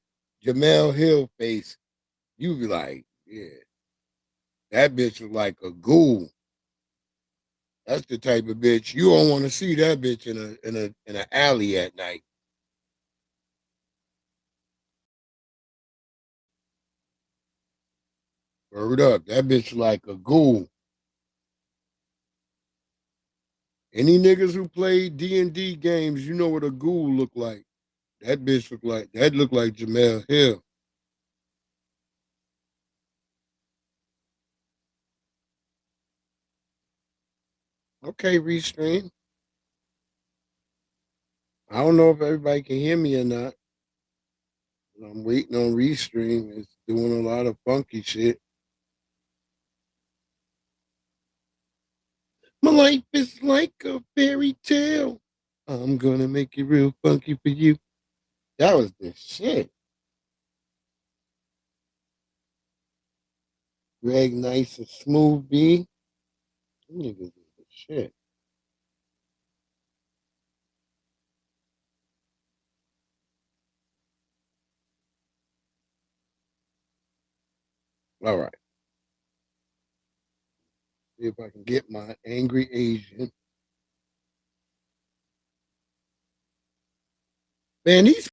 Hill face, you be like, yeah, that bitch was like a ghoul. That's the type of bitch you don't want to see that bitch in an alley at night. Word up, that bitch like a ghoul. Any niggas who played D&D games, you know what a ghoul look like. That bitch look like Jamel Hill. Okay, Restream. I don't know if everybody can hear me or not. I'm waiting on Restream. It's doing a lot of funky shit. My life is like a fairy tale. I'm gonna make it real funky for you. That was the shit. Greg Nice and Smooth B. Niggas is the shit. All right. See if I can get my angry Asian. Man, these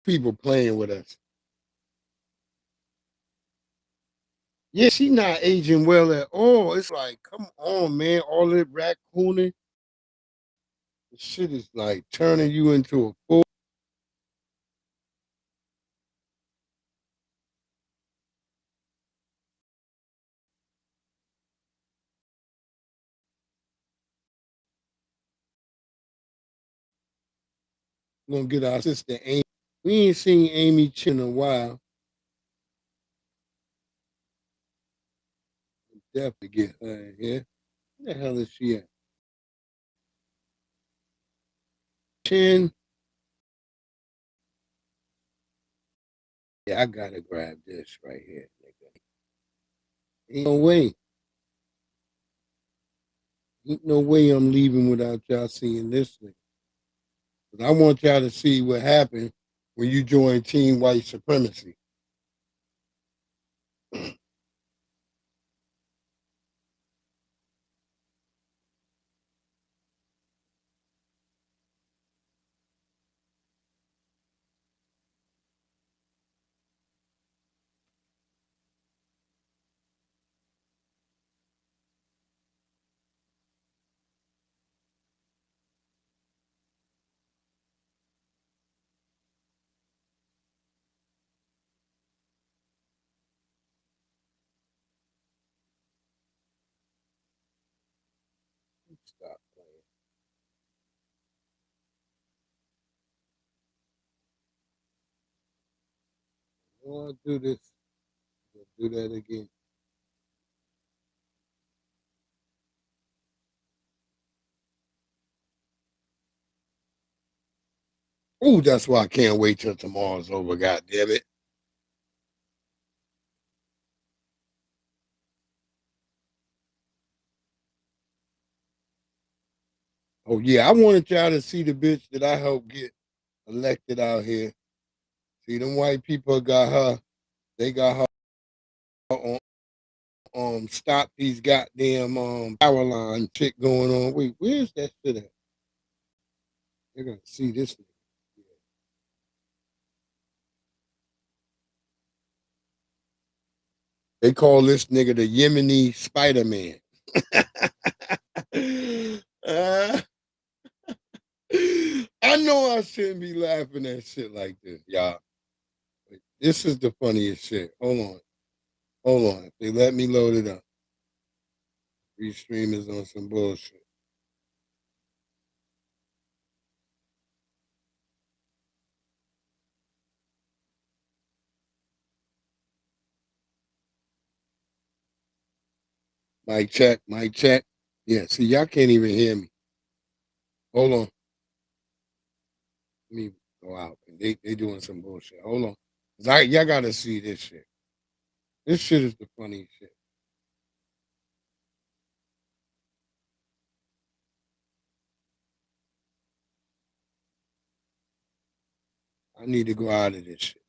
people playing with us. Yeah, she not aging well at all. It's like, come on, man. All that raccooning. The shit is like turning you into a fool. We're gonna get our sister Amy. We ain't seen Amy Chin in a while. Definitely get her in here. Where the hell is she at? Chin. Yeah, I gotta grab this right here, nigga. Ain't no way. Ain't no way I'm leaving without y'all seeing this thing. But I want y'all to see what happened when you join Team White Supremacy. stop playing. I'll do this. I'll do that again. Oh, that's why I can't wait till tomorrow's over. God damn it. Oh yeah, I wanted y'all to see the bitch that I helped get elected out here. See, them white people got her. They got her on stop these goddamn power line shit going on. Wait, where's that shit at? They're gonna see this. They call this nigga the Yemeni Spider-Man. I know I shouldn't be laughing at shit like this, y'all. This is the funniest shit. Hold on. If they let me load it up. Restream is on some bullshit. Mic check, mic check. Yeah, see, y'all can't even hear me. Hold on. Let me go out. They doing some bullshit. Hold on. Y'all gotta see this shit. This shit is the funniest shit. I need to go out of this shit.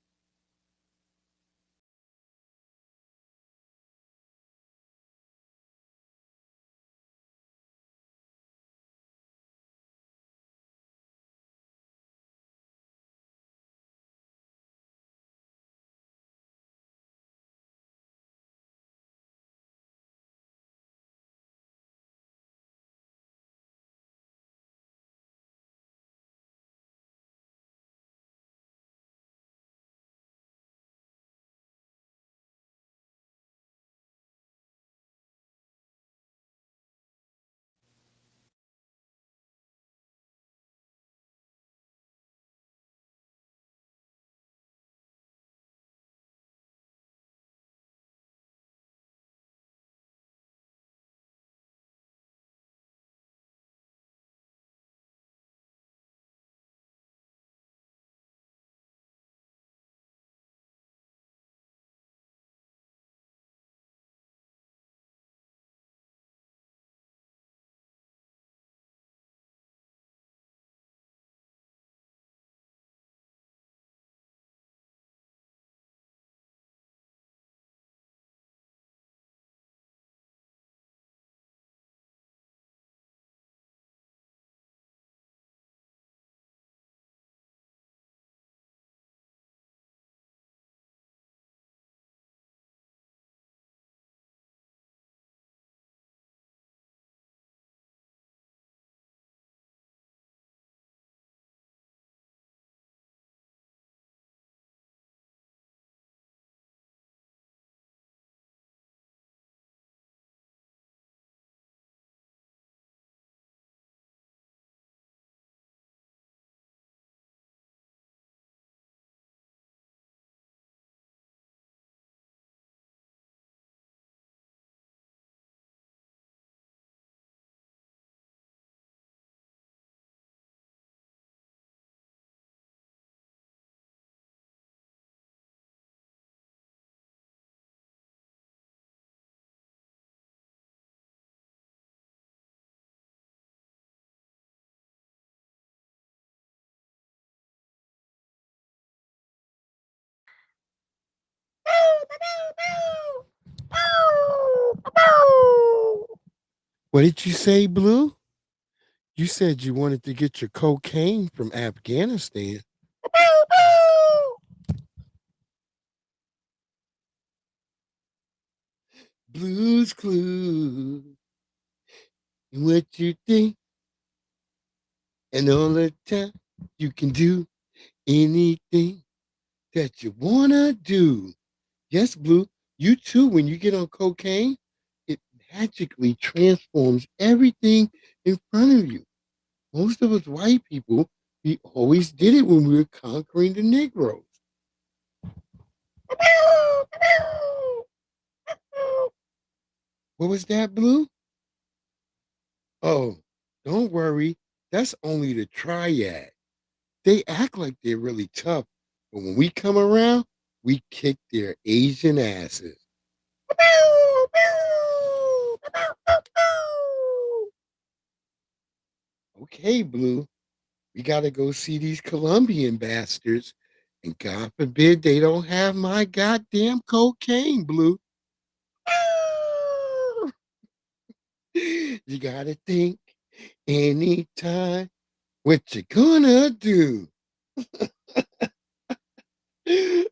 What did you say, Blue? You said you wanted to get your cocaine from Afghanistan. Blue's Clues. What you think? And all the time you can do anything that you wanna do. Yes, Blue. You too, when you get on cocaine, it magically transforms everything in front of you. Most of us white people, we always did it when we were conquering the Negroes. What was that, Blue? Oh, don't worry. That's only the triad. They act like they're really tough, but when we come around, we kick their Asian asses. Okay, Blue, we got to go see these Colombian bastards, and God forbid they don't have my goddamn cocaine, Blue. You got to think anytime what you gonna do. That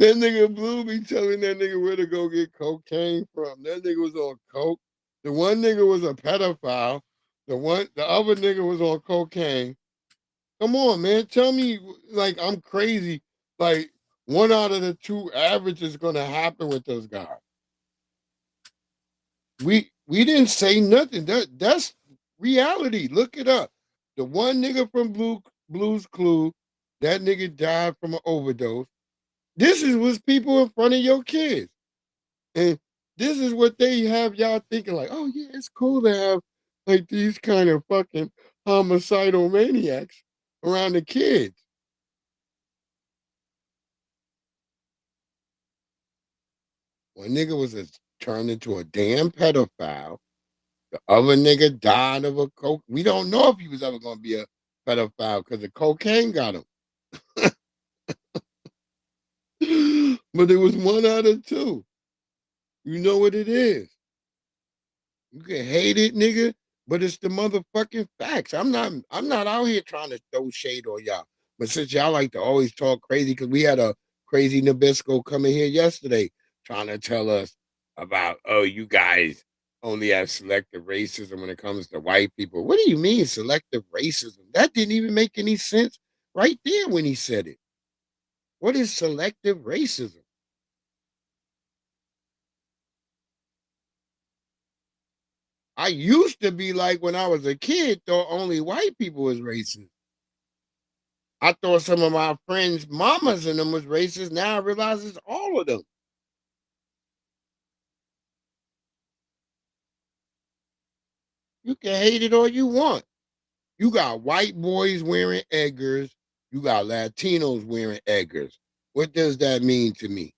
nigga Blue be telling that nigga where to go get cocaine from. That nigga was on coke. The one nigga was a pedophile. The other nigga was on cocaine. Come on, man. Tell me, like, I'm crazy. Like, one out of the two average is gonna happen with those guys. We didn't say nothing. That's reality. Look it up. The one nigga from Blue's Clue, that nigga died from an overdose. This is what's people in front of your kids. And this is what they have y'all thinking like, oh yeah, it's cool to have like these kind of fucking homicidal maniacs around the kids. One nigga was turned into a damn pedophile. The other nigga died of a coke. We don't know if he was ever going to be a pedophile because the cocaine got him. But it was one out of two. You know what it is. You can hate it, nigga, but it's the motherfucking facts. I'm not out here trying to throw shade on y'all. But since y'all like to always talk crazy, because we had a crazy Nabisco coming here yesterday trying to tell us about, oh, you guys only have selective racism when it comes to white people. What do you mean selective racism? That didn't even make any sense right there when he said it. What is selective racism? I used to be like when I was a kid, thought only white people was racist. I thought some of my friends' mamas and them was racist. Now I realize it's all of them. You can hate it all you want. You got white boys wearing Edgars. You got Latinos wearing Edgars. What does that mean to me?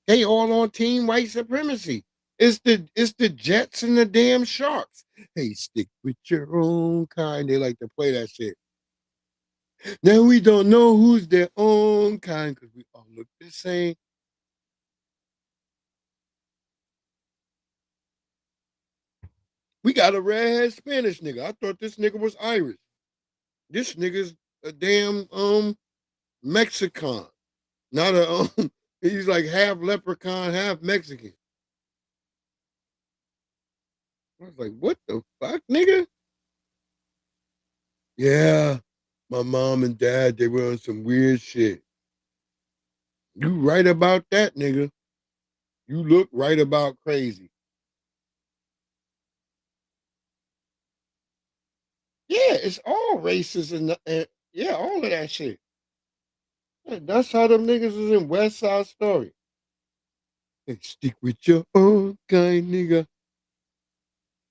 They all on team white supremacy. It's the Jets and the damn Sharks. Hey, stick with your own kind. They like to play that shit. Now we don't know who's their own kind because we all look the same. We got a red Spanish nigga. I thought this nigga was Irish. This nigga's a damn Mexican. Not a he's like half leprechaun, half Mexican. I was like, what the fuck, nigga? Yeah, my mom and dad, they were on some weird shit. You right about that, nigga. You look right about crazy. Yeah, it's all racist and yeah, all of that shit. Yeah, that's how them niggas is in West Side Story. Hey, stick with your own kind, nigga.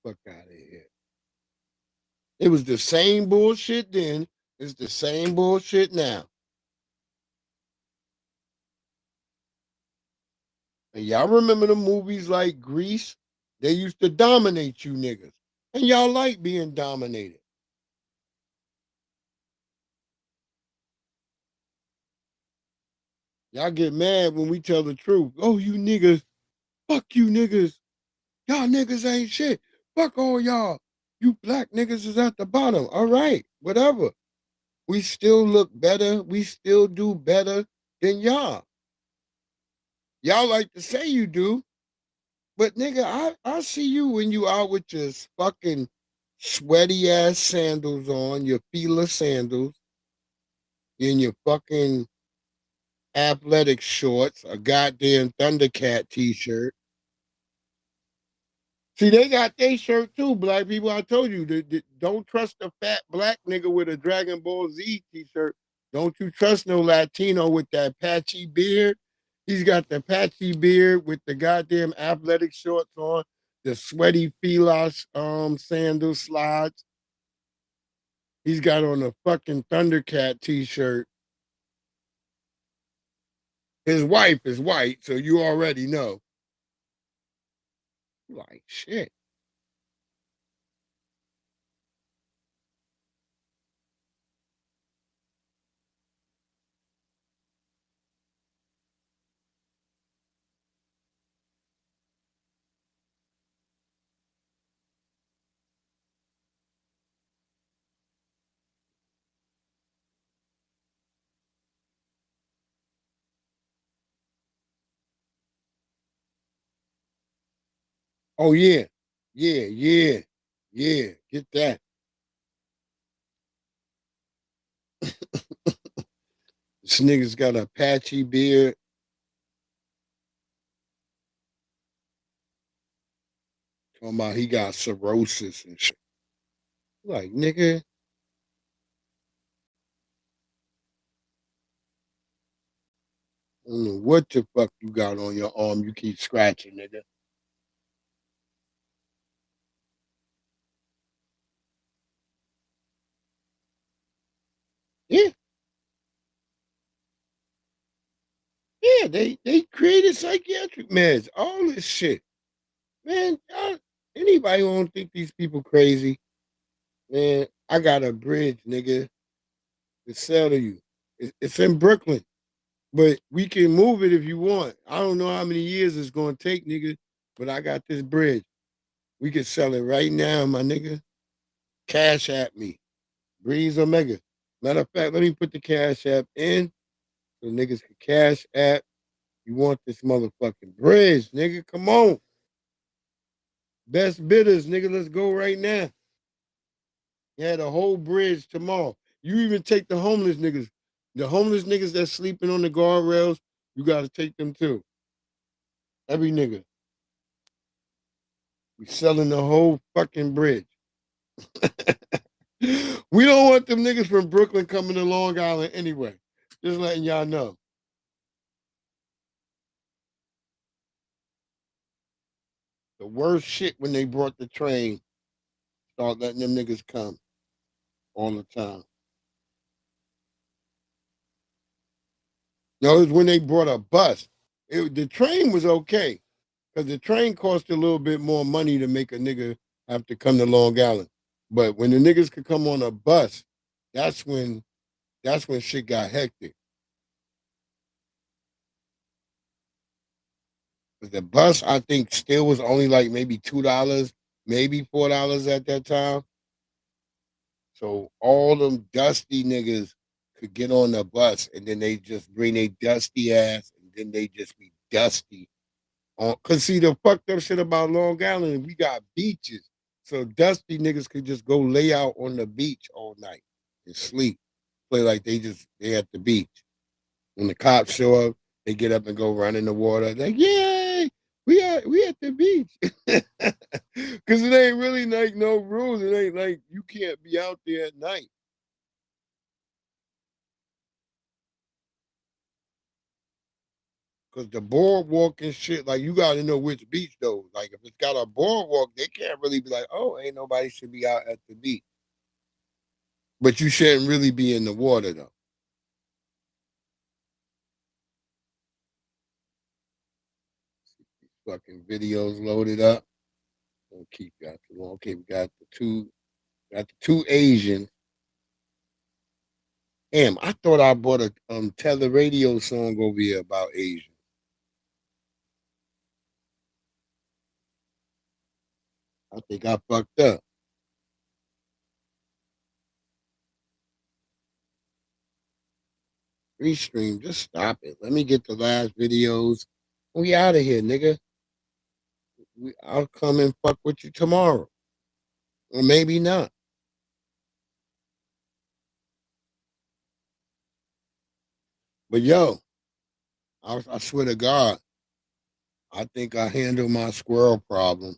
Fuck out of here. It was the same bullshit then. It's the same bullshit now. And y'all remember the movies like Grease? They used to dominate you niggas. And y'all like being dominated. Y'all get mad when we tell the truth. Oh, you niggas. Fuck you niggas. Y'all niggas ain't shit. Fuck all y'all. You black niggas is at the bottom. All right, whatever. We still look better. We still do better than y'all. Y'all like to say you do. But nigga, I see you when you out with your fucking sweaty ass sandals on, your Fila sandals, in your fucking athletic shorts, a goddamn Thundercat t-shirt. See, they got their shirt too, black people. I told you, don't trust a fat black nigga with a Dragon Ball Z t-shirt. Don't you trust no Latino with that patchy beard. He's got the patchy beard with the goddamn athletic shorts on, the sweaty Filas sandal slides. He's got on a fucking Thundercat t-shirt. His wife is white, so you already know. Like shit. Oh yeah. Yeah. Get that. This nigga's got a patchy beard. Talking about he got cirrhosis and shit. Like, nigga. I don't know what the fuck you got on your arm you keep scratching, nigga. Yeah. Yeah, they created psychiatric meds, all this shit. Man, anybody won't think these people crazy. Man, I got a bridge, nigga, to sell to you. It's in Brooklyn, but we can move it if you want. I don't know how many years it's gonna take, nigga, but I got this bridge. We can sell it right now, my nigga. Cash at me. Breeze Omega. Matter of fact, let me put the cash app in so niggas can cash app. You want this motherfucking bridge, nigga. Come on. Best bidders, nigga. Let's go right now. Yeah, the whole bridge tomorrow. You even take the homeless niggas. The homeless niggas that's sleeping on the guardrails, you got to take them too. Every nigga. We selling the whole fucking bridge. We don't want them niggas from Brooklyn coming to Long Island anyway. Just letting y'all know. The worst shit when they brought the train. Start letting them niggas come all the time. No, it was when they brought a bus. The train was okay because the train cost a little bit more money to make a nigga have to come to Long Island. But when the niggas could come on a bus, that's when shit got hectic. But the bus, I think, still was only like maybe $2, maybe $4 at that time. So all them dusty niggas could get on the bus and then they just bring their dusty ass and then they just be dusty. Cause see the fucked up shit about Long Island, we got beaches. So dusty niggas could just go lay out on the beach all night and sleep. Play like they at the beach. When the cops show up, they get up and go run in the water. Like, yay, we at the beach. Cause it ain't really like no rules. It ain't like you can't be out there at night. Cause the boardwalk and shit, like you gotta know which beach though. Like if it's got a boardwalk, they can't really be like, oh, ain't nobody should be out at the beach. But you shouldn't really be in the water though. Fucking videos loaded up. Don't keep got too long. Okay, we got the two Asian. Damn, I thought I bought a radio song over here about Asian. I think I fucked up. Restream, just stop it. Let me get the last videos. We out of here, nigga. I'll come and fuck with you tomorrow. Or maybe not. But yo, I swear to God, I think I handled my squirrel problem.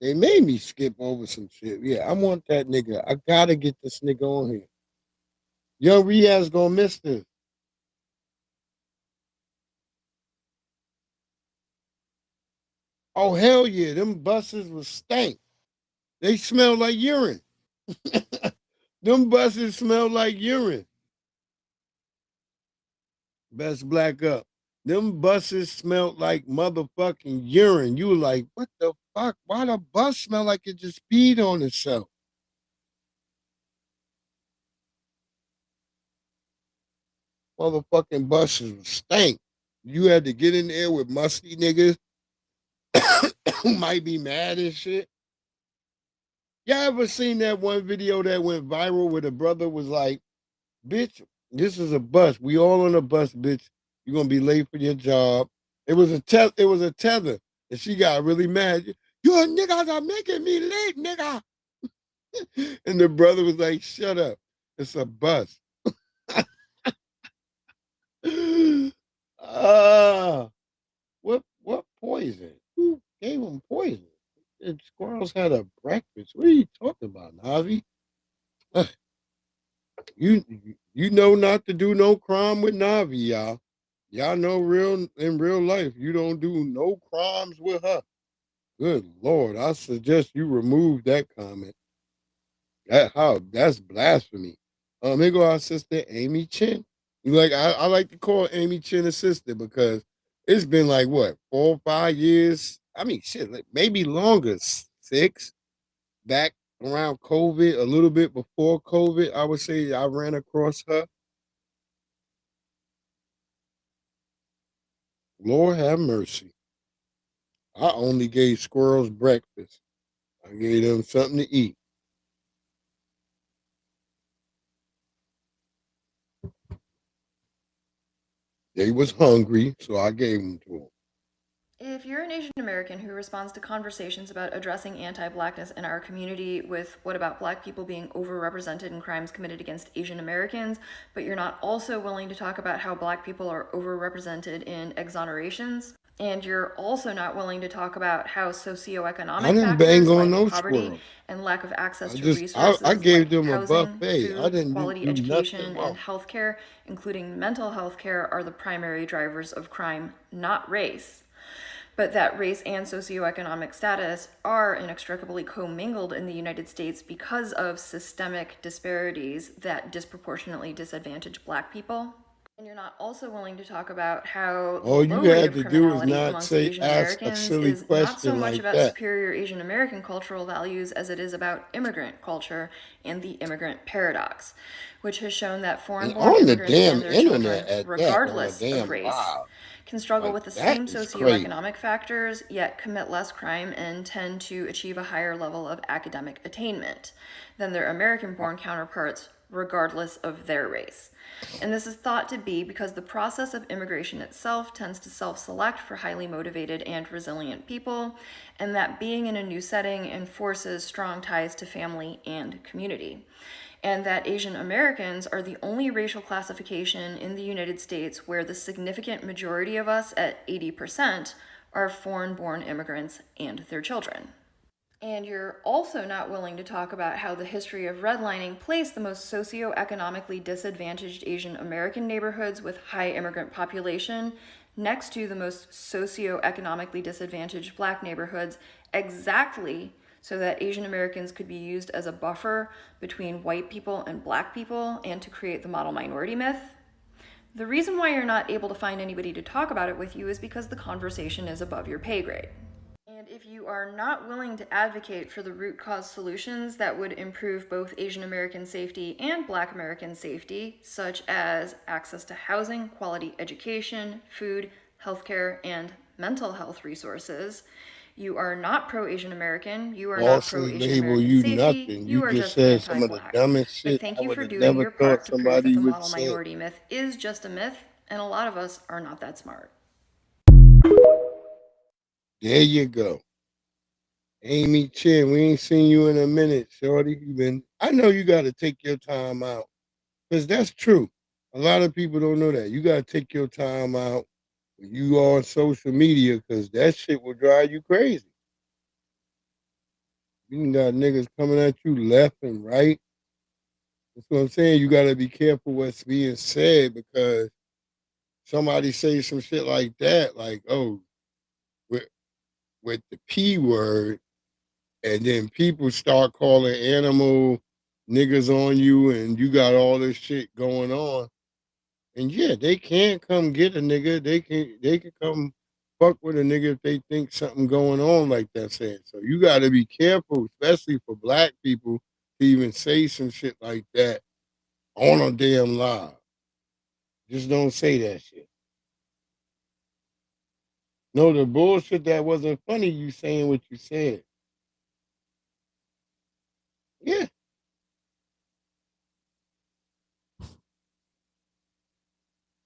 They made me skip over some shit. Yeah, I want that nigga. I gotta get this nigga on here. Young Riaz gonna miss this. Oh hell yeah, them buses was stank. They smell like urine. Them buses smell like urine. Best black up. Them buses smelled like motherfucking urine. You were like, what the fuck? Why the bus smell like it just peed on itself? Motherfucking buses stank. You had to get in there with musty niggas who might be mad and shit. Y'all ever seen that one video that went viral where the brother was like, bitch, this is a bus. We all on a bus, bitch. You're gonna be late for your job. It was a tether. And she got really mad. You niggas are making me late, nigga. And the brother was like, shut up. It's a bus. What poison? Who gave him poison? And squirrels had a breakfast. What are you talking about, Navi? You know not to do no crime with Navi, y'all. Y'all know in real life, you don't do no crimes with her. Good Lord, I suggest you remove that comment. That's blasphemy. Here go our sister Amy Chin. I like to call Amy Chin a sister because it's been like what 4 or 5 years. I mean, shit, like maybe longer, 6. Back around COVID, a little bit before COVID, I would say I ran across her. Lord have mercy. I only gave squirrels breakfast. I gave them something to eat. They was hungry, so I gave them to them. If you're an Asian American who responds to conversations about addressing anti-blackness in our community with what about black people being overrepresented in crimes committed against Asian Americans, but you're not also willing to talk about how black people are overrepresented in exonerations, and you're also not willing to talk about how socioeconomic factors like poverty and lack of access to resources I gave like them housing, a buffet. food, I didn't quality do education, nothing and healthcare, including mental health care, are the primary drivers of crime, not race. But that race and socioeconomic status are inextricably commingled in the United States because of systemic disparities that disproportionately disadvantage black people. And you're not also willing to talk about how the low rate of criminality amongst Asian Americans is not so much about superior Asian American cultural values as it is about immigrant culture and the immigrant paradox, which has shown that foreign-born immigrants and their children, regardless of race, can struggle with the same socioeconomic factors, yet commit less crime and tend to achieve a higher level of academic attainment than their American-born counterparts, regardless of their race. And this is thought to be because the process of immigration itself tends to self-select for highly motivated and resilient people, and that being in a new setting enforces strong ties to family and community. And that Asian Americans are the only racial classification in the United States where the significant majority of us, at 80%, are foreign-born immigrants and their children. And you're also not willing to talk about how the history of redlining placed the most socioeconomically disadvantaged Asian American neighborhoods with high immigrant population next to the most socioeconomically disadvantaged black neighborhoods, exactly so that Asian Americans could be used as a buffer between white people and black people and to create the model minority myth. The reason why you're not able to find anybody to talk about it with you is because the conversation is above your pay grade. And if you are not willing to advocate for the root cause solutions that would improve both Asian American safety and Black American safety, such as access to housing, quality education, food, healthcare, and mental health resources, you are not pro-Asian American, you are not pro-Asian American safety, you are just anti-Black. But thank you for doing your part to prove that the model minority myth is just a myth, and a lot of us are not that smart. There you go. Amy Chin, we ain't seen you in a minute, shorty. I know you got to take your time out, because that's true. A lot of people don't know that. You got to take your time out when you on social media, because that shit will drive you crazy. You got niggas coming at you left and right. That's what I'm saying. You got to be careful what's being said, because somebody say some shit like that, like, oh, with the P word, and then people start calling animal niggas on you, and you got all this shit going on. And yeah, they can come get a nigga. They can come fuck with a nigga if they think something going on like that. Saying so, you got to be careful, especially for black people, to even say some shit like that on a damn live. Just don't say that shit. No, the bullshit that wasn't funny. You saying what you said. Yeah.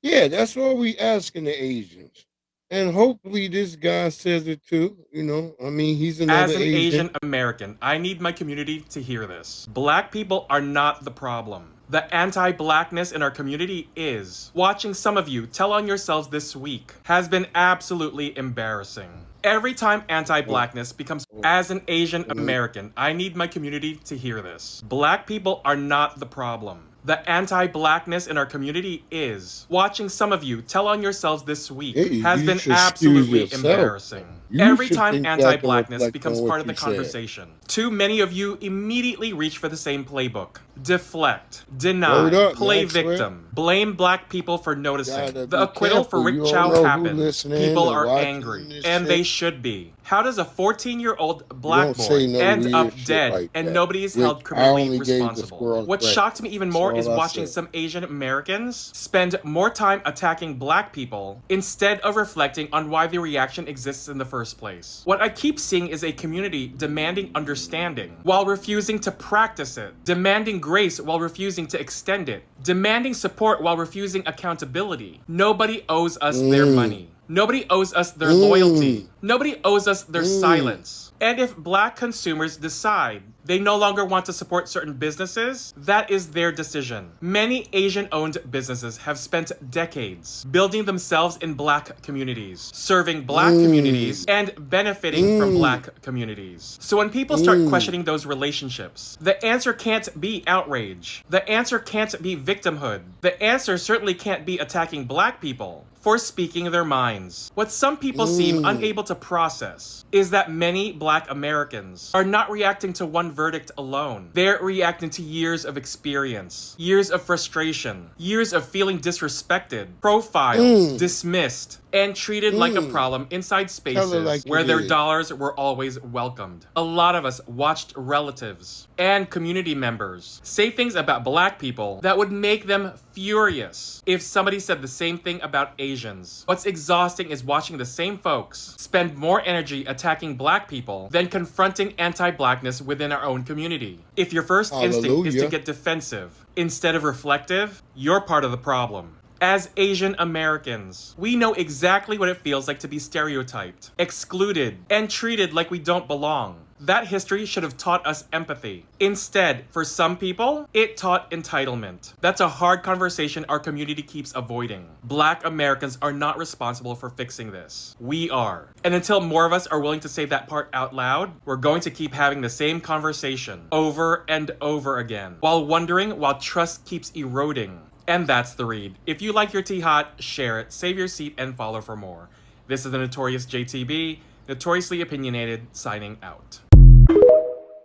Yeah, that's all we asking the Asians. And hopefully this guy says it too. You know, I mean, he's another As an Asian Asian American, I need my community to hear this. Black people are not the problem. The anti-blackness in our community is. Watching some of you tell on yourselves this week has been absolutely embarrassing. Every time anti-blackness becomes, as an Asian American, I need my community to hear this. Black people are not the problem. The anti-blackness in our community is. Watching some of you tell on yourselves this week has been absolutely embarrassing. Every time anti-blackness becomes part of the conversation, too many of you immediately reach for the same playbook. Deflect, deny, play victim, blame black people for noticing. The acquittal for Rick Chow happened. People are angry, and they should be. How does a 14-year-old black boy end up dead and nobody is held criminally responsible? What shocked me even more is watching some Asian Americans spend more time attacking black people instead of reflecting on why the reaction exists in the first place. What I keep seeing is a community demanding understanding while refusing to practice it, demanding grace while refusing to extend it, demanding support while refusing accountability. Nobody owes us their money. Nobody owes us their loyalty. Nobody owes us their silence. And if black consumers decide they no longer want to support certain businesses, that is their decision. Many Asian-owned businesses have spent decades building themselves in black communities, serving black communities, and benefiting from black communities. So when people start questioning those relationships, the answer can't be outrage. The answer can't be victimhood. The answer certainly can't be attacking black people for speaking their minds. What some people seem unable to process is that many black Americans are not reacting to one verdict alone. They're reacting to years of experience, years of frustration, years of feeling disrespected, profiled, dismissed, and treated like a problem inside spaces where their dollars were always welcomed. A lot of us watched relatives and community members say things about black people that would make them furious if somebody said the same thing about Asians. What's exhausting is watching the same folks spend more energy attacking black people than confronting anti-blackness within our own community. If your first instinct is to get defensive instead of reflective, you're part of the problem. As Asian Americans, we know exactly what it feels like to be stereotyped, excluded, and treated like we don't belong. That history should have taught us empathy. Instead, for some people, it taught entitlement. That's a hard conversation our community keeps avoiding. Black Americans are not responsible for fixing this. We are. And until more of us are willing to say that part out loud, we're going to keep having the same conversation over and over again, while wondering while trust keeps eroding. And that's the read. If you like your tea hot, share it, save your seat, and follow for more. This is the Notorious JTB, notoriously opinionated, signing out.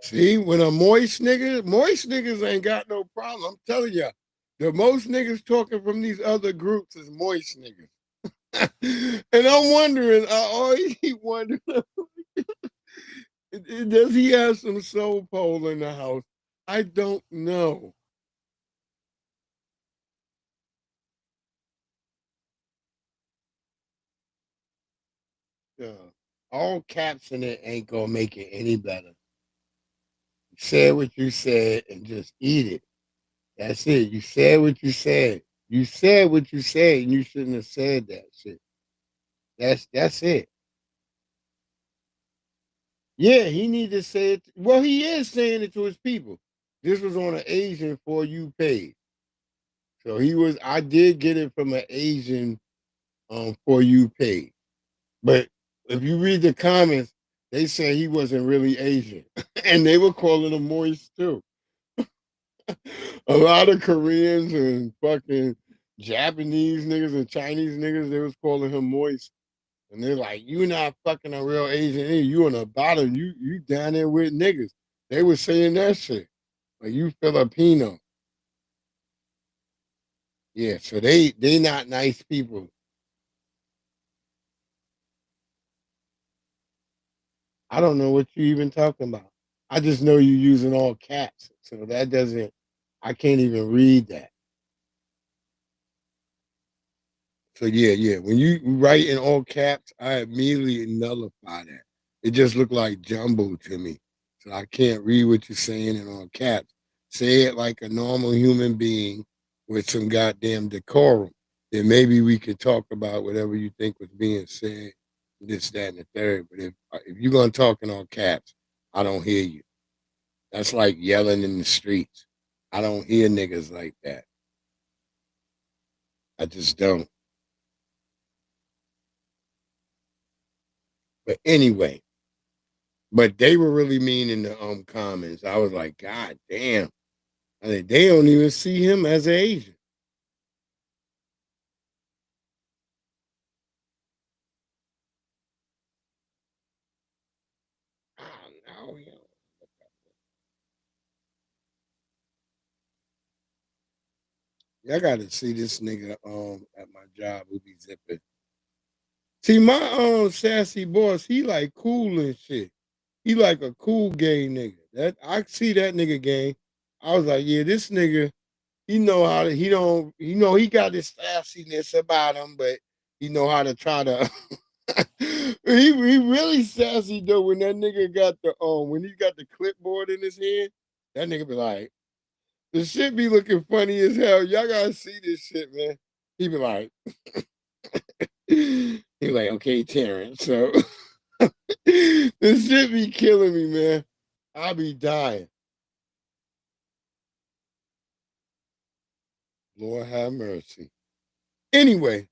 See, when a moist niggas ain't got no problem. I'm telling you, the most niggas talking from these other groups is moist niggas. And I'm wondering, I always wonder, does he have some soul pole in the house? I don't know. All caps in it ain't gonna make it any better. Say what you said and just eat it. That's it. You said what you said. You said what you said, and you shouldn't have said that shit. That's it. Yeah, he need to say it. Well, he is saying it to his people. This was on an Asian For You page. So I did get it from an Asian For You page. But if you read the comments, they say he wasn't really Asian. And they were calling him moist too. A lot of Koreans and fucking Japanese niggas and Chinese niggas, they was calling him moist. And they're like, you not fucking a real Asian nigga. You on the bottom. You down there with niggas. They were saying that shit. Like, you Filipino. Yeah, so they not nice people. I don't know what you even talking about. I just know you using all caps. So that doesn't, I can't even read that. So yeah. When you write in all caps, I immediately nullify that. It just looked like jumbo to me. So I can't read what you're saying in all caps. Say it like a normal human being with some goddamn decorum. Then maybe we could talk about whatever you think was being said, this, that, and the third. But if you're gonna talk in all caps, I don't hear you. That's like yelling in the streets. I don't hear niggas like that. I just don't. But anyway, but they were really mean in the comments. I was like, God damn. I mean, they don't even see him as an Asian. Oh, no, I gotta see this nigga at my job who be zipping. See, my sassy boss, he like cool and shit. He like a cool gay nigga. That I see that nigga game. I was like, yeah, this nigga, he know how to, he got this sassiness about him, but he know how to try to he really sassy though when that nigga got the when he got the clipboard in his hand, that nigga be like, the shit be looking funny as hell. Y'all gotta see this shit, man. He be like, he be like, okay, Terrence. So this shit be killing me, man. I be dying. Lord have mercy. Anyway,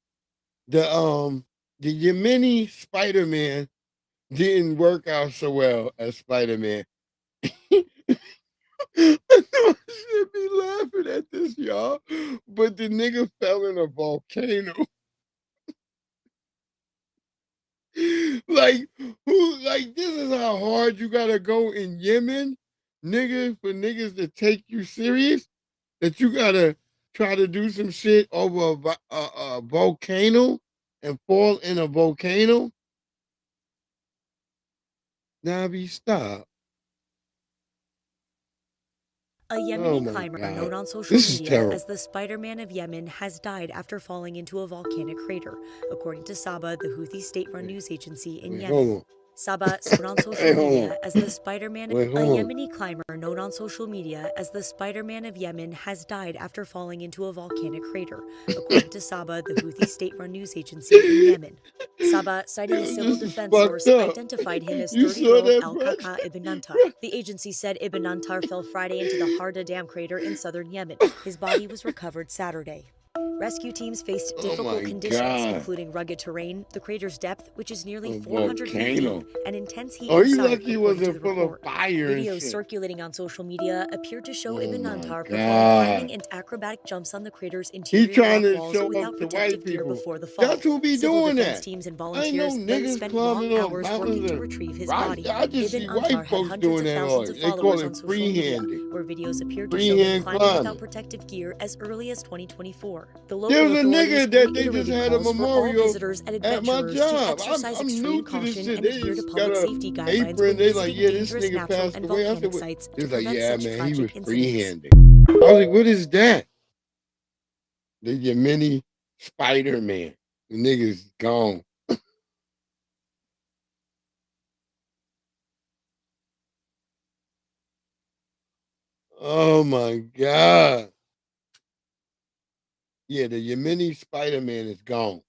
the Yemeni Spider-Man didn't work out so well as Spider-Man. I know I should be laughing at this, y'all, but the nigga fell in a volcano. Like, this is how hard you gotta go in Yemen, nigga, for niggas to take you serious, that you gotta try to do some shit over a volcano and fall in a volcano. Nabi, stop. A Yemeni climber known on social media as the Spider-Man of Yemen has died after falling into a volcanic crater, according to Saba, the Houthi state-run news agency in Yemen. Saba, known on social media as the Spider-Man, a Yemeni climber known on social media as the Spider-Man of Yemen has died after falling into a volcanic crater, according to Saba, the Houthi state-run news agency in Yemen. Saba, citing a civil defense source, identified him as 30-year-old Al-Kaka Ibn Nantar. The agency said Ibn Nantar fell Friday into the Harda Dam crater in southern Yemen. His body was recovered Saturday. Rescue teams faced difficult conditions, including rugged terrain, the crater's depth, which is nearly 400 feet deep, and intense heat inside, according to the report. Videos circulating on social media appeared to show Ibn Nantar performing climbing and acrobatic jumps on the crater's interior rock walls without protective gear before the fall. Civil defense teams and volunteers then spent long hours working to retrieve his body. Ibn Nantar had hundreds of thousands of followers on social media, where videos appeared to show him climbing without protective gear as early as 2024. The local authorities reiterated calls for all visitors and adventurers to exercise extreme caution and adhere to public safety guidelines when visiting dangerous natural and volcanic sites to prevent such tragic incidents. I was like, what is that? The Yemeni Spider-Man. The nigga's gone. Oh my God. Yeah, the Yemeni Spider-Man is gone.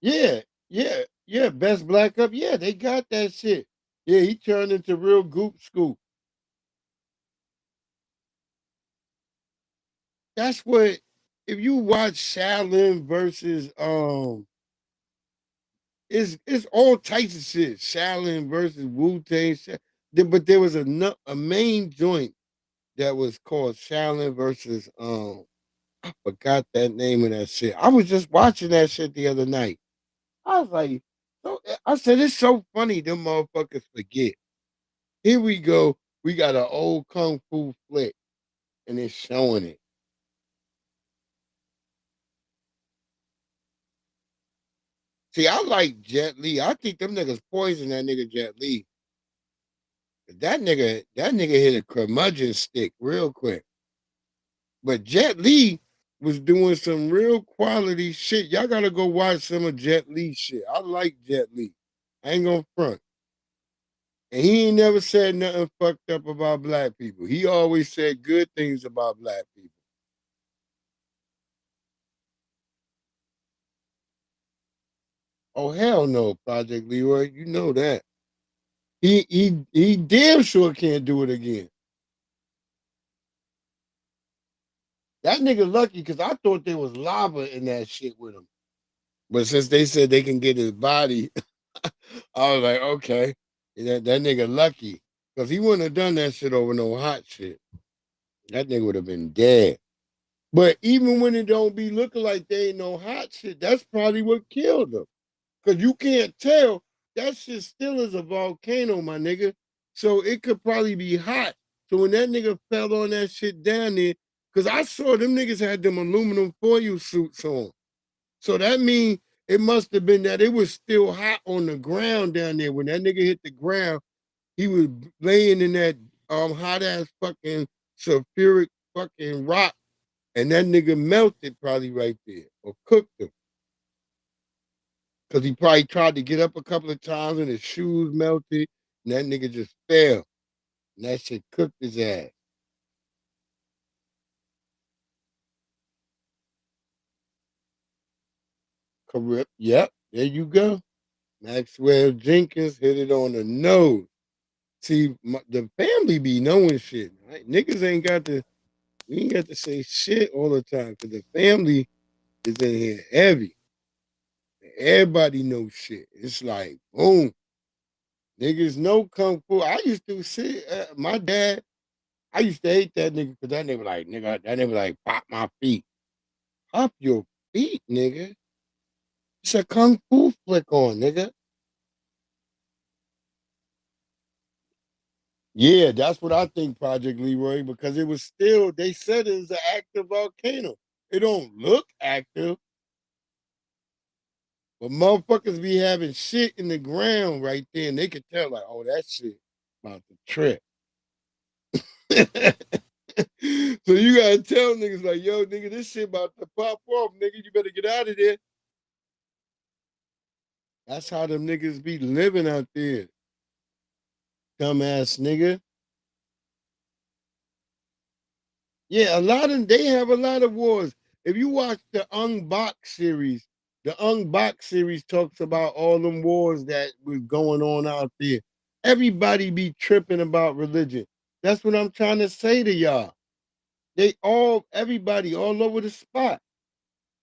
Yeah. Best black up. Yeah, they got that shit. Yeah, he turned into real goop scoop. That's what if you watch Shaolin versus it's all types of shit. Shaolin versus Wu Tang. But there was a main joint that was called Shaolin versus I forgot that name of that shit. I was just watching that shit the other night. I was like, I said it's so funny them motherfuckers forget. Here we go. We got an old kung fu flick, and it's showing it. See, I like Jet Li. I think them niggas poisoned that nigga Jet Li. That nigga hit a curmudgeon stick real quick. But Jet Li was doing some real quality shit. Y'all gotta go watch some of Jet Li shit. I like Jet Li. I ain't gonna front. And he ain't never said nothing fucked up about black people. He always said good things about black people. Oh hell no, Project Leroy. You know that. He damn sure can't do it again. That nigga lucky because I thought there was lava in that shit with him. But since they said they can get his body, I was like, okay, that nigga lucky because he wouldn't have done that shit over no hot shit. That nigga would have been dead. But even when it don't be looking like they ain't no hot shit, that's probably what killed them. Because you can't tell. That shit still is a volcano, my nigga. So it could probably be hot. So when that nigga fell on that shit down there, because I saw them niggas had them aluminum foil suits on. So that means it must have been that it was still hot on the ground down there. When that nigga hit the ground, he was laying in that hot ass fucking sulfuric fucking rock. And that nigga melted probably right there or cooked him. Because he probably tried to get up a couple of times and his shoes melted. And that nigga just fell. And that shit cooked his ass. Correct. Yep. There you go. Maxwell Jenkins hit it on the nose. See, the family be knowing shit. Right? Niggas we ain't got to say shit all the time because the family is in here heavy. Everybody knows shit. It's like, boom. Niggas know kung fu. I used to see my dad. I used to hate that nigga because that nigga like pop my feet. Pop your feet, nigga. It's a kung fu flick on, nigga. Yeah, that's what I think, Project Leroy, because it was still, they said it was an active volcano. It don't look active, but motherfuckers be having shit in the ground right there, and they could tell, like, oh, that shit about to trip. So you gotta tell niggas like, yo, nigga, this shit about to pop off, nigga. You better get out of there. That's how them niggas be living out there. Dumbass nigga. Yeah, they have a lot of wars. If you watch the the Ung series talks about all them wars that was going on out there. Everybody be tripping about religion. That's what I'm trying to say to y'all. Everybody all over the spot.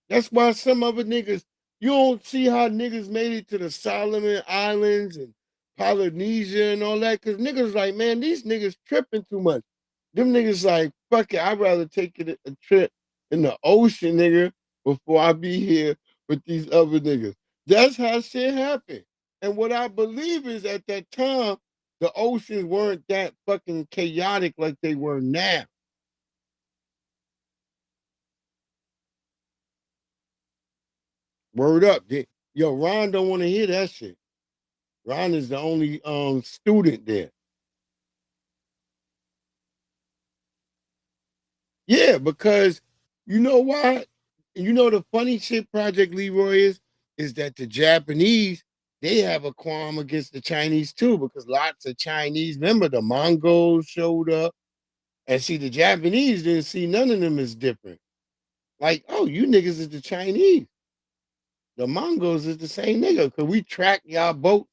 That's why some other niggas, you don't see how niggas made it to the Solomon Islands and Polynesia and all that. Cause niggas like, man, these niggas tripping too much. Them niggas like, fuck it, I'd rather take a trip in the ocean, nigga, before I be here with these other niggas. That's how shit happened. And what I believe is at that time, the oceans weren't that fucking chaotic like they were now. Word up. Yo, Ron don't want to hear that shit. Ron is the only student there. Yeah, because you know why? You know the funny shit, Project Leroy is that the Japanese, they have a qualm against the Chinese too, because lots of Chinese, remember the Mongols showed up. And see, the Japanese didn't see none of them as different. Like, oh, you niggas is the Chinese. the Mongols is the same nigga because we tracked y'all boat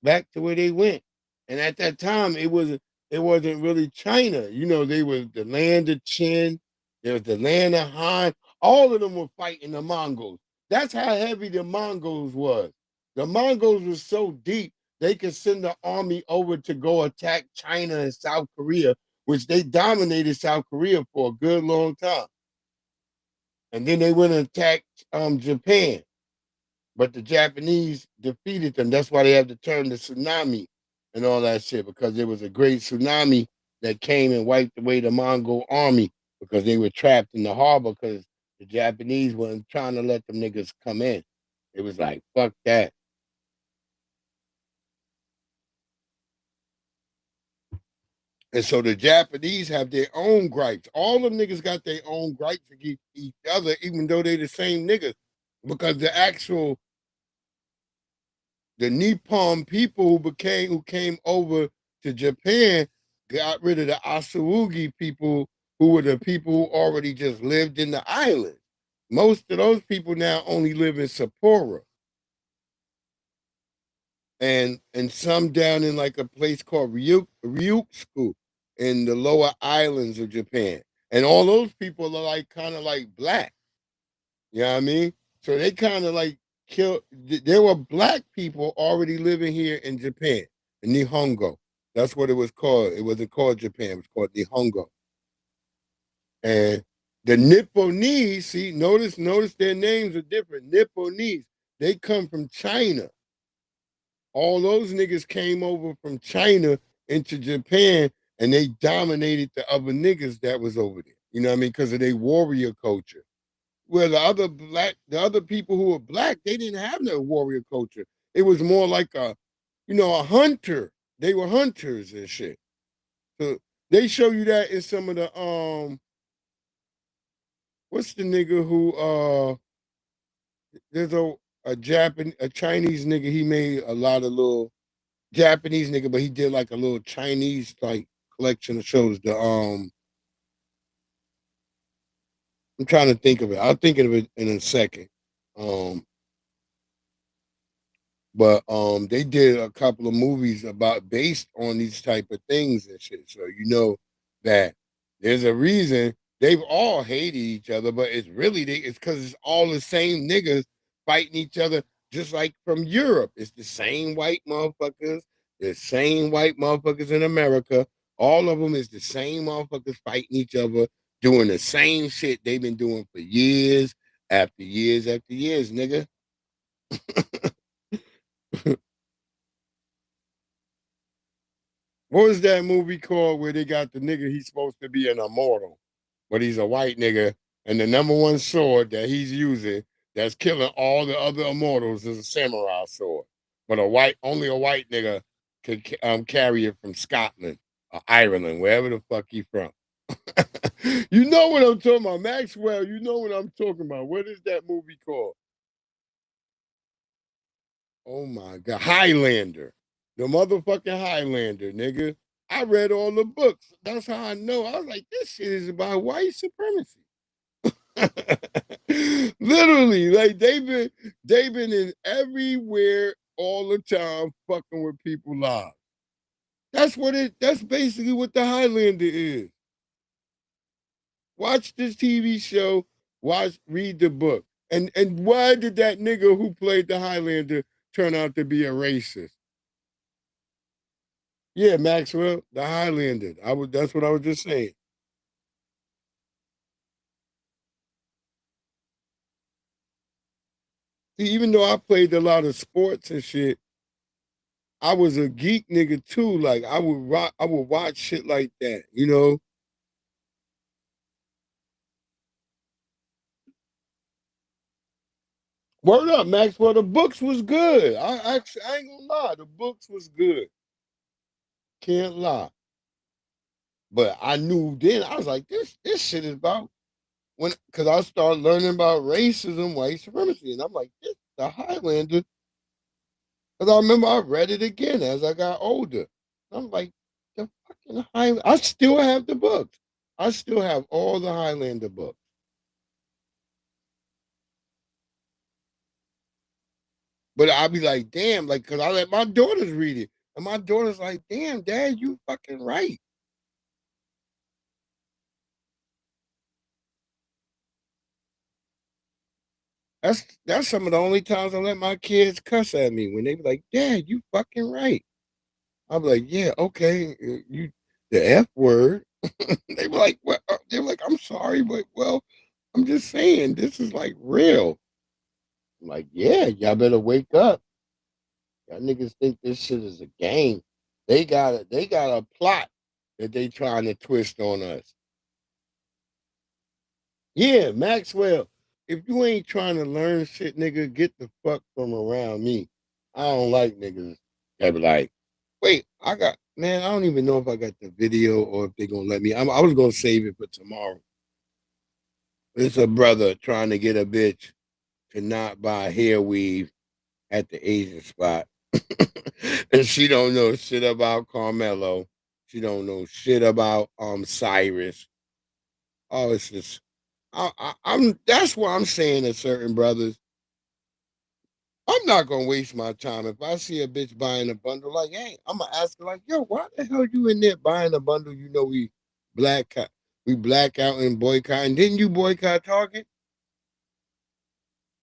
back to where they went. And at that time, it wasn't really China. You know, they was the land of Qin, there was the land of Han. All of them were fighting the Mongols. That's how heavy the Mongols was. The Mongols were so deep they could send the army over to go attack China and South Korea, which they dominated South Korea for a good long time. And then they went and attacked Japan. But the Japanese defeated them. That's why they have the term the tsunami and all that shit, because there was a great tsunami that came and wiped away the Mongol army because they were trapped in the harbor because the Japanese weren't trying to let them niggas come in. It was like, fuck that. And so the Japanese have their own gripes. All them niggas got their own gripes against each other, even though they the same niggas. Because the Nippon people who came over to Japan got rid of the Asurugi people, who were the people who already just lived in the island. Most of those people now only live in Sapporo. And some down in like a place called Ryukyu in the lower islands of Japan. And all those people are like kind of like black. You know what I mean? So they kind of like killed. There were black people already living here in Japan, in Nihongo. That's what it was called. It wasn't called Japan. It was called Nihongo. And the Nipponese, see, notice their names are different. Nipponese, they come from China. All those niggas came over from China into Japan, and they dominated the other niggas that was over there. You know what I mean? Because of their warrior culture. Where the other people who were black, they didn't have no warrior culture. It was more like a hunter. They were hunters and shit. So they show you that in some of the what's the nigga who there's a Chinese nigga, he made a lot of little Japanese nigga, but he did like a little Chinese like collection of shows. I'm trying to think of it. I'll think of it in a second. But they did a couple of movies based on these type of things and shit. So you know that there's a reason they've all hated each other, but it's because it's all the same niggas fighting each other, just like from Europe. It's the same white motherfuckers, the same white motherfuckers in America. All of them is the same motherfuckers fighting each other, doing the same shit they've been doing for years after years after years, nigga. What was that movie called where they got the nigga, he's supposed to be an immortal, but he's a white nigga, and the number one sword that he's using that's killing all the other immortals is a samurai sword. But only a white nigga could carry it from Scotland or Ireland, wherever the fuck he from. You know what I'm talking about, Maxwell. You know what I'm talking about. What is that movie called? Oh my God, Highlander. The motherfucking Highlander, nigga. I read all the books. That's how I know. I was like, this shit is about white supremacy. Literally, like they've been in everywhere all the time fucking with people's lives. That's basically what the Highlander is. Watch this TV show, read the book. And why did that nigga who played the Highlander turn out to be a racist? Yeah, Maxwell, the Highlander. That's what I was just saying. See, even though I played a lot of sports and shit, I was a geek nigga too. Like I would watch shit like that, you know. Word up, Maxwell. The books was good. I ain't gonna lie, the books was good. Can't lie. But I knew then, I was like, this shit is about because I started learning about racism, white supremacy, and I'm like, this the Highlander. Because I remember I read it again as I got older. I'm like, the fucking Highlander. I still have the books. I still have all the Highlander books. But I'll be like, damn, like, because I let my daughters read it. And my daughter's like, damn, Dad, you fucking right. That's some of the only times I let my kids cuss at me when they be like, Dad, you fucking right. I'm like, yeah, okay, you the F word. They were like, well, they were like, I'm sorry, but well, I'm just saying this is like real. I'm like, yeah, y'all better wake up. Y'all niggas think this shit is a game. They got a plot that they trying to twist on us. Yeah, Maxwell. If you ain't trying to learn shit, nigga, get the fuck from around me. I don't like niggas that be like, wait, man, I don't even know if I got the video or if they gonna let me. I was gonna save it for tomorrow. It's a brother trying to get a bitch to not buy hair weave at the Asian spot. And she don't know shit about Carmelo. She don't know shit about Cyrus. Oh, it's just I'm that's why I'm saying to certain brothers, I'm not gonna waste my time. If I see a bitch buying a bundle, like, hey, I'm gonna ask her, like, yo, why the hell you in there buying a bundle? You know we black out and boycott. And didn't you boycott Target?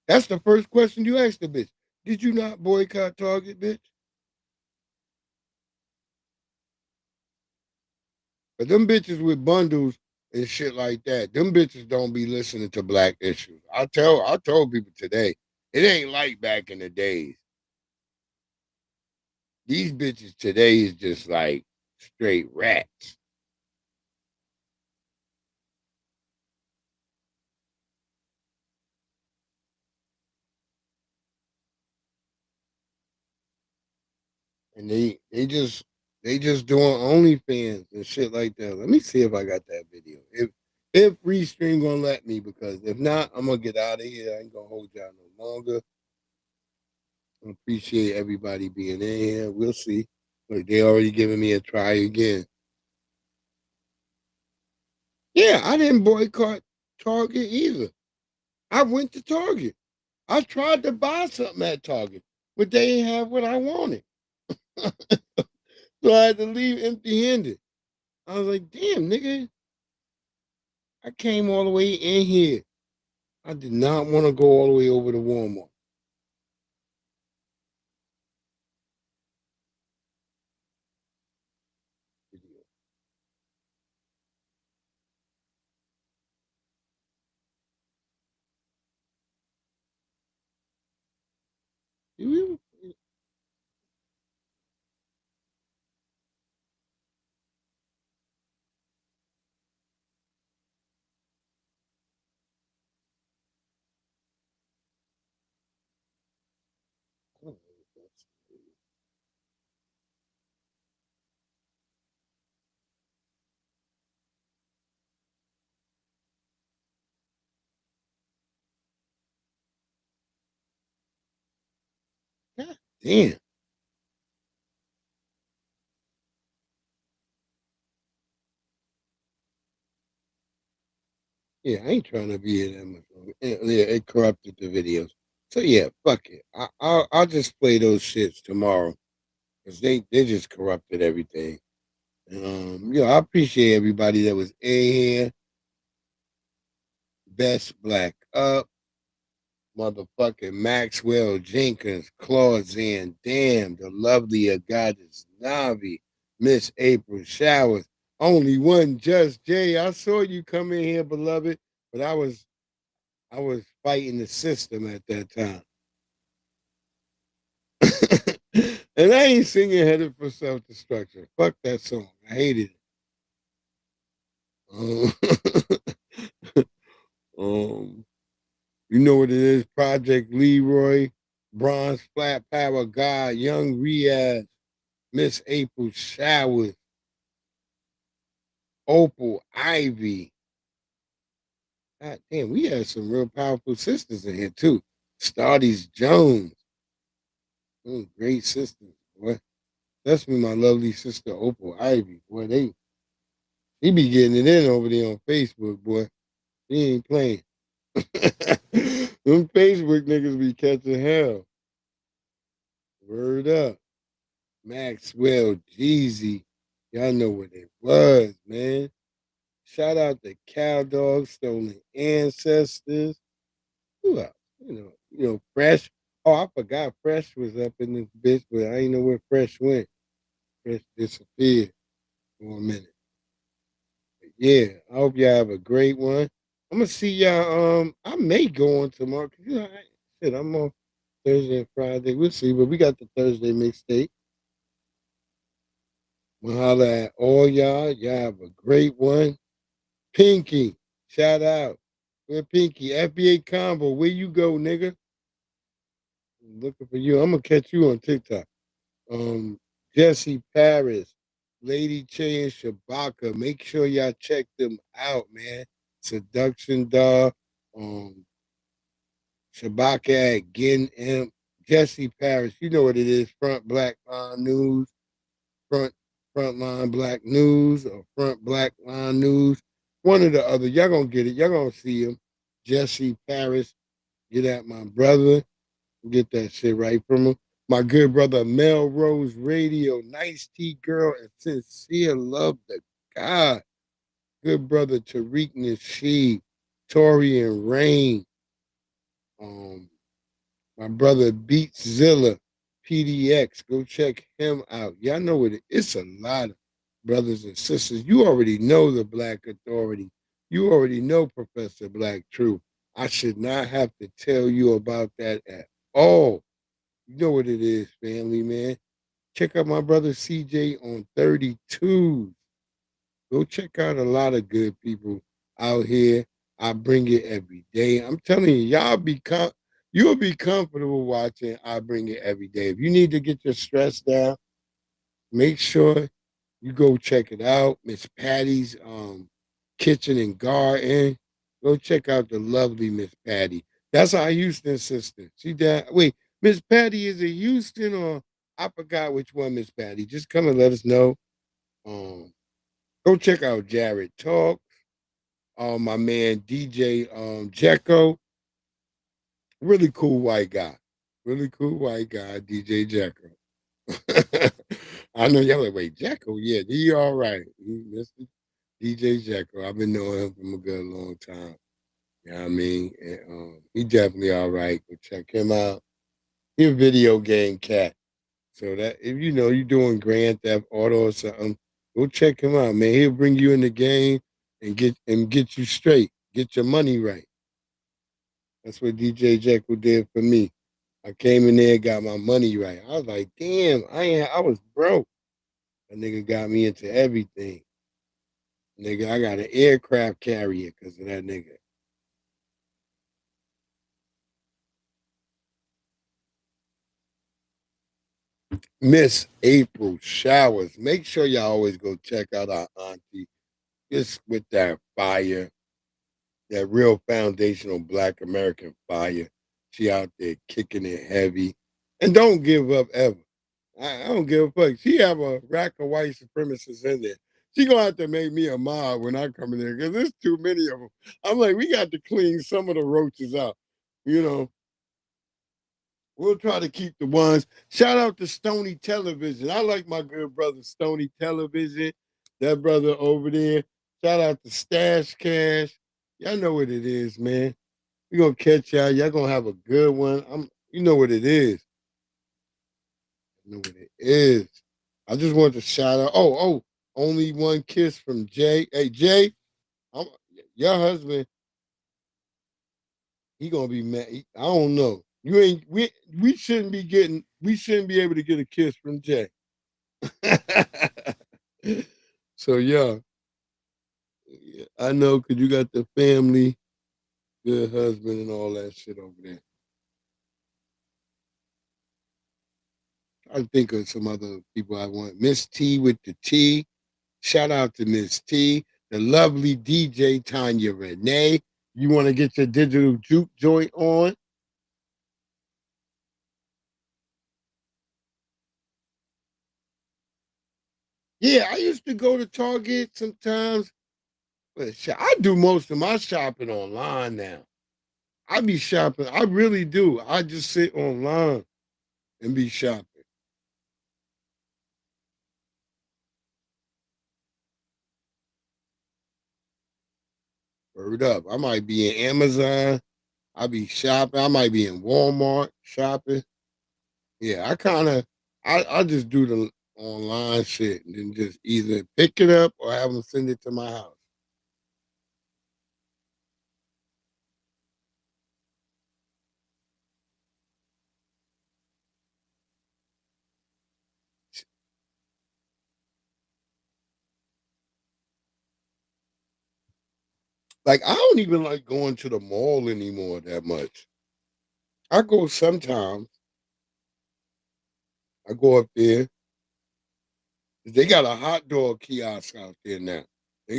That's the first question you ask the bitch. Did you not boycott Target, bitch? But them bitches with bundles and shit like that, them bitches don't be listening to black issues. I told people today, it ain't like back in the days. These bitches today is just like straight rats. And they just doing OnlyFans and shit like that. Let me see if I got that video. If Restream gonna let me, because if not, I'm gonna get out of here. I ain't gonna hold y'all no longer. I appreciate everybody being in here. We'll see. Like, they already giving me a try again. Yeah, I didn't boycott Target either. I went to Target. I tried to buy something at Target, but they didn't have what I wanted. So I had to leave empty-handed. I was like, damn, nigga, I came all the way in here. I did not want to go all the way over to Walmart. God damn. Yeah, I ain't trying to be in that much. Yeah, it corrupted the videos. So yeah, fuck it. I'll just play those shits tomorrow, because they just corrupted everything. I appreciate everybody that was in here. Best Black Up, motherfucking Maxwell Jenkins, Clausen, damn, the lovely Goddess Navi, Miss April Showers, only one Just Jay. I saw you come in here, beloved, but I was fighting the system at that time. And I ain't singing Headed for Self-Destruction. Fuck that song. I hated it. You know what it is? Project Leroy, Bronze Flat Power God, Young Riaz, Miss April Showers, Opal Ivy. God damn, we had some real powerful sisters in here too. Stardies Jones. Great sisters, boy. That's me, my lovely sister Opal Ivy. Boy, he be getting it in over there on Facebook, boy. He ain't playing. Them Facebook niggas be catching hell. Word up. Maxwell, Jeezy. Y'all know what it was, man. Shout out to Cow Dog, Stolen Ancestors. Who else? Fresh. Oh, I forgot Fresh was up in this bitch, but I ain't know where Fresh went. Fresh disappeared for a minute. But yeah, I hope y'all have a great one. I'm gonna see y'all. I may go on tomorrow. I'm on Thursday and Friday. We'll see, but we got the Thursday mixtape. Mahalo at all y'all. Y'all have a great one. Pinky, shout out. Where Pinky? FBA Combo. Where you go, nigga? I'm looking for you. I'm gonna catch you on TikTok. Jesse Paris, Lady Che and Shabaka. Make sure y'all check them out, man. Seduction Dog. Shabaka at Gin M. Jesse Paris. You know what it is. Front Black Line News. Frontline Black News or Front Black Line News. One or the other. Y'all gonna get it. Y'all gonna see him. Jesse Paris. Get at my brother. Get that shit right from him. My good brother Melrose Radio. Nice T Girl and sincere love to God. Good brother Tariq Nasheed. Tori and Rain. My brother Beatzilla. PDX. Go check him out. Y'all know what it's a lot of brothers and sisters. You already know the Black Authority. You already know Professor Black Truth. I should not have to tell you about that at all. You know what it is, family, man. Check out my brother CJ on 32. Go check out a lot of good people out here. I bring it every day. I'm telling you, you'll be comfortable watching I Bring It Every Day. If you need to get your stress down, make sure you go check it out. Miss Patty's Kitchen and Garden. Go check out the lovely Miss Patty. That's our Houston sister. Wait, Miss Patty is it Houston or I forgot which one Miss Patty. Just come and let us know. Go check out Jared Talk. My man DJ Jekko. Really cool white guy. Really cool white guy, DJ Jekko. I know y'all like, wait, Jekko? Yeah, he all right. Mr. DJ Jekko. I've been knowing him from a good long time. You know what I mean? And, he definitely all right. Go check him out. He a video game cat. So that if you're doing Grand Theft Auto or something, go check him out, man. He'll bring you in the game and get you straight. Get your money right. That's what DJ Jekyll did for me. I came in there and got my money right. I was like, damn, I was broke. That nigga got me into everything. Nigga, I got an aircraft carrier because of that nigga. Miss April Showers. Make sure y'all always go check out our auntie. Just with that fire, that real foundational Black American fire. She out there kicking it heavy. And don't give up ever. I don't give a fuck. She have a rack of white supremacists in there. She gonna have to make me a mob when I come in there because there's too many of them. I'm like, we got to clean some of the roaches out. We'll try to keep the ones. Shout out to Stony Television. I like my good brother Stony Television. That brother over there. Shout out to Stash Cash. Y'all know what it is, man. We gonna catch y'all. Y'all gonna have a good one. You know what it is. You know what it is. I just want to shout out. Only one kiss from Jay. Hey Jay, your husband. He gonna be mad. I don't know. We shouldn't be able to get a kiss from Jay. So yeah, I know because you got the family, good husband, and all that shit over there. I think of some other people I want. Miss T with the T. Shout out to Miss T. The lovely DJ Tanya Renee. You want to get your digital juke joint on? Yeah, I used to go to Target sometimes. But I do most of my shopping online now. I be shopping. I really do. I just sit online and be shopping. Word up. I might be in Amazon. I be shopping. I might be in Walmart shopping. Yeah, I just do the online shit and then just either pick it up or have them send it to my house. Like, I don't even like going to the mall anymore that much. I go sometimes. I go up there. They got a hot dog kiosk out there now. Them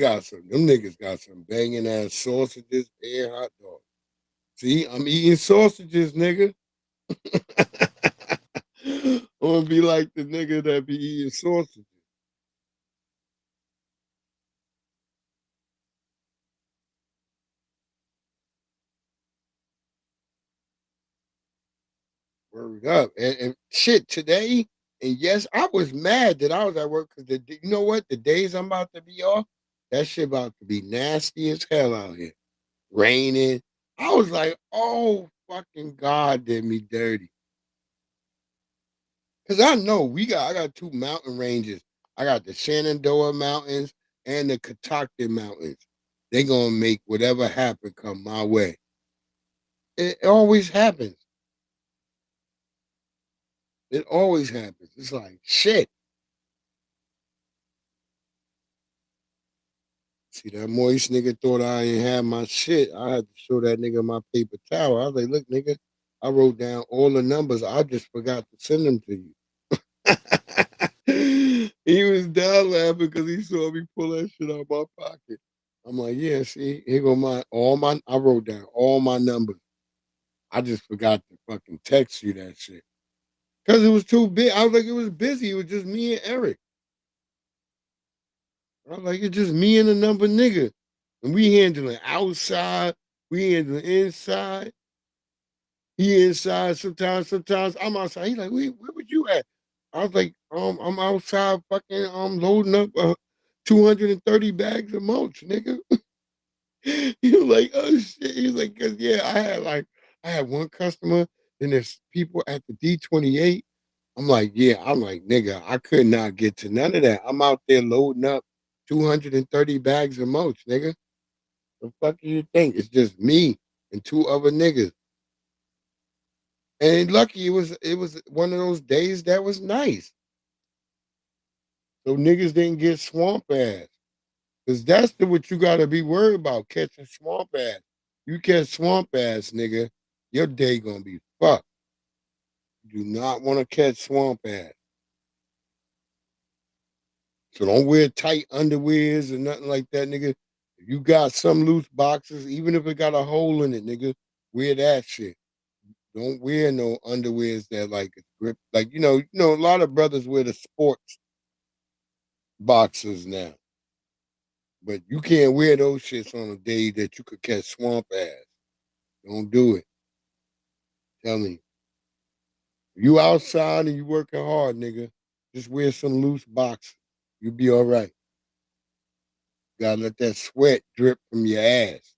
niggas got some banging ass sausages and hot dogs. See, I'm eating sausages, nigga. I'm gonna be like the nigga that be eating sausages. Word up. And shit, today, and yes, I was mad that I was at work because you know what? The days I'm about to be off, that shit about to be nasty as hell out here. Raining. I was like, oh fucking God did me dirty. Cause I know I got two mountain ranges. I got the Shenandoah Mountains and the Catoctin Mountains. They gonna make whatever happen come my way. It always happens. It always happens. It's like shit. See, that moist nigga thought I ain't have my shit. I had to show that nigga my paper towel. I was like, look, nigga, I wrote down all the numbers. I just forgot to send them to you. He was down laughing because he saw me pull that shit out of my pocket. I'm like, yeah, see, here go I wrote down all my numbers. I just forgot to fucking text you that shit. Because it was too big. I was like, it was busy. It was just me and Eric. I was like, it's just me and a number nigga. And we handling outside, we handling inside. He inside sometimes I'm outside. He's like, where would you at? I was like, I'm outside fucking loading up 230 bags of mulch, nigga. He was like, oh shit. He's like, cause yeah, I had one customer, then there's people at the D28. I'm like, nigga, I could not get to none of that. I'm out there loading up 230 bags of mulch, nigga. The fuck do you think? It's just me and two other niggas. And lucky it was one of those days that was nice. So niggas didn't get swamp ass. Cause that's what you gotta be worried about, catching swamp ass. You catch swamp ass, nigga, your day gonna be fucked. You do not want to catch swamp ass. So don't wear tight underwears or nothing like that, nigga. If you got some loose boxes, even if it got a hole in it, nigga, wear that shit. Don't wear no underwears that like grip. Like a lot of brothers wear the sports boxers now, but you can't wear those shits on a day that you could catch swamp ass. Don't do it. Tell me, you outside and you working hard, nigga. Just wear some loose boxers. You'll be all right. Gotta let that sweat drip from your ass.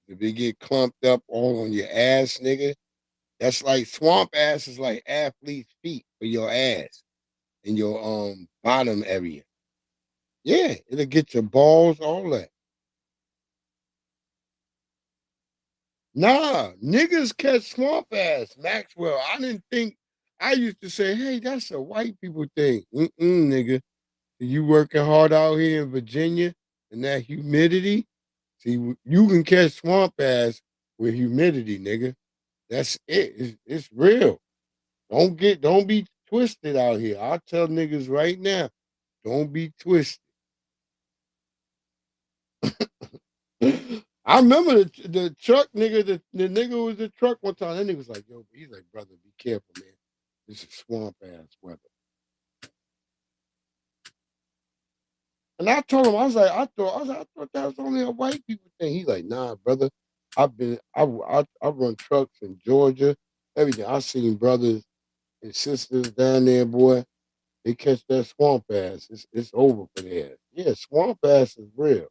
If it get clumped up all on your ass, nigga, that's like swamp ass is like athlete's feet for your ass in your bottom area. Yeah, it'll get your balls, all that. Nah, niggas catch swamp ass, Maxwell. I used to say, hey, that's a white people thing. Nigga. You working hard out here in Virginia and that humidity. See, you can catch swamp ass with humidity, nigga. That's it. It's real. Don't be twisted out here. I'll tell niggas right now, don't be twisted. I remember the truck nigga, the nigga who was the truck one time. That nigga was like, yo, he's like, brother, be careful, man. This is swamp ass weather. And I told him, I thought that was only a white people thing. He's like, nah, brother. I run trucks in Georgia, everything. I seen brothers and sisters down there, boy. They catch that swamp ass. It's over for their ass. Yeah, swamp ass is real.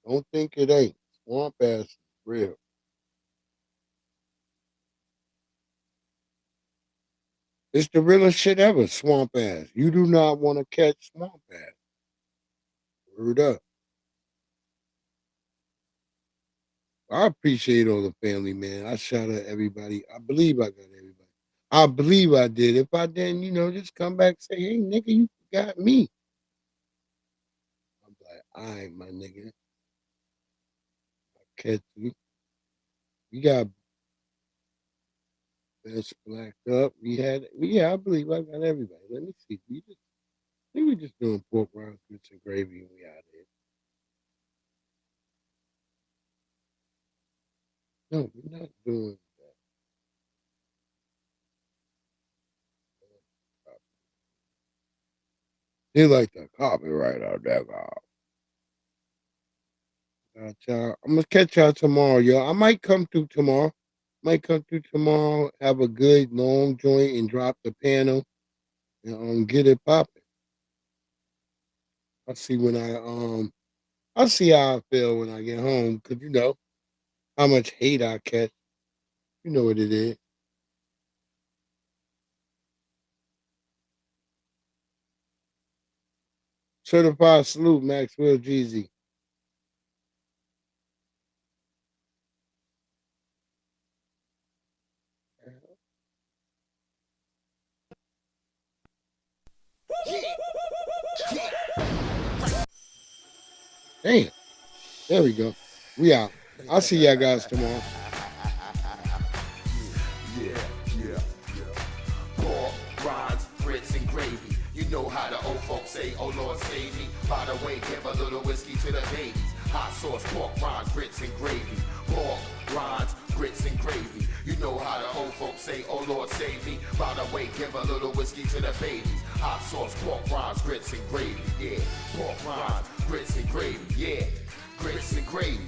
Don't think it ain't. Swamp ass is real. It's the realest shit ever, swamp ass. You do not want to catch swamp ass. Word up. I appreciate all the family, man. I shout out everybody. I believe I got everybody. I believe I did. If I didn't, just come back and say, hey, nigga, you got me. I'm like, all right, my nigga. I catch you. We got best blacked up. I believe I got everybody. Let me see. I think we just doing pork rinds, grits, and gravy, and we out here. No, we're not doing that. They like the copyright out there, y'all. I'm gonna catch y'all tomorrow, y'all. I might come through tomorrow. Have a good long joint and drop the panel and get it popping. I'll see how I feel when I get home, cause you know how much hate I catch. You know what it is. Certified salute, Maxwell Jeezy. Damn. There we go. We out. I'll see y'all guys tomorrow. Pork, rinds, grits, and gravy. You know how the old folks say, oh Lord save me. By the way, give a little whiskey to the babies. Hot sauce, pork, rinds, grits, and gravy. Pork, rinds, grits, and gravy. You know how the old folks say, oh Lord save me. By the way, give a little whiskey to the babies. Hot sauce, pork, rinds, grits, and gravy. Yeah, pork, rinds, grits, and gravy. Yeah, grits and gravy.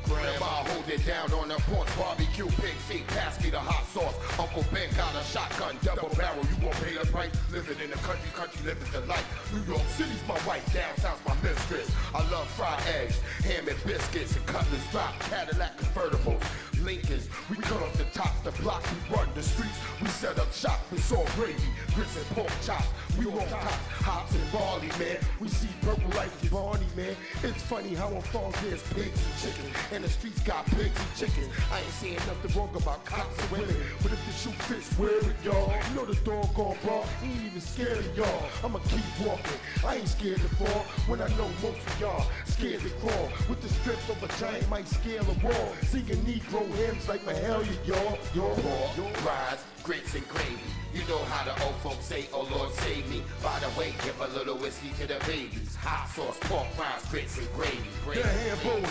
Grandma hold it down on the porch, barbecue, pig feet, pass me the hot sauce. Uncle Ben got a shotgun, double barrel, you won't pay the price. Living in the country living the life. New York City's my wife, downtown's my mistress. I love fried eggs, ham and biscuits, and cutlass drop, Cadillac convertibles. Lincolns, we cut off the top, the block, we run the streets, we set up shop, it's all gravy, grits and pork chops, we roll cops, hops and barley, man, we see purple like Barney, man, it's funny how on farms there's pigs and chickens, and the streets got pigs and chickens, I ain't saying nothing wrong about cops and women, but if the shoe fits, wear it, y'all, you know the doggone bar, he ain't even scared of y'all, I'ma keep walking, I ain't scared to fall, when I know most of y'all scared to crawl, with the strength of a giant might scale a wall, singing Negro hymns like Mahalia, y'all. Pork, rinds, grits, and gravy. You know how the old folks say, oh Lord save me. By the way, give a little whiskey to the babies. Hot sauce, pork, rinds, grits, and gravy. Yeah, Hambo,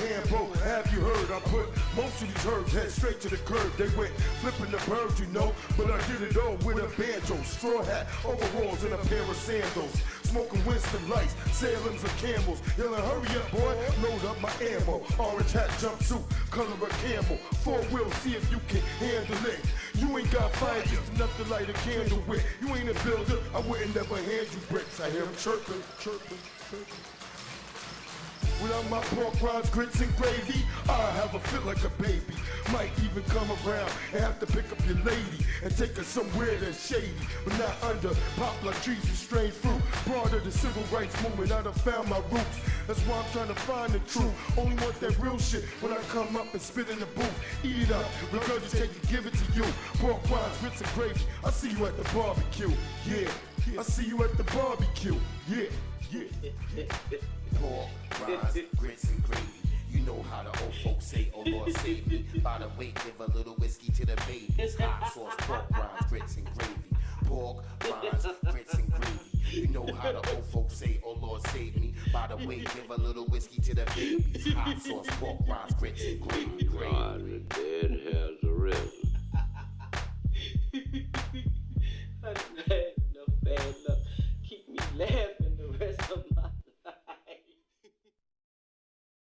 have you heard? I put most of these herbs head straight to the curb. They went flipping the birds, you know, but I did it all with a banjo, straw hat, overalls, and a pair of sandals. Smoking Winston Lights, Salem's and Camels. Yelling, hurry up, boy, load up my ammo. Orange hat, jumpsuit, color of camel. 4-wheel, see if you can handle it. You ain't got fire, just enough to light a candle with. You ain't a builder, I wouldn't never hand you bricks. I hear them chirping. Without my pork rinds, grits, and gravy, I have a fit like a baby. Might even come around and have to pick up your lady and take her somewhere that's shady, but not under poplar trees and strange fruit. Part of the civil rights movement, I done found my roots. That's why I'm trying to find the truth. Only want that real shit when I come up and spit in the booth. Eat it up, regurgitate it, give it to you. Pork rinds, grits, and gravy. I see you at the barbecue. Yeah, I see you at the barbecue. Yeah. Pork, rinds, grits, and gravy. You know how the old folks say, oh Lord save me. By the way, give a little whiskey to the babies. Hot sauce, pork, rinds, grits, and gravy. Pork, rinds, grits, and gravy. You know how the old folks say, oh Lord save me. By the way, give a little whiskey to the babies. Hot sauce, pork, rinds, grits, and gravy. God, the dead has arisen. I done had enough bad luck. Keep me laughing.